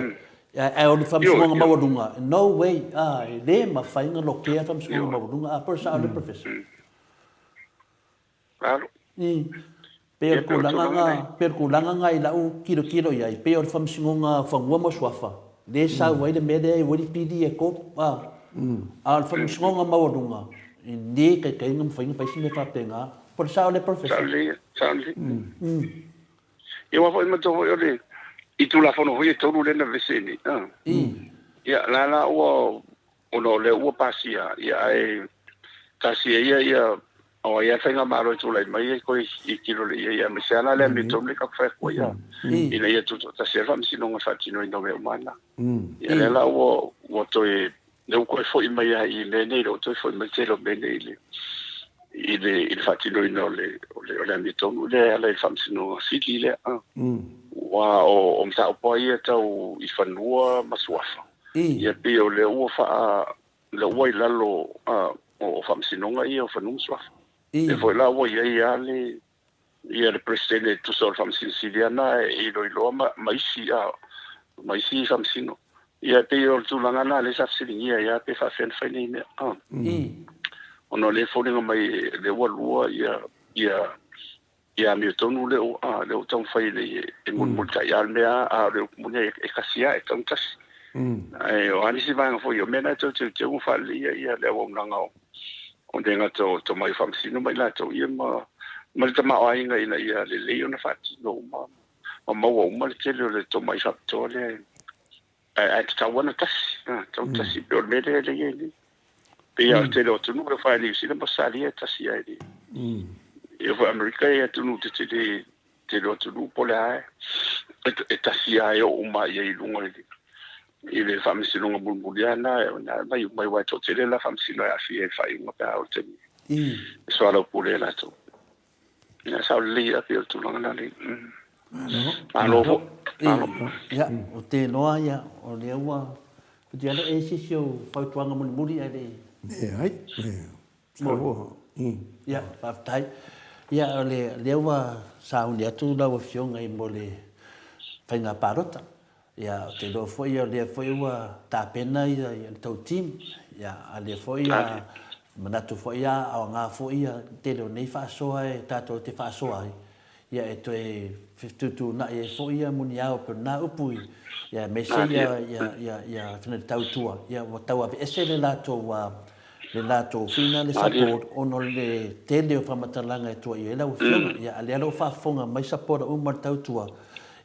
o famsingo nga mawadunga no way le ma fainga lo ke famsingo nga mawadunga per sa le professor claro per kulanga nga ila u kilo ya pe o famsingo nga fangwa mo swafa le sa wa de mede wo di pidi e ko al famsingo nga mawadunga ndi kai ngam fainga pa sine fa tenga por sa le professor Charlie eu vou me to eu I tu la fono hoye tonu le na veseni ia la o no le o pasia ia kasi ia o ia fenga malo tu le mai ko I kilo le ia me sala le mi tom le ka fa ko ia ina ia tu ta serva mi sino nga fatino no me umana ia la o to le ko fo I mai ai le nei lo to fo me telo bene il fatino no le mi tom le ala il famsino sili le wa o msa po ia tau I fanua masuafa ia pe o le o fa le o lalo o famsinonga ia o fanung suafa e foi la o ia le presidente tu sol famsin siliana e lo mai si famsino ia pe o tu langa le sa silingia ia pe fa fen fa ni ono le foninga mai le o ia mi tonu le o tau fai le mun multa ia me le mun e kasia e tau tas o ani si vanga foi o mena to un fa ia le o nanga o denga to mai famsino mai la to ia ma ta ma ai ngai na ia le ona fati no ma o le to mai fa to le ai ta wana tas tas pe me le pe ia te lo tu no fa le si le pasaria tas ia e foi America e tu no te lo tu po la e tas ia o ma ia I lunga le famsino nga bulbuliana na mai wa to te la famsino a fi e fai uma pa o te so ala pule la tu ya sa li a pil tu longa li alo ya o te noa ya o le ua dia le sio fa tuanga muri ai ai mo ya fa tai ya le ua sa un ya tu la o fionga i mole fainga parota ya te lo foi le foi ua ta pena ia tau tim ya ale foi ia manatu foi ia au nga foi ia te lo nei fa soa e tato te fa soa ia e to e 52 na e foi ia muni au per na upui ya me se ia fina tau tua ia o tau ave ese le lato fina le support ono le tele o famatalanga e tua ia la o fiona ia ale lo fa fonga mai support o mar tau tua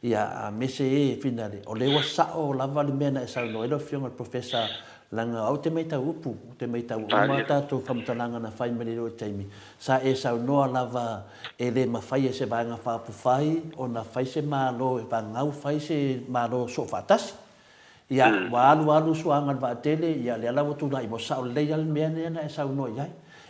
ia me se e fina le o le wa sa o lava le mena e sa no elo fiona professor langa au te meita upu te meita o mata to famatalanga na fai mele o taimi sa e sa no lava e le mafai se vanga fa pu fai o na fai se malo e vanga fai se malo so fatas ia walu suanga va tele ia le lava tu dai mo sa o le al mena na e sa no ia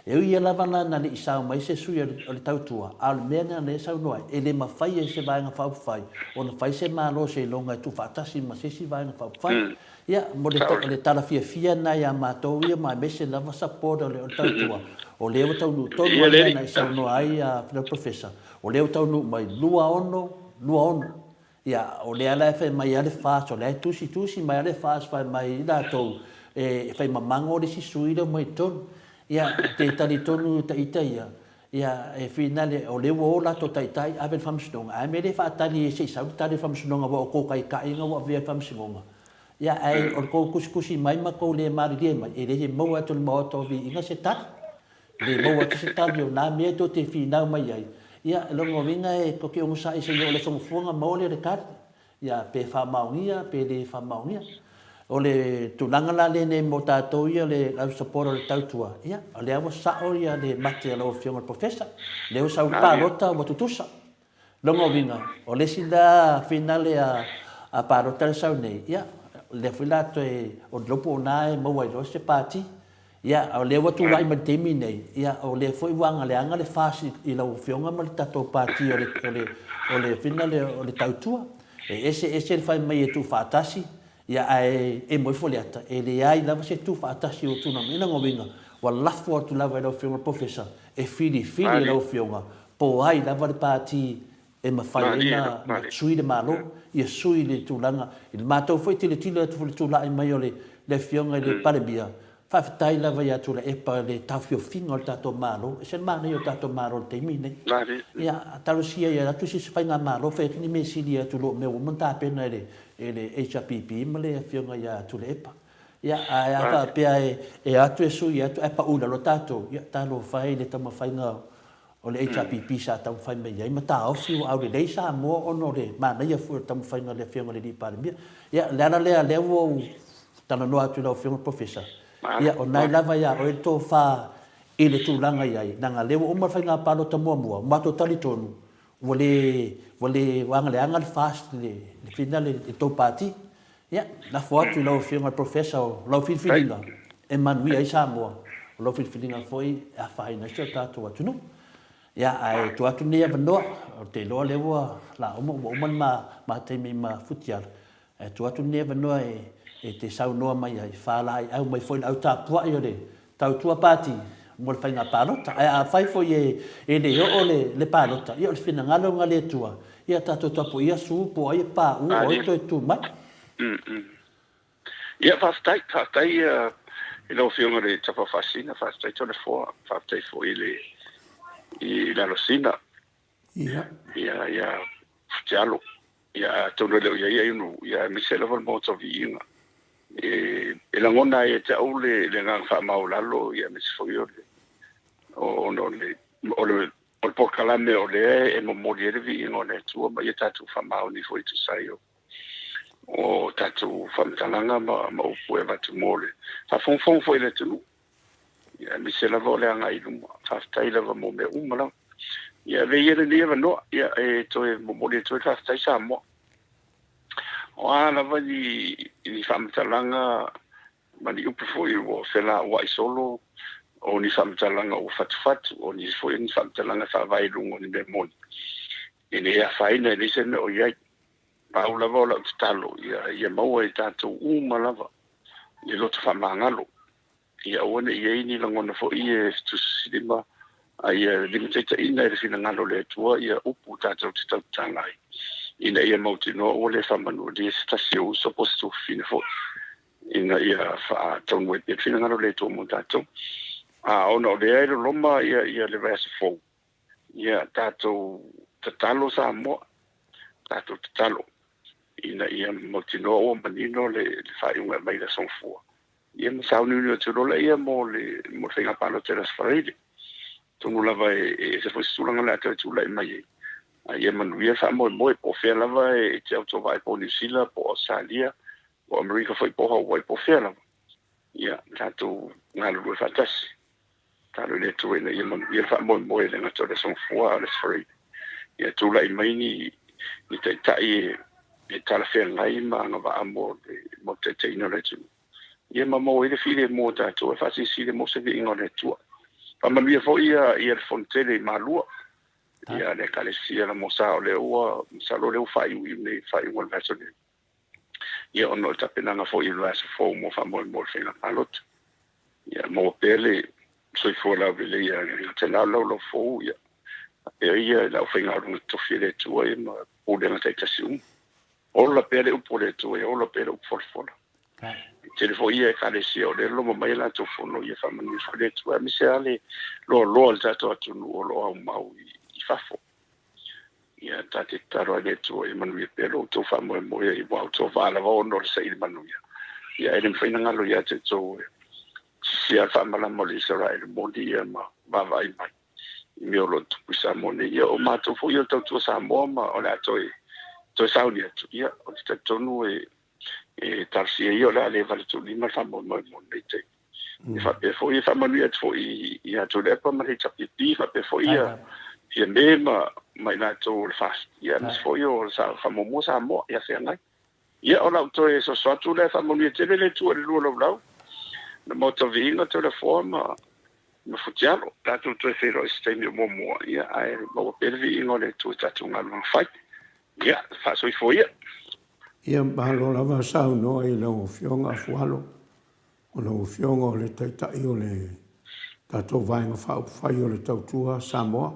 e ia lava na le sa mai se sui o le tautua al mena na e sa no e le mafai se vanga fa pu fai o na fai se malo se longa tu fatas ma se si vanga fa pu fai ia mo le tala fia na ia matou ia ma mese lava support o le tautua o le o tau tonu na i sa no ai a professor o le o tau no mai lua ono ia o le ala fe mai ale fa so le tusi mai ale fa fa mai da to e fe mamango le si suido mai ton ia te tali tonu ta itaia ia e finale o le o la to tai ave famsdong a me le fa tali se sa tali famsdong o ko kai nga o ve famsdong ia ai o ko kusi mai ma ko le mari mai e le mo atul Maota Viiga se tat le mo atu se tat yo na me to te fina mai ai ia longo vinga e ko ke o sa se yo le so fonga mo le kat ia pe fa maungia pe le fa maungia o le tulanga la le ne mo tato ia le au support le tautua ia le amo sa o ia le mate lo fiona professor le o sa pa rota mo tutusa longo vinga o le sila finale a parota le sa nei ia le filato e o lopo nae mo wai lo se pati ia o le watu lai ma temi nei ia o le foi wanga le anga le fasi i la fionga ma tato pati o le finale o le tautua e ese fai mai e tu fatasi ia e mo foliata e le ai lava se tu fatasi o tuna mina ngovinga walafu tu lava lo fionga professor e fili lo fionga po ai lava le pati e mafai na sui de malo ia sui le tulanga il matou foi tile tu tula mai le fionga le palebia fa tai lava ia tu le pa le tafio finga o tato malo e se mana io tato malo te mine ia talusia ia tu si fainga malo fe ni mesilia tu lo me o monta pena ele HPP male fionga ia tu le pa ia a fa pe e atu sui atu e pa una lo tato ia talo fai le tama fainga o le HPP sa tau fai mai ai mata o fiu au le sa mo ono le mana ia fu tau fai na le fionga le di palebia ia le o tana no atu lo fionga professor ia o nai lava ia o to fa i le tulanga ia nanga le o ma fai na palo ta mo ma to tali tonu wale wanga le anga fast le finale e to party ia na foto lo fionga professor lo filinga e manui ai sa mo lo filinga foi a fai na sta tato atu no ia ai tu atu ne vano te lo le wa la o man ma te mi ma futial e tu atu ne vano e te sau noa mai ai fala ai au mai foi au tapua i ole tau tua pati mo fai na palota a fai foi e le o le palota ia le fina ngalo ngale tua ia tato tapo ia su po ai pa u o to tu mai ia fastai e lo fionga le tapa fascina fastai to le fo fastai foi i la losina ia tialo ia tono le ia inu ia misela vol Maota Viiga e la ngona e te au le ngang fa maulalo ia mis foi o no o pokalame o le e mo mori le Viiga o le tua ma ia tatu fa mau ni foi tu sai o tatu fa mtalanga ma o pue va tu mole fa fon foi le tu ia misela vole anga i lumo fa stai lava mo me umala ia ve ia le no ia e to e mo mori to fa stai sa mo o ana vali i famtalanga mani upu foi o se la wa solo o ni whamtalanga o whatu o ni fo ni whamtalanga whawairungo ni me moni. Ine ea whaina ni se me o iai. Paula vola talo ia maua e tātou lava. Ia loto whamangalo. Ia oane ia ni langona fo ia tusilima. Ia limitata ina e fina ngalo le tua ia upu tātou te tau tangai. Ina ia mauti no o le whamanu di stasi o supposed fina fo. Ina ia wha taunwe e fina ngalo le tua mo tātou. Ona o le aero loma ia le vasa fo. Ia tātou tatalo Samoa. Tātou tatalo. Ina ia mauti no o manino le whaiunga mai la songfua. Ia masau nuni o te rola ia mo whinga palo te rasfarele. Tunu lava se foi sulanga la te tula mai. Ia manuia fa mo po fe lava e te auto vai po New Zealand po Australia po America foi po Hawaii po fe lava. Ia tanto ngalo fa tas. Talo le tu ia manuia fa mo le ngato de son fua le free. Ia tula mai ni te tai e tala fe ngai ma ngava amo mo te ino le tu. Ia mamo ile file mo tato fa si le mo se ingo le tu. Pamamia fo ia fontele malua. Ia le kalesia la mosa o le ua, salo le ufai ui ne fai ua vaso le. Ia ono tapenanga fo ia vaso fo mo fa mo fenga palot. Ia mo pele soi fo la vele ia te la lo fo ia. Ia la fenga o to file tu ia ma o le na te kasium. O la pele upo le tu ia o la pele upo fo. Te fo ia kalesia o le lo mo mai la to fo no ia fa mani fo le tu mi se ale lo al tato atu no lo au mau I fafo. Ia tate taro ale tu e manuia pelo to fa mo I wa to va la va no se I manuia. Ia ele fina ngalo ia te to sia fa mala mo le Israel mo dia ma va vai mai. Mi o lo tu sa mo ne ia o ma to fo ia to Samoa ma o la to saudia tu ia o te tonu tarsia io la le vale tu lima fa mo ne te. Fa pe fo ia fa manuia fo ia to le pa ma le chapipi fa pe fo ia ia mema mai na to fast ia mis fo io sa fa mo Samoa ia se ngai. Ia o la to so tu le fa manuia te le tu le lo na moto Viiga to le forma no futialo ta tu se ro stemi mo ia ai mo pe Viiga le tu ta tu ngal fai ia fa so fo ia. Ia mahalo lava sau noa I lau fionga AFUALO. O lau fionga o le taitai o le tatou vaenga whai o le tautua Samoa.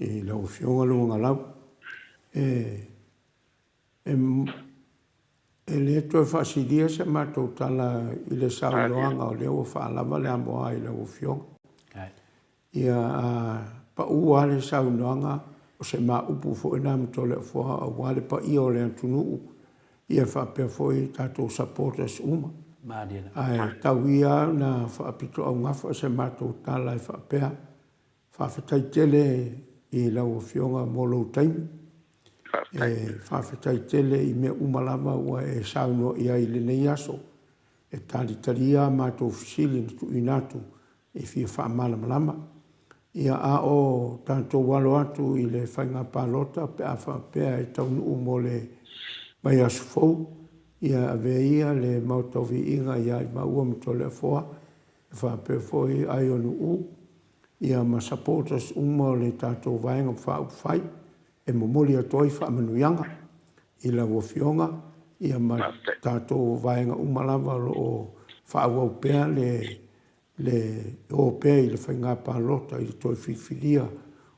I lau fionga lunga lau. E le to whasidia se mātou tala I le sau loanga o leo whaalava le amoa I lau fionga. Ia pa ua le sau noanga o se mā upu fo ina mto le fua a wale pa ia o le antunuu. Ia whapea foi tātou supporters uma. Ai tau ia na whapito au ngafa se mātou tala I whapea. Whawhetai tele I lau fionga molo taimi. Whawhetai tele I mea umalama ua sauno ia I le nei aso. E tali taria mātou fisili tu inatu I fia whaamalamalama. Ia a o tātou walo atu I le whainga pālota pe a whapea E taunu mo le mai asu fou, ia aveia le Maota Viiga ia I maua mito le foa, e whape foi ai onu ia ma supporters uma le tātou vaenga whai, e momoli atoi whaamanuianga, I la wafionga, ia ma tātou vaenga umalawa o whaawau pēa le o pēa I le whainga pālota I toi whiwhiria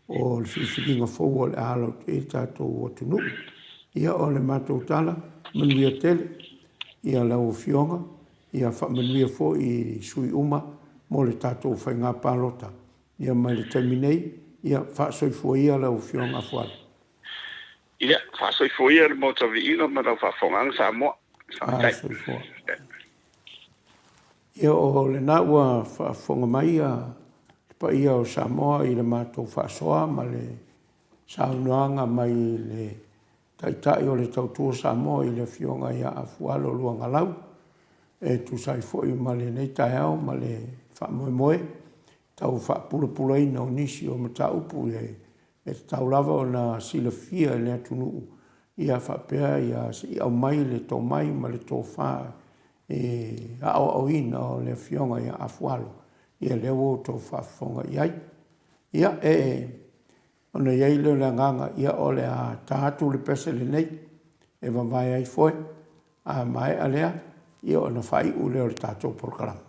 o le whiwhiringa fou o le alo e tātou watunu. Ia o le mātou tala, manuia tele, ia lau fionga, ia manuia fo I sui uma, mo le tātou whainga pālota. Ia mai le taiminei, ia whaasoifua ia lau fionga AFUALO. Ia, whaasoifua ia le Maota Viiga, ma lau whaafongang Samoa. Whaasoifua. Ia o le naua whaafonga mai pa ia o Samoa I le mātou whaasoa, ma le saunoanga mai le taitai o le tautua Samoa I le fionga ia AFUALO LUAGALAU. E tu sai foi ma le nei taeao, ma le whaamoemoe. Tau whaapura ina o nisi o mataupu e tau lava o na silafia le atunu. Ia whapea ia si au mai le tō mai ma le tō wha. E ao ina o le fionga ia AFUALO. ia leo o tō whaafonga iai. Ia ona iai leo le nganga ia ole a tātu le pese le nei, e wawai ai foi, a mai alea, ia ona whai u leo le tātou porkalama.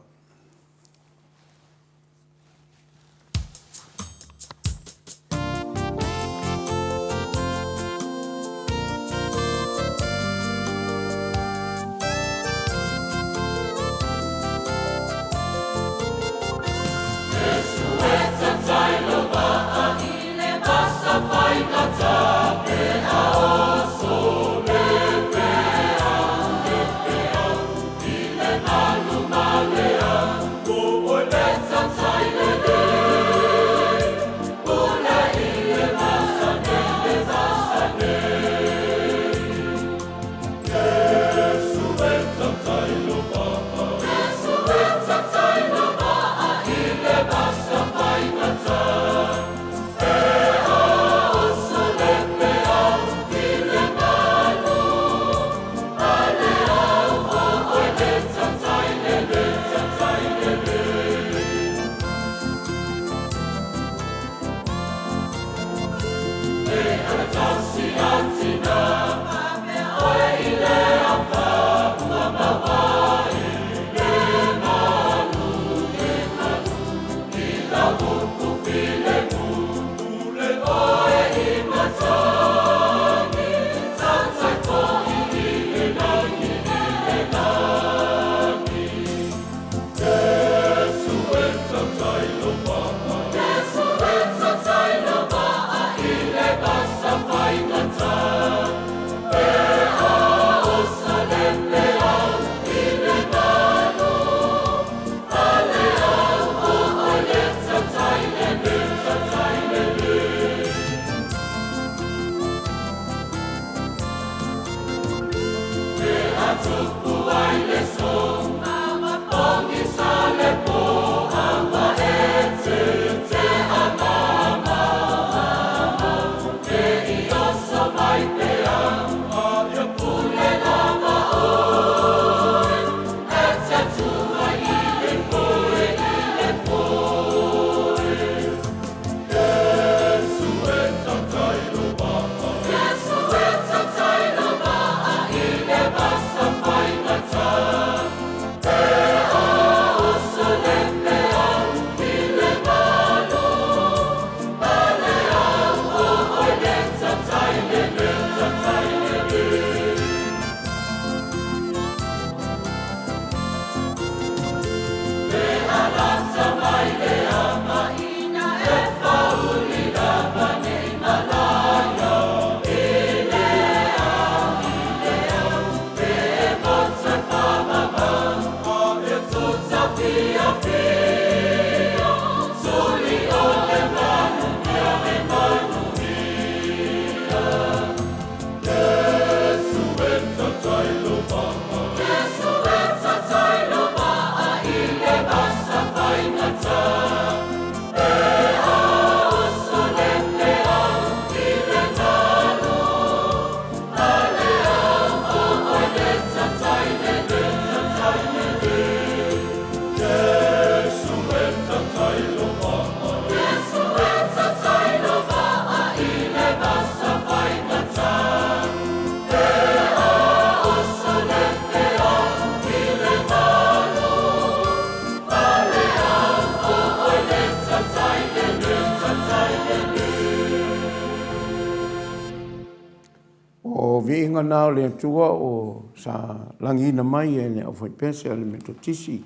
O Viiga nao le atua o sa langina mai e ne awhai pese ale me totisi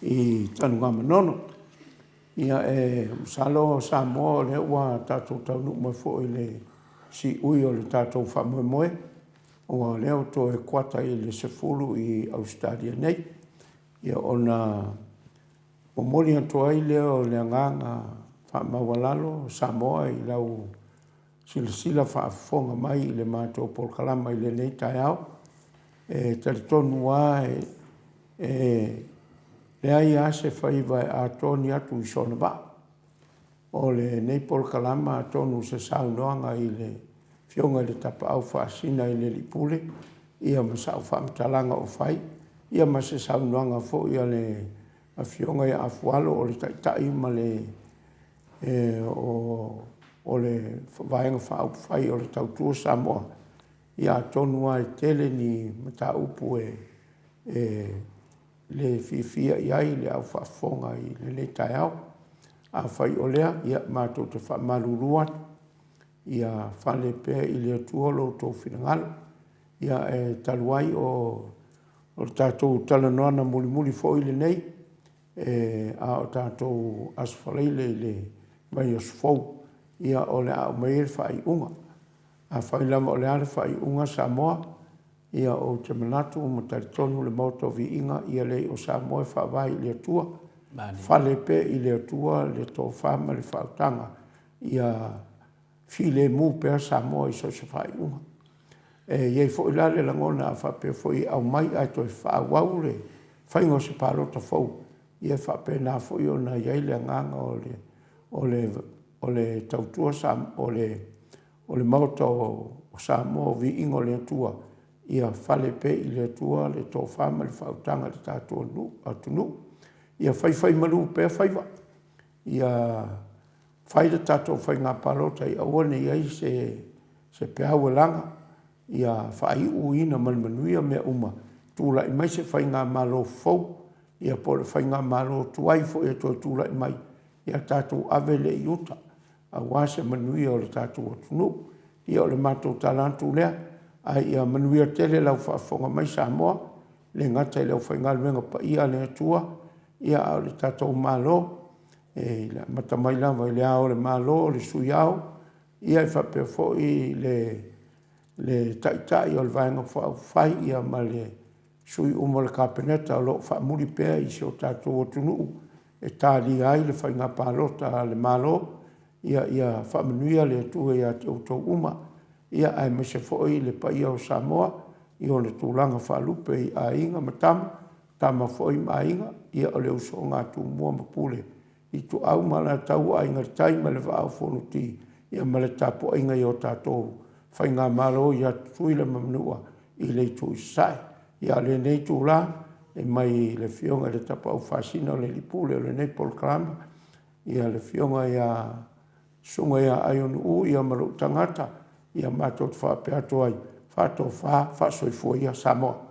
i tanunga manono. Ia salo Samoa le ua tātou taunu mai fo i le si ui o le tātou whamoe moe. O leo to e kuata i le sefulu i Australia nei. Ia ona o mori atua i leo le nganga whamawalalo Samoa i lau sila whaafonga mai i le mātou polkalama i le nei tai au. Taritonu wā le ai ase whaiva a toni atu i sona wā. O le nei polkalama a tonu se saunoanga i le fionga le tapa au whaasina i le lipule. Ia masau whaamtalanga o whai. Ia masa saunoanga fo ia le fionga ia AFUALO o le taitai ma le o le vaenga whaupwhai o le tautua Samoa. Ia tonua e tele ni mata upu le fifia iai le au whaafonga i le tai au. A whai o lea, ia mātou te whaamalurua, ia whale pēr i le tuolo tō whinangalo. Ia taluai o tātou talanoana muli fo i le nei, a o tātou aswhaleile i le mai asfou, ia o le au mai e whai unga. A whai lama o le ale whai unga Samoa, ia o te manatu o mataritonu le Maota o Viiga, ia le o Samoa e whaavai i le atua, whale pe i le atua le tō whama le whautanga, ia while mu pēr Samoa i so se whai unga. Iei fo i lale langona a whape fo i au mai ai toi whaawau le whaingo se pārota fau. Ia whape nā fo i o na iei le nganga o le tautua o le Maota o Samoa o Viiga o le atua. Ia whale pe i le atua le tō whama le whautanga le tātua atunu. Ia whai malu pe whaiwa. Ia whai le tātou whai ngā pārota i awane iei se peau e langa. Ia whai uina malmanuia mea uma. Tūla i mai se whai ngā malo fau. Ia po le whai ngā malo tuai fo e toi tūla i mai. Ia tātou ave le i uta. A wase manuia o le tātou atunu. Ia o le mātou talantu lea. Ai ia manuia tele lau whaafonga mai Samoa. Le ngata i lau whai ngā luenga pa ia le atua. Ia o le tātou malo. Matamai lama i le ao le malo, le sui ao. Ia i whapea fo i le taitai o le vaenga whai ia ma le sui umo le kapeneta o lo whaamuri pēr i se o tātou atunu. E tāli ai le whai ngā pālota le malo. Ia whaamanuia le atua ia te autou uma. Ia ai mese foi le paia o Samoa. Ia o le tūlanga whaalupe i ainga matama. Tama foi mainga. Ia o le uso ngā tū mua mapule. I tu au mala tau ainga tai ma le vāo whonuti. Ia ma le tapo ainga i o tātou. Whai ngā malo ia tuila mamnua i le tū sai. Ia le nei tūla. E mai le fionga le tapa au whasina o le lipule o le nei polkrama. Ia le fionga ia sunga ia aionu u ia maru tangata. Ia mātou te whape atu ai. Whātou whasoifua ia Samoa.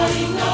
Viiga.